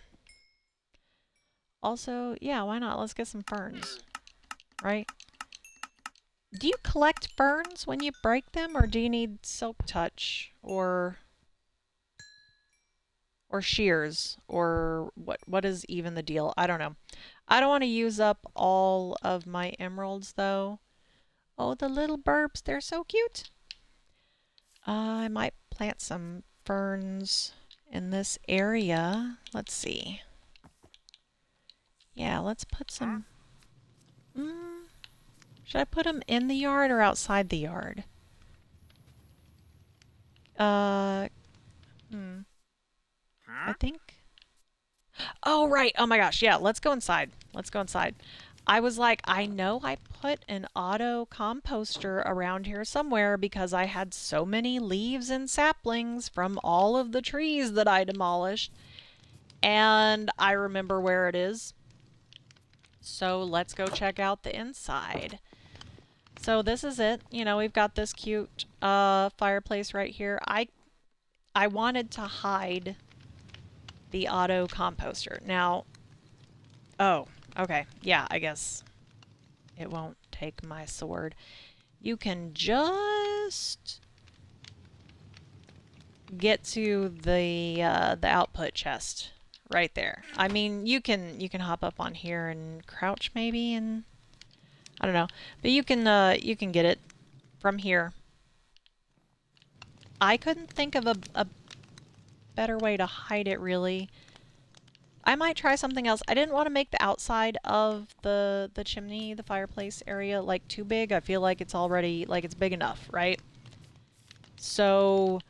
Also, yeah, why not? Let's get some ferns, right? Do you collect ferns when you break them, or do you need silk touch or shears, or what is even the deal? I don't know. I don't want to use up all of my emeralds though. Oh, the little burbs, they're so cute. I might plant some ferns in this area. Let's see. Yeah, let's put some. Should I put them in the yard or outside the yard? Uh, I think. Oh, right. Oh my gosh. Yeah, let's go inside. Let's go inside. I was like, I know I put an auto composter around here somewhere because I had so many leaves and saplings from all of the trees that I demolished. And I remember where it is. So let's go check out the inside. So this is it. You know, we've got this cute fireplace right here. I wanted to hide the auto composter. Now, oh, okay. Yeah, I guess it won't take my sword. You can just get to the output chest right there. I mean, you can hop up on here and crouch maybe, and I don't know, but you can get it from here. I couldn't think of a better way to hide it really. I might try something else. I didn't want to make the outside of the chimney, the fireplace area, like too big. I feel like it's already, like it's big enough, right? So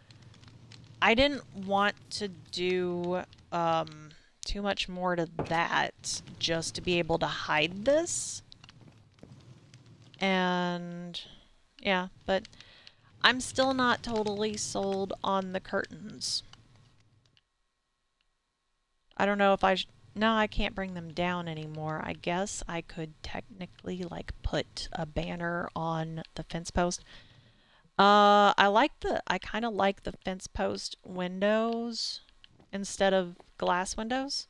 I didn't want to do too much more to that just to be able to hide this. And yeah, but I'm still not totally sold on the curtains. I don't know if no, I can't bring them down anymore. I guess I could technically like put a banner on the fence post. I kind of like the fence post windows instead of glass windows.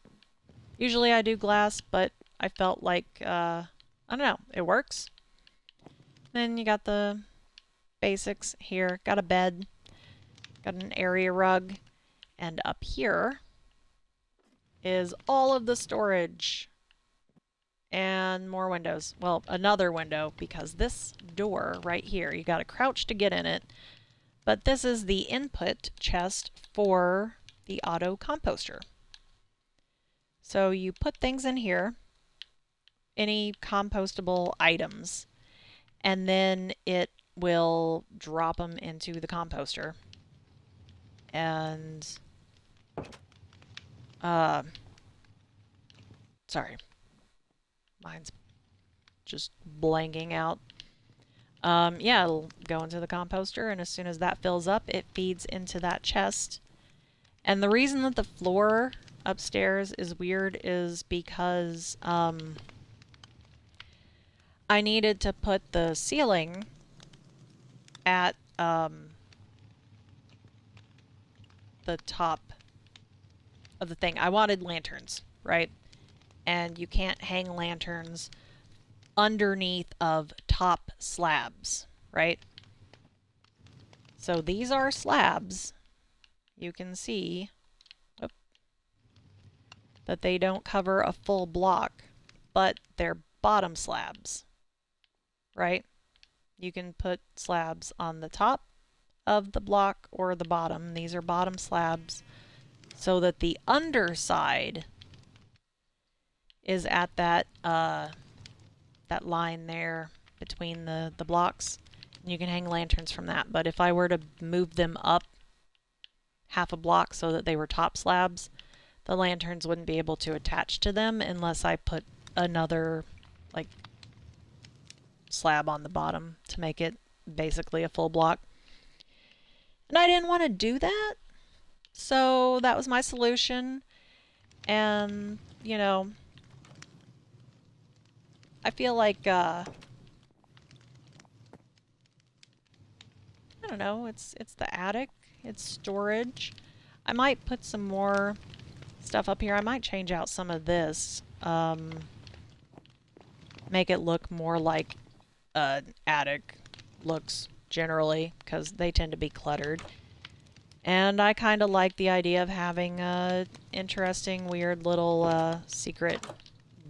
Usually I do glass, but I felt like, I don't know, it works. Then you got the basics here. Got a bed, got an area rug, and up here is all of the storage and more windows. Well, another window because this door right here, you got to crouch to get in it. But this is the input chest for the auto composter. So you put things in here, any compostable items, and then it will drop them into the composter. And sorry, mine's just blanking out. Yeah, it'll go into the composter, and as soon as that fills up, it feeds into that chest. And the reason that the floor upstairs is weird is because I needed to put the ceiling at the top of the thing. I wanted lanterns, right? And you can't hang lanterns underneath of top slabs, right? So these are slabs. You can see that they don't cover a full block, but they're bottom slabs, right? You can put slabs on the top of the block or the bottom. These are bottom slabs so that the underside is at that that line there between the blocks. And you can hang lanterns from that. But if I were to move them up half a block so that they were top slabs, the lanterns wouldn't be able to attach to them unless I put another like slab on the bottom to make it basically a full block. And I didn't want to do that. So that was my solution. And, you know, I feel like, I don't know, it's the attic, it's storage. I might put some more stuff up here. I might change out some of this. Make it look more like an attic looks generally, because they tend to be cluttered. And I kind of like the idea of having a interesting, weird little secret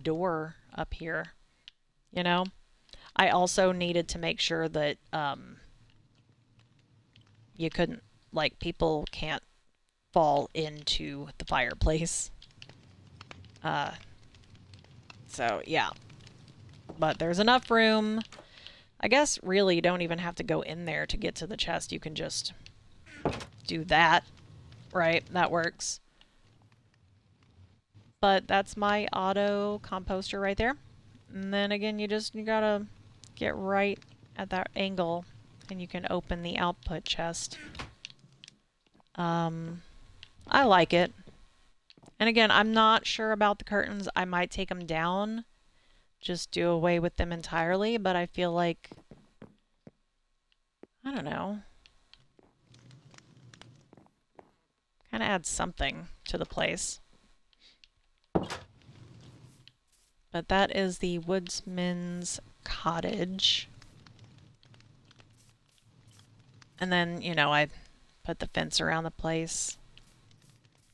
door up here. You know? I also needed to make sure that you couldn't, like, people can't fall into the fireplace. Uh, so, yeah. But there's enough room. I guess, really, you don't even have to go in there to get to the chest. You can just do that. Right? That works. But that's my auto composter right there. And then again, you gotta get right at that angle and you can open the output chest. I like it. And again, I'm not sure about the curtains. I might take them down, just do away with them entirely, but I feel like, I don't know, kind of adds something to the place. But that is the woodsman's cottage. And then, you know, I put the fence around the place.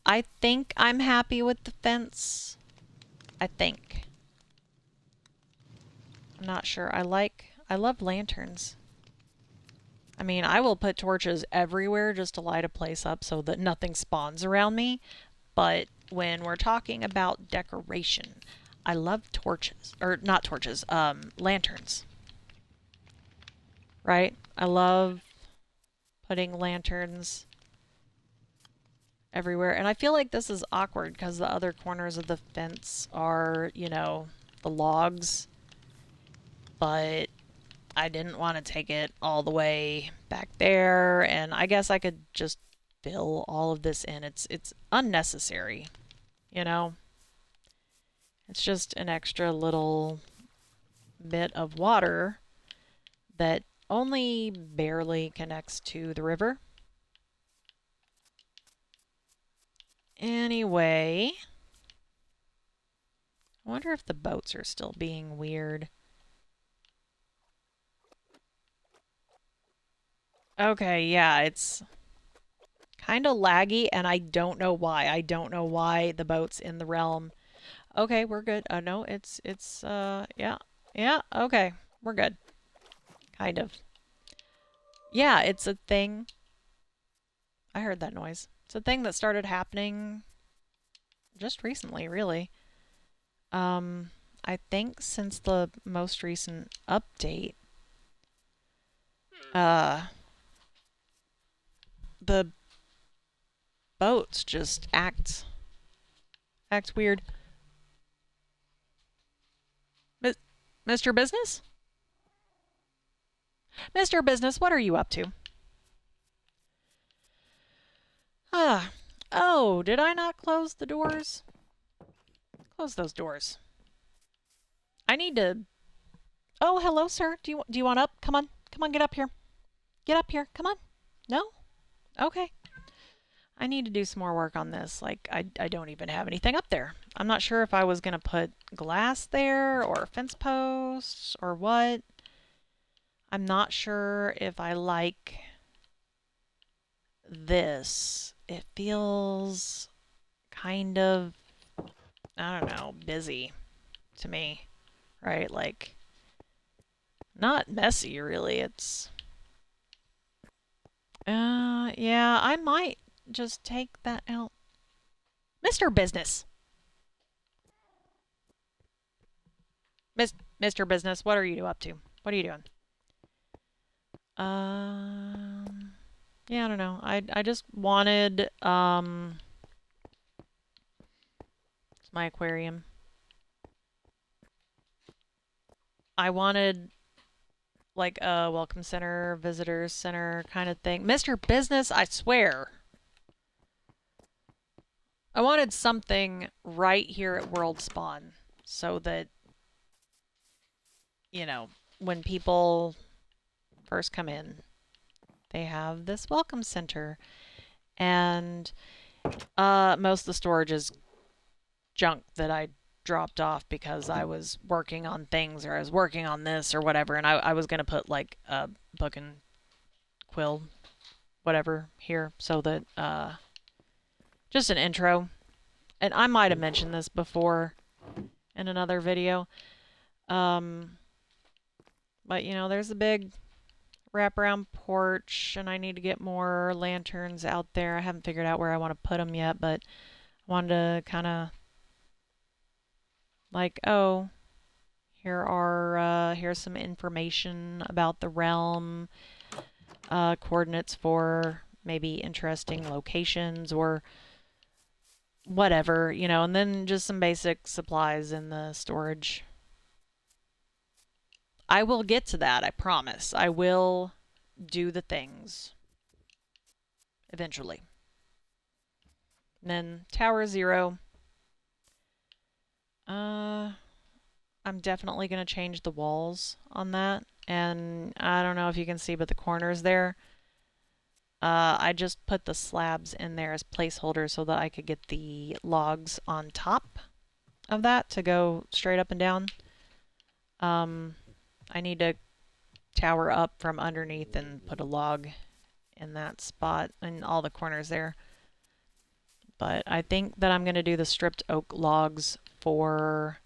I think I'm happy with the fence. I think. I'm not sure. I love lanterns. I mean, I will put torches everywhere just to light a place up so that nothing spawns around me. But when we're talking about decoration, I love torches. Or not torches, lanterns. Right? I love putting lanterns everywhere. And I feel like this is awkward because the other corners of the fence are, you know, the logs. But I didn't want to take it all the way back there, and I guess I could just fill all of this in. It's unnecessary, you know? It's just an extra little bit of water that only barely connects to the river. Anyway, I wonder if the boats are still being weird. Okay, yeah, it's kind of laggy, and I don't know why. I don't know why the boats in the realm. Okay, we're good. No, yeah. Yeah, okay. We're good. Kind of. Yeah, it's a thing. I heard that noise. It's a thing that started happening just recently, really. I think since the most recent update, uh, the boats just act weird. Mr. Business? Mr. Business, what are you up to? Ah. Oh, did I not close the doors? Close those doors. I need to... Oh, hello, sir. Do you want up? Come on. Come on, get up here. Get up here. Come on. No? Okay. I need to do some more work on this. Like, I don't even have anything up there. I'm not sure if I was going to put glass there or fence posts or what. I'm not sure if I like this. It feels kind of, I don't know, busy to me, right? Like, not messy, really. It's, yeah, I might just take that out. Mr. Business. Mr. Business, what are you up to? What are you doing? Yeah, I don't know. I just wanted, it's my aquarium. I wanted like a welcome center, visitors center kind of thing. Mr. Business, I swear. I wanted something right here at World Spawn so that, you know, when people first come in, they have this welcome center. And most of the storage is junk that I dropped off because I was working on things or I was working on this or whatever. And I was going to put like a book and quill, whatever, here so that, just an intro. And I might have mentioned this before in another video. But you know, there's a big wraparound porch, and I need to get more lanterns out there. I haven't figured out where I want to put them yet, but I wanted to kind of like, oh, here's some information about the realm, coordinates for maybe interesting locations or whatever, you know, and then just some basic supplies in the storage. I will get to that, I promise. I will do the things eventually. And then Tower Zero. I'm definitely going to change the walls on that. And I don't know if you can see, but the corners there, I just put the slabs in there as placeholders so that I could get the logs on top of that to go straight up and down. I need to tower up from underneath and put a log in that spot and all the corners there. But I think that I'm going to do the stripped oak logs for...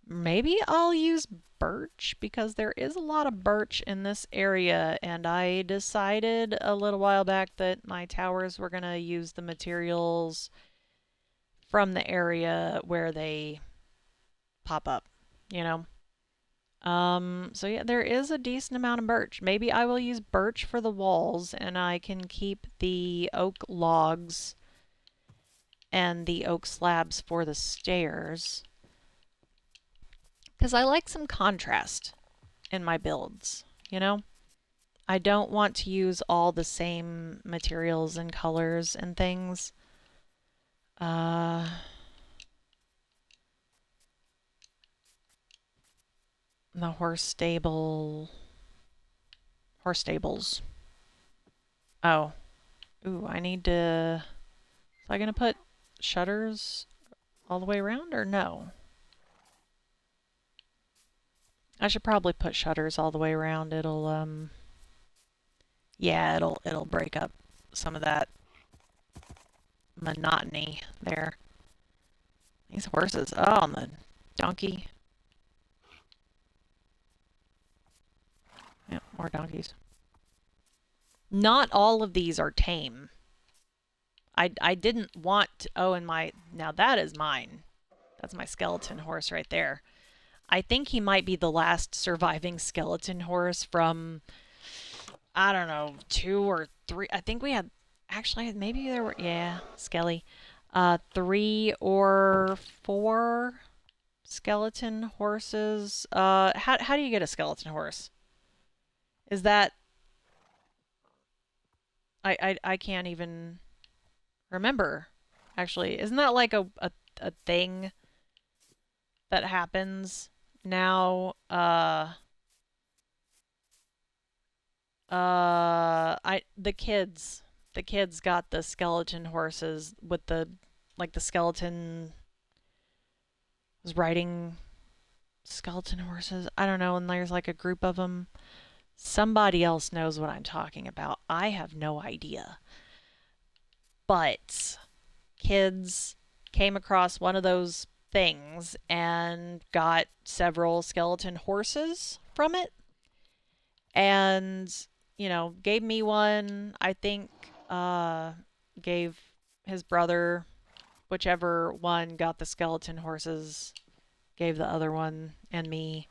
Maybe I'll use birch because there is a lot of birch in this area, and I decided a little while back that my towers were going to use the materials from the area where they pop up, you know? So yeah, there is a decent amount of birch. Maybe I will use birch for the walls, and I can keep the oak logs and the oak slabs for the stairs. Because I like some contrast in my builds, you know? I don't want to use all the same materials and colors and things. The horse stables. Oh. Ooh, I need to... Am I gonna put shutters all the way around or no? I should probably put shutters all the way around. It'll, yeah, it'll break up some of that monotony there. These horses. Oh, and the donkey. Yeah, more donkeys. Not all of these are tame. I didn't want to, oh, and my, now that is mine. That's my skeleton horse right there. I think he might be the last surviving skeleton horse from, I don't know, 2 or 3. I think we had, actually, maybe there were, yeah, Skelly. 3 or 4 skeleton horses. How do you get a skeleton horse? Is that, I can't even remember, actually. Isn't that like a thing that happens now? The kids got the skeleton horses with the, like the skeleton was riding skeleton horses. I don't know, and there's like a group of them. Somebody else knows what I'm talking about. I have no idea. But kids came across one of those things and got several skeleton horses from it. And, you know, gave me one. I think gave his brother, whichever one got the skeleton horses, gave the other one and me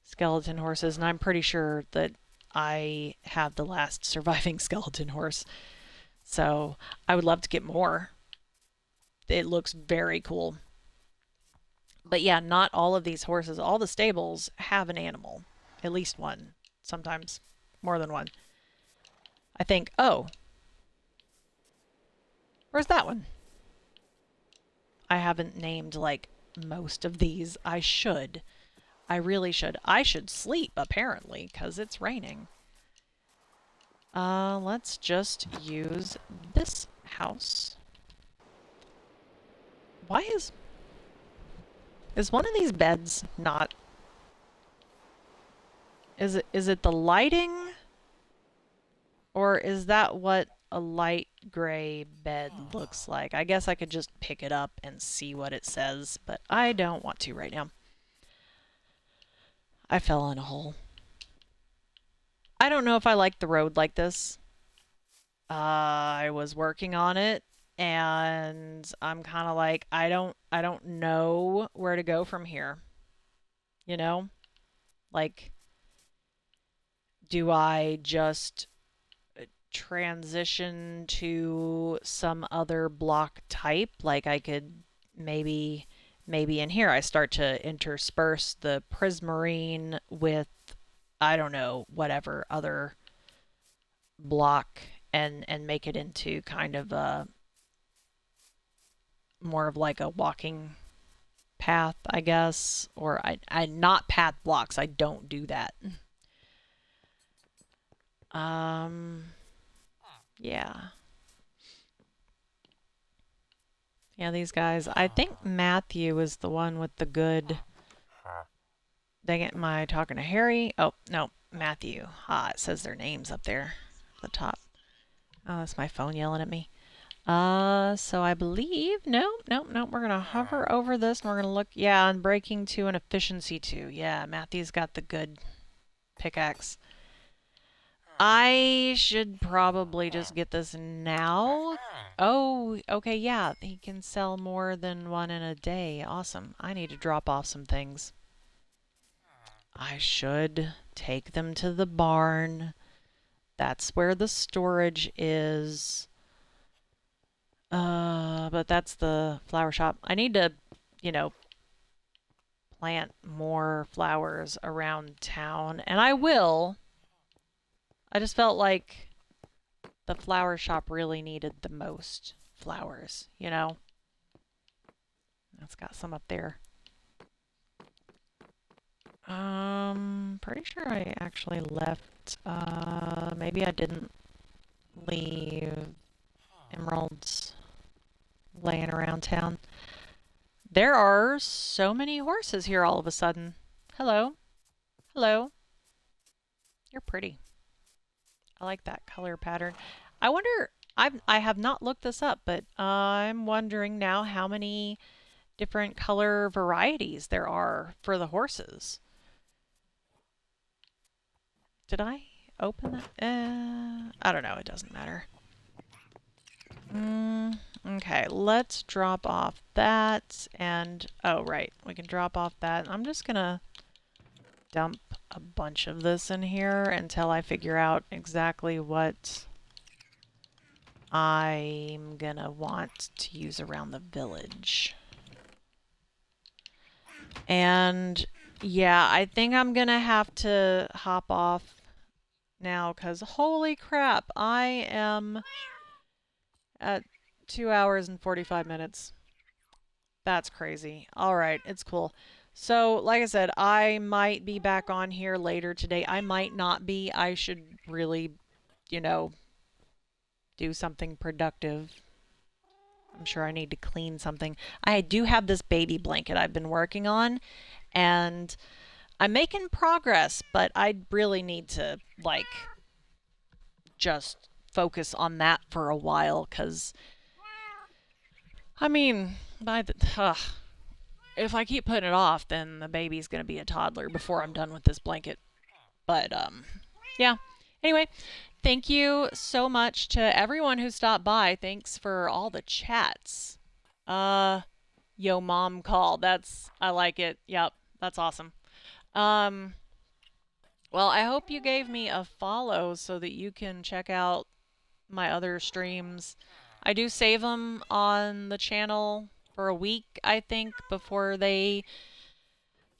skeleton horses. And I'm pretty sure that I have the last surviving skeleton horse. So I would love to get more. It looks very cool. But yeah, not all of these horses, all the stables have an animal, at least one. sometimes more than one. I think, oh, where's that one? I haven't named like most of these. I should. I really should. I should sleep, apparently, because it's raining. Let's just use this house. Why is one of these beds not... Is it the lighting? Or is that what a light gray bed looks like? I guess I could just pick it up and see what it says, but I don't want to right now. I fell in a hole. I don't know if I like the road like this. I was working on it, and I'm kind of like, I don't know where to go from here. You know? Like, do I just transition to some other block type? Like I could maybe in here I start to intersperse the prismarine with, I don't know, whatever other block and make it into kind of a more of like a walking path, I guess. Or I not path blocks. I don't do that. Yeah. Yeah, these guys. I think Matthew is the one with the good... Dang it, am I talking to Harry? Oh, no, Matthew. Ah, it says their names up there at the top. Oh, that's my phone yelling at me. So I believe... Nope. We're going to hover over this and we're going to look... Yeah, Unbreaking 2 and Efficiency 2. Yeah, Matthew's got the good pickaxe. I should probably just get this now. Oh, okay, yeah. He can sell more than one in a day. Awesome. I need to drop off some things. I should take them to the barn. That's where the storage is. But that's the flower shop. I need to, you know, plant more flowers around town. And I will. I just felt like the flower shop really needed the most flowers, you know? That's got some up there. Pretty sure I actually left, maybe I didn't leave emeralds laying around town. There are so many horses here all of a sudden. Hello. Hello. You're pretty. I like that color pattern. I wonder, I have not looked this up, but I'm wondering now how many different color varieties there are for the horses. Did I open that? I don't know. It doesn't matter. Okay, let's drop off that. And, oh, right. We can drop off that. I'm just going to dump a bunch of this in here until I figure out exactly what I'm going to want to use around the village. And, yeah, I think I'm going to have to hop off now because holy crap, I am at 2 hours and 45 minutes. That's crazy. All right, it's cool. So, like I said, I might be back on here later today. I might not be. I should really, you know, do something productive. I'm sure I need to clean something. I do have this baby blanket I've been working on, and I'm making progress, but I really need to, like, just focus on that for a while, because, I mean, if I keep putting it off, then the baby's going to be a toddler before I'm done with this blanket. But, yeah. Anyway, thank you so much to everyone who stopped by. Thanks for all the chats. Yo mom call. I like it. Yep, that's awesome. Well, I hope you gave me a follow so that you can check out my other streams. I do save them on the channel for a week, I think, before they,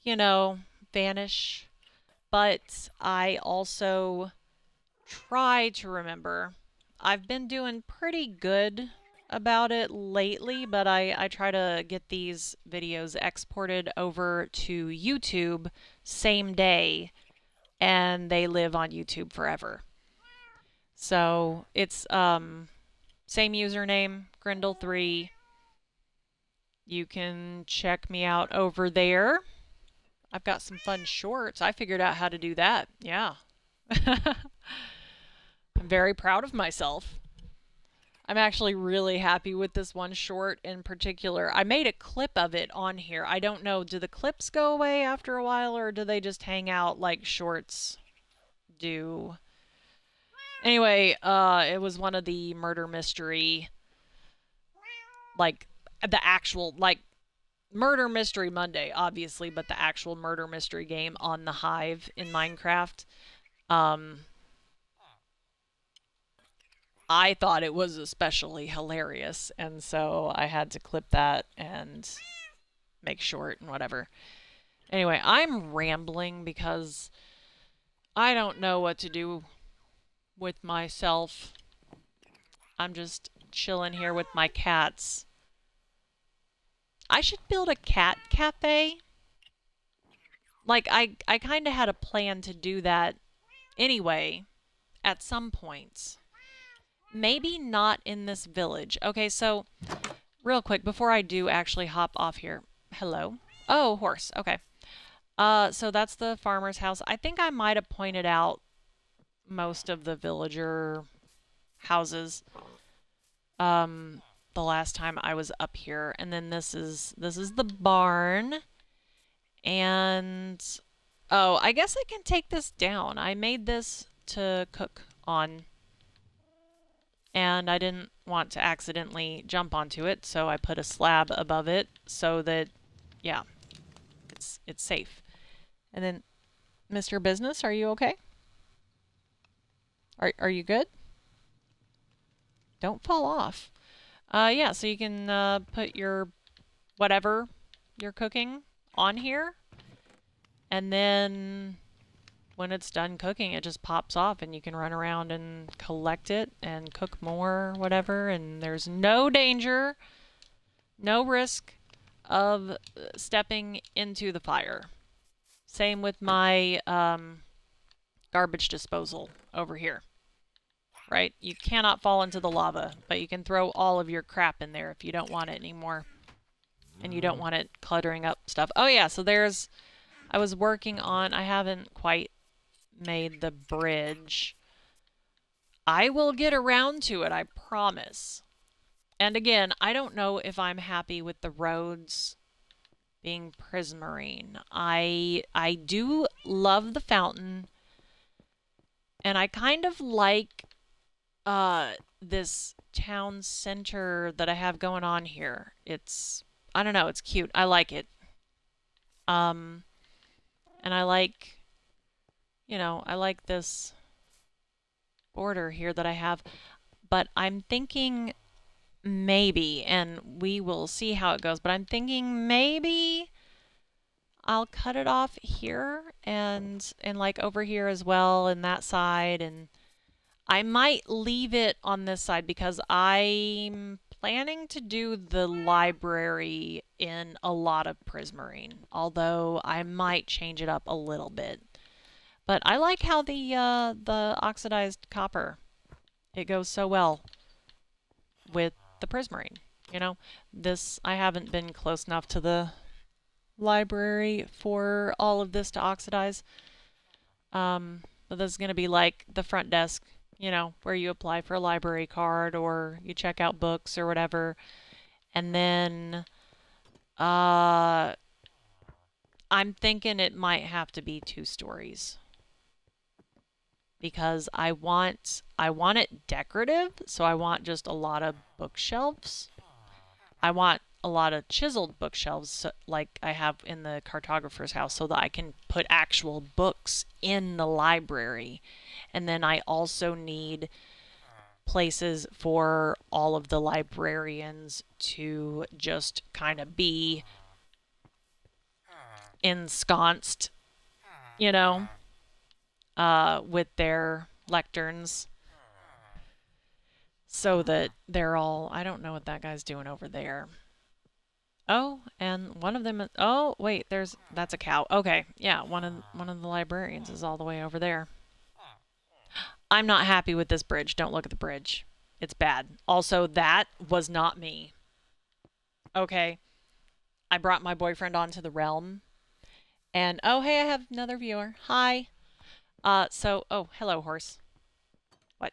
you know, vanish. but I also try to remember. I've been doing pretty good about it lately, but I try to get these videos exported over to YouTube same day, and they live on YouTube forever. So it's same username, Grindle3. You can check me out over there. I've got some fun shorts. I figured out how to do that. Yeah. I'm very proud of myself. I'm actually really happy with this one short in particular. I made a clip of it on here. I don't know, do the clips go away after a while or do they just hang out like shorts do? Anyway, it was one of the murder mystery, like the actual, like Murder Mystery Monday, obviously, but the actual murder mystery game on the Hive in Minecraft. Um, I thought it was especially hilarious, and so I had to clip that and make short and whatever. Anyway, I'm rambling because I don't know what to do with myself. I'm just chilling here with my cats. I should build a cat cafe. Like, I kind of had a plan to do that anyway at some points. Maybe not in this village. Okay, so real quick, before I do actually hop off here. Hello? Oh, horse. Okay. So that's the farmer's house. I think I might have pointed out most of the villager houses the last time I was up here. And then this is the barn. And oh, I guess I can take this down. I made this to cook on, and I didn't want to accidentally jump onto it, so I put a slab above it so that, yeah, it's safe. And then, Mr. Business, are you okay? Are you good? Don't fall off. Yeah, so you can put your whatever you're cooking on here, and then when it's done cooking, it just pops off and you can run around and collect it and cook more, whatever, and there's no danger, no risk of stepping into the fire. Same with my garbage disposal over here, right? You cannot fall into the lava, but you can throw all of your crap in there if you don't want it anymore. And you don't want it cluttering up stuff. Oh yeah, so there's, I was working on, I haven't quite made the bridge. I will get around to it, I promise. And again, I don't know if I'm happy with the roads being prismarine. I do love the fountain, and I kind of like this town center that I have going on here. It's, I don't know, it's cute. I like it. And I like, you know, I like this border here that I have, but I'm thinking maybe, and we will see how it goes, but I'm thinking maybe I'll cut it off here and like over here as well and that side, and I might leave it on this side because I'm planning to do the library in a lot of prismarine, although I might change it up a little bit. But I like how the oxidized copper, it goes so well with the prismarine. You know, this, I haven't been close enough to the library for all of this to oxidize. But this is going to be like the front desk, you know, where you apply for a library card or you check out books or whatever. And then I'm thinking it might have to be 2 stories because I want it decorative, so I want just a lot of bookshelves. I want a lot of chiseled bookshelves like I have in the cartographer's house so that I can put actual books in the library. And then I also need places for all of the librarians to just kind of be ensconced, you know. with their lecterns so that they're all. I don't know what that guy's doing over there. Oh, and one of them. Oh, wait, that's a cow. Okay, yeah, one of the librarians is all the way over there. I'm not happy with this bridge. Don't look at the bridge. It's bad. Also, that was not me. Okay, I brought my boyfriend onto the realm, and oh, hey, I have another viewer. Hi. Oh, hello, horse. What?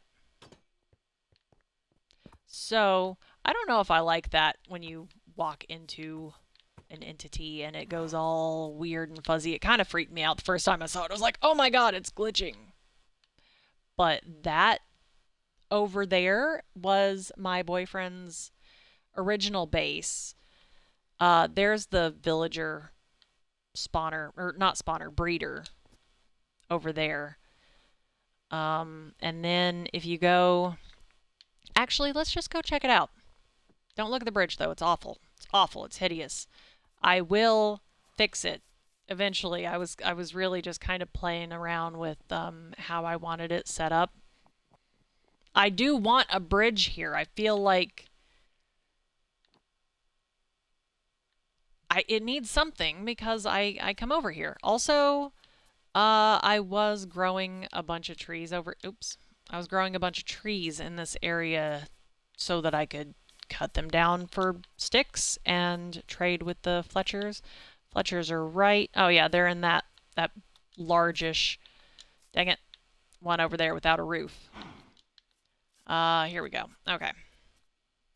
So, I don't know if I like that when you walk into an entity and it goes all weird and fuzzy. It kind of freaked me out the first time I saw it. I was like, oh my god, it's glitching. But that over there was my boyfriend's original base. There's the villager spawner, or not spawner, breeder over there. And then if you go, actually, let's just go check it out. Don't look at the bridge though. It's awful. It's awful. It's hideous. I will fix it eventually. I was really just kind of playing around with how I wanted it set up. I do want a bridge here. I feel like it needs something because I come over here. Also, I was growing a bunch of trees over. Oops. I was growing a bunch of trees in this area so that I could cut them down for sticks and trade with the Fletchers. Fletchers are right. Oh yeah, they're in that largish. Dang it, one over there without a roof. Here we go. Okay.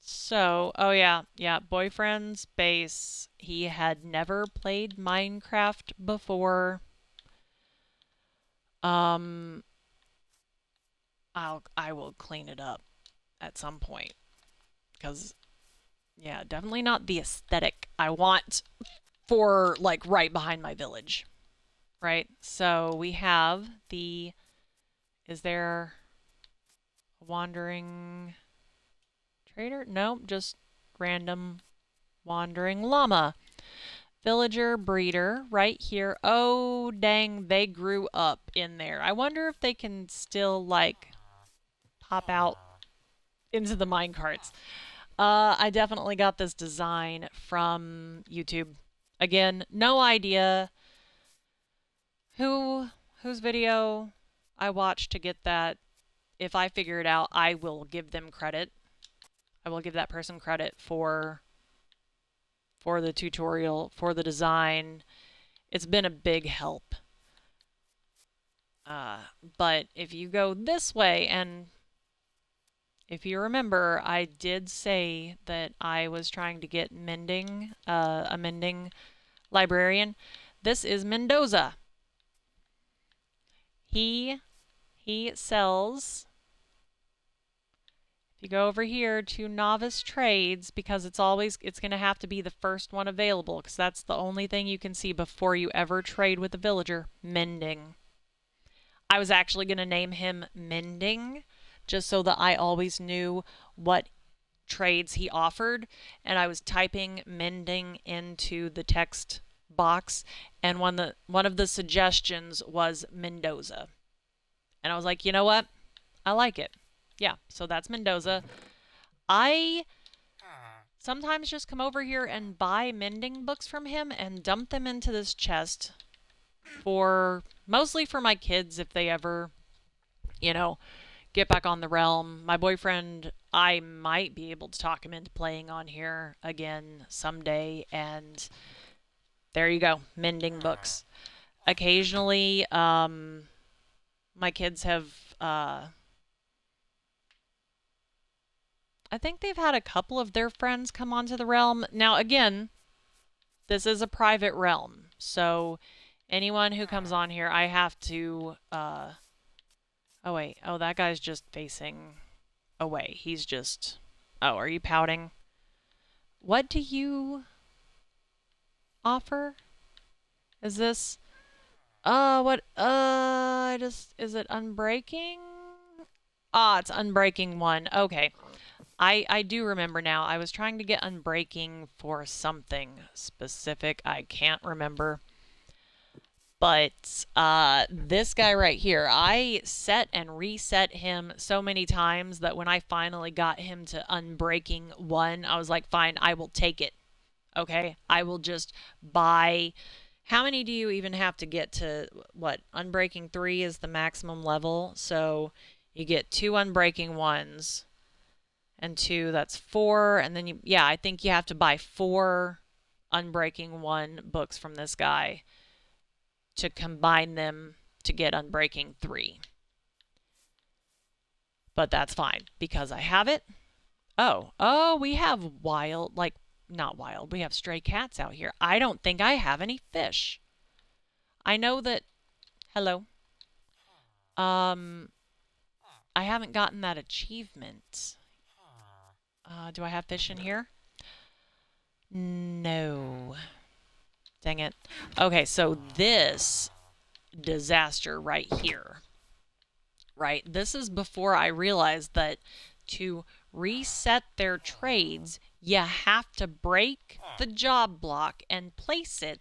So, oh yeah, boyfriend's base. He had never played Minecraft before. Um, I will clean it up at some point because yeah, definitely not the aesthetic I want for like right behind my village. Right? So we have the is there a wandering trader? Nope, just random wandering llama. Villager breeder right here. Oh, dang, they grew up in there. I wonder if they can still, like, pop out into the minecarts. I definitely got this design from YouTube. Again, no idea whose video I watched to get that. If I figure it out, I will give them credit. I will give that person credit for the tutorial, for the design. It's been a big help. But if you go this way, and if you remember, I did say that I was trying to get mending, a mending librarian. This is Mendoza. He sells. If you go over here to novice trades, because it's going to have to be the first one available, because that's the only thing you can see before you ever trade with a villager. Mending. I was actually going to name him Mending, just so that I always knew what trades he offered, and I was typing Mending into the text box, and one of the suggestions was Mendoza. And I was like, you know what? I like it. Yeah, so that's Mendoza. I sometimes just come over here and buy mending books from him and dump them into this chest mostly for my kids if they ever, get back on the realm. My boyfriend, I might be able to talk him into playing on here again someday, and there you go, mending books. Occasionally, my kids have, I think they've had a couple of their friends come onto the realm. Now, again, this is a private realm, so anyone who comes on here, I have to, oh wait, oh, that guy's just facing away. He's just, oh, are you pouting? What do you offer? Is this, what, is it Unbreaking? Ah, it's Unbreaking 1. Okay. I do remember now. I was trying to get Unbreaking for something specific. I can't remember. But this guy right here, I set and reset him so many times that when I finally got him to unbreaking 1, I was like, fine, I will take it. Okay, I will just buy. How many do you even have to get to what? Unbreaking 3 is the maximum level. So you get 2 unbreaking 1s and 2, that's 4. And then yeah, I think you have to buy 4 unbreaking 1 books from this guy to combine them to get Unbreaking 3. But that's fine because I have it. Oh, we have wild, like, not wild, we have stray cats out here. I don't think I have any fish. I know that, hello. I haven't gotten that achievement. Do I have fish in here? No. Dang it. Okay, so this disaster right here, right? This is before I realized that to reset their trades, you have to break the job block and place it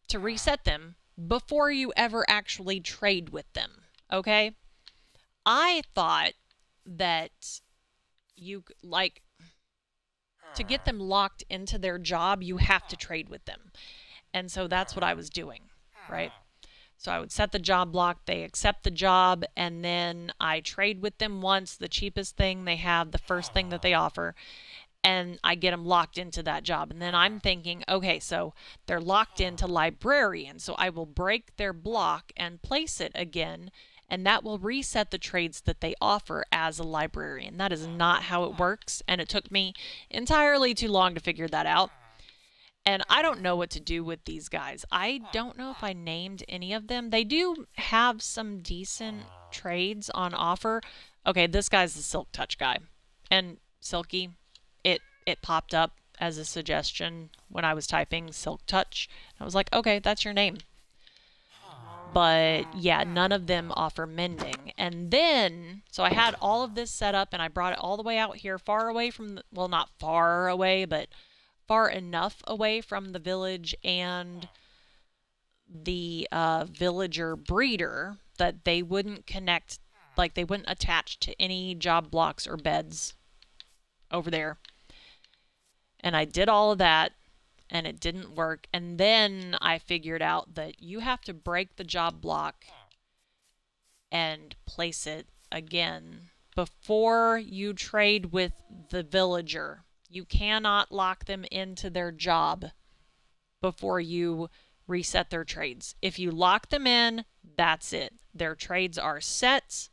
to reset them before you ever actually trade with them, okay? I thought that you, like, to get them locked into their job, you have to trade with them. And so that's what I was doing, right? So I would set the job block, they accept the job, and then I trade with them once, the cheapest thing they have, the first thing that they offer, and I get them locked into that job. And then I'm thinking, okay, so they're locked into librarian, so I will break their block and place it again, and that will reset the trades that they offer as a librarian. That is not how it works, and it took me entirely too long to figure that out. And I don't know what to do with these guys. I don't know if I named any of them. They do have some decent trades on offer. Okay, this guy's the Silk Touch guy. And Silky, it popped up as a suggestion when I was typing Silk Touch. I was like, okay, that's your name. But yeah, none of them offer mending. And then, so I had all of this set up and I brought it all the way out here, far away from, the, well, not far away, but far enough away from the village and the villager breeder that they wouldn't connect, like they wouldn't attach to any job blocks or beds over there. And I did all of that and it didn't work. And then I figured out that you have to break the job block and place it again before you trade with the villager. You cannot lock them into their job before you reset their trades. If you lock them in, that's it. Their trades are set.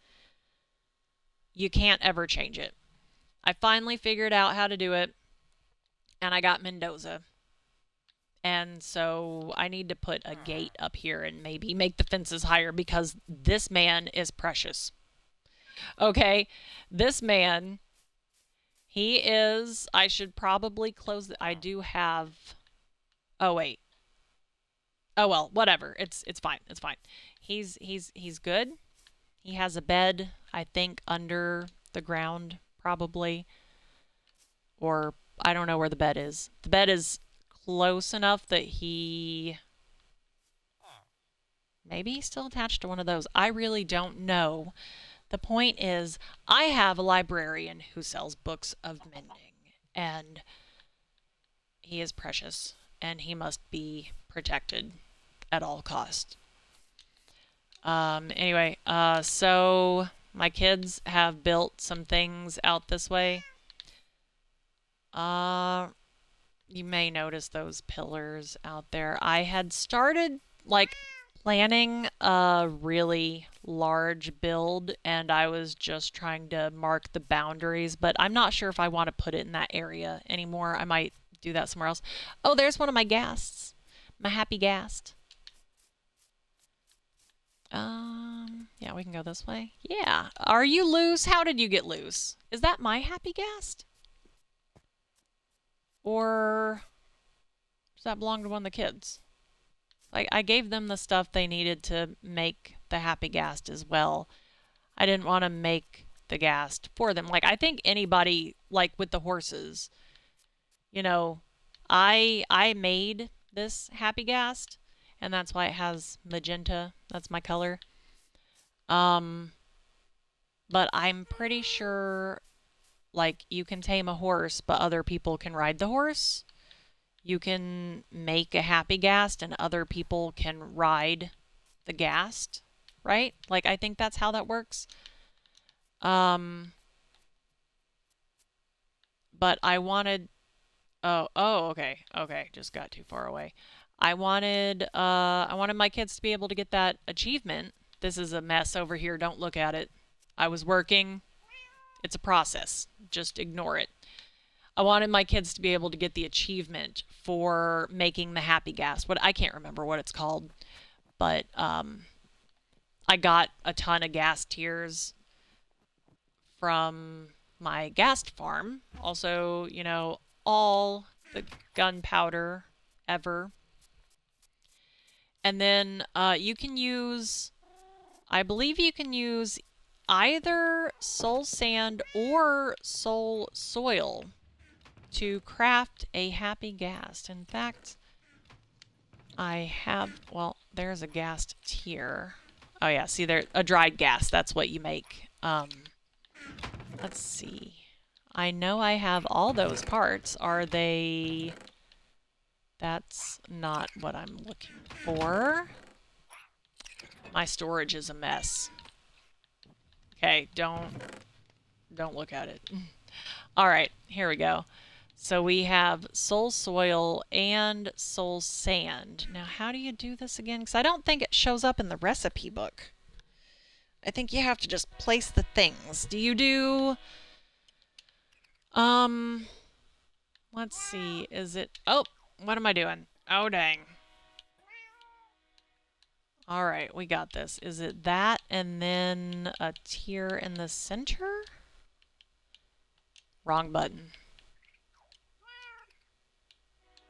You can't ever change it. I finally figured out how to do it, and I got Mendoza. And so I need to put a gate up here and maybe make the fences higher because this man is precious. Okay, this man, he is, I should probably close I do have, oh wait. Oh well, whatever. It's fine. It's fine. He's good. He has a bed, I think, under the ground, probably. Or I don't know where the bed is. The bed is close enough that he maybe he's still attached to one of those. I really don't know. The point is, I have a librarian who sells books of mending, and he is precious, and he must be protected at all costs. Anyway, so my kids have built some things out this way. You may notice those pillars out there. I had started, like, planning a really large build, and I was just trying to mark the boundaries, but I'm not sure if I want to put it in that area anymore. I might do that somewhere else. Oh, there's one of my ghasts. My happy ghast. Yeah, we can go this way. Yeah. Are you loose? How did you get loose? Is that my happy ghast? Or does that belong to one of the kids? Like, I gave them the stuff they needed to make the happy ghast as well. I didn't want to make the ghast for them. Like, I think anybody, like with the horses, you know, I made this happy ghast, and that's why it has magenta. That's my color. Um, but I'm pretty sure, like, you can tame a horse, but other people can ride the horse. You can make a happy ghast, and other people can ride the ghast, right? Like, I think that's how that works. But I wanted... Oh, okay, just got too far away. I wanted my kids to be able to get that achievement. This is a mess over here, don't look at it. I was working. It's a process. Just ignore it. I wanted my kids to be able to get the achievement for making the happy ghast. I can't remember what it's called, but I got a ton of ghast tears from my ghast farm. Also, you know, all the gunpowder ever. And then you can use, I believe you can use either soul sand or soul soil to craft a happy ghast. In fact, I have, well, there's a ghast tear. Oh yeah, see there, a dried ghast, that's what you make. Let's see. I know I have all those parts. Are they... That's not what I'm looking for. My storage is a mess. Okay, don't look at it. All right, here we go. So we have soul soil and soul sand. Now, how do you do this again? Because I don't think it shows up in the recipe book. I think you have to just place the things. Do you do... Let's see. Is it... Oh, what am I doing? Oh, dang. All right, we got this. Is it that and then a tier in the center? Wrong button.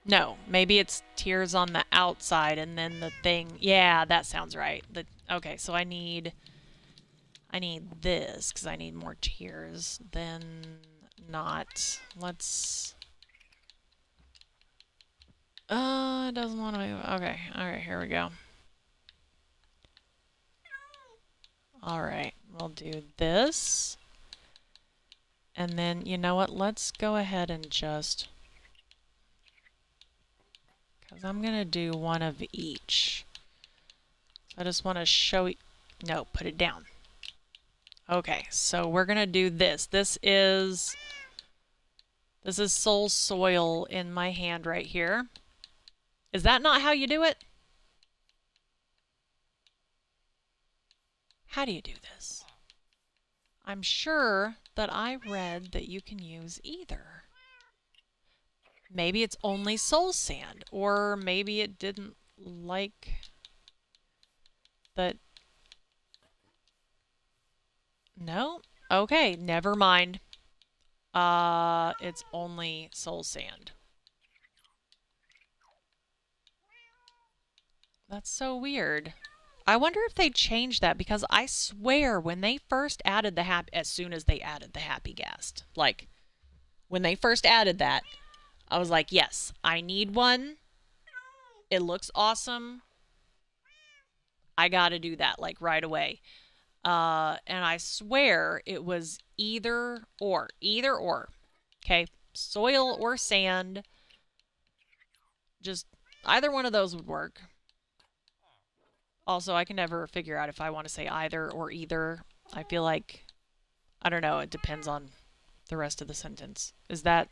No, maybe it's tiers on the outside and then the thing. Yeah, that sounds right. Okay, so I need this because I need more tiers. Then not. Let's... it doesn't want to move. Okay, all right, here we go. All right, we'll do this. And then, you know what? Let's go ahead and just... Because I'm going to do one of each. I just want to show you... No, put it down. Okay, so we're going to do this. This is soul soil in my hand right here. Is that not how you do it? How do you do this? I'm sure that I read that you can use either. Maybe it's only soul sand, or maybe it didn't like that. No? Okay, never mind. It's only soul sand. That's so weird. I wonder if they changed that, because I swear when they first added the as soon as they added the happy ghast, like when they first added that, I was like, yes, I need one. It looks awesome. I gotta do that, like, right away. And I swear it was either or. Okay, soil or sand. Just either one of those would work. Also, I can never figure out if I want to say either or either. I feel like, I don't know, it depends on the rest of the sentence. Does that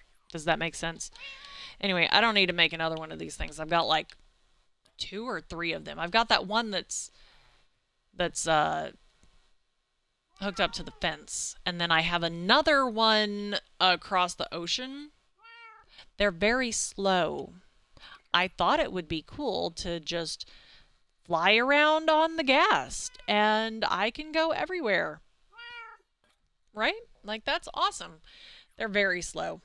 make sense? Anyway, I don't need to make another one of these things. I've got like 2 or 3 of them. I've got that one that's hooked up to the fence, and then I have another one across the ocean. They're very slow. I thought it would be cool to just fly around on the ghast and I can go everywhere. Right? Like, that's awesome. They're very slow.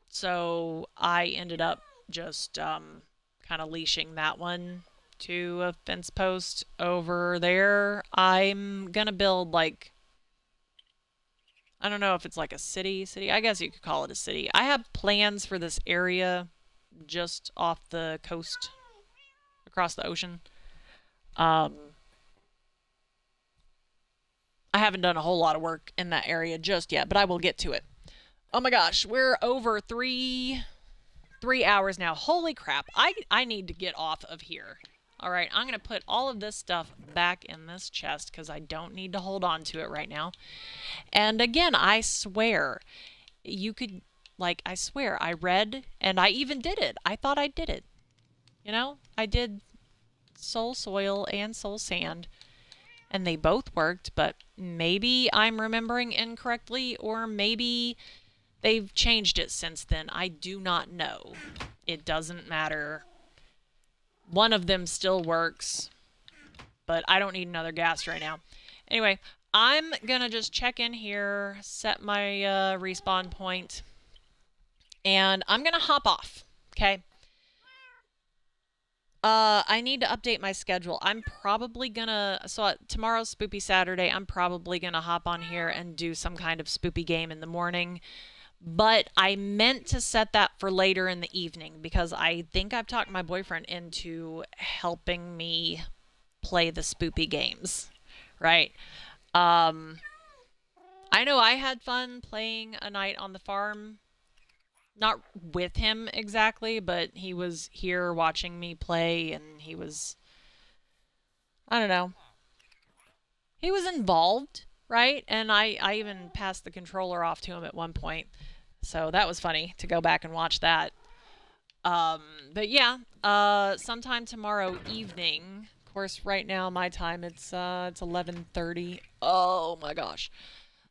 So I ended up just kind of leashing that one to a fence post over there. I'm gonna build, like, I don't know if it's like a city. I guess you could call it a city. I have plans for this area just off the coast, across the ocean. Um, I haven't done a whole lot of work in that area just yet, but I will get to it. Oh my gosh, we're over 3 hours now. Holy crap. I need to get off of here. All right, I'm going to put all of this stuff back in this chest because I don't need to hold on to it right now. And again, I swear, you could, like, I swear, I read and I even did it. I thought I did it. You know, I did soul soil and soul sand, and they both worked, but maybe I'm remembering incorrectly, or maybe they've changed it since then. I do not know. It doesn't matter. One of them still works, but I don't need another ghast right now. Anyway, I'm gonna just check in here, set my respawn point, and I'm gonna hop off, okay? I need to update my schedule. I'm probably gonna, so tomorrow's Spoopy Saturday, I'm probably gonna hop on here and do some kind of spoopy game in the morning. But I meant to set that for later in the evening because I think I've talked my boyfriend into helping me play the spoopy games, right? I know I had fun playing A Night on the Farm. Not with him exactly, but he was here watching me play, and he was, I don't know, he was involved, right? And I even passed the controller off to him at one point. So that was funny to go back and watch that. But yeah, sometime tomorrow evening. Of course, right now my time it's 11:30. Oh my gosh.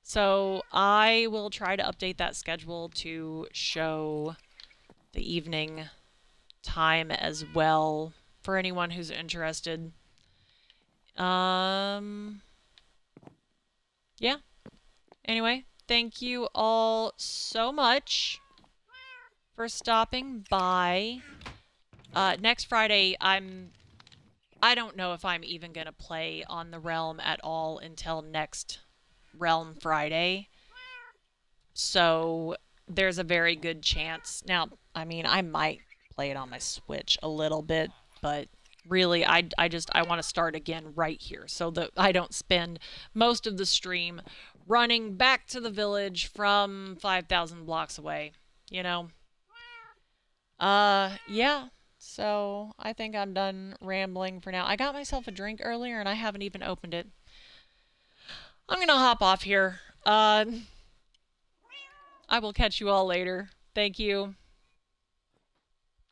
So I will try to update that schedule to show the evening time as well for anyone who's interested. Yeah. Anyway, thank you all so much for stopping by. Next Friday, I don't know if I'm even gonna play on the Realm at all until next Realm Friday. So there's a very good chance. Now, I mean, I might play it on my Switch a little bit, but really, I want to start again right here so that I don't spend most of the stream running back to the village from 5,000 blocks away, you know? Yeah. So I think I'm done rambling for now. I got myself a drink earlier and I haven't even opened it. I'm gonna hop off here. I will catch you all later. Thank you.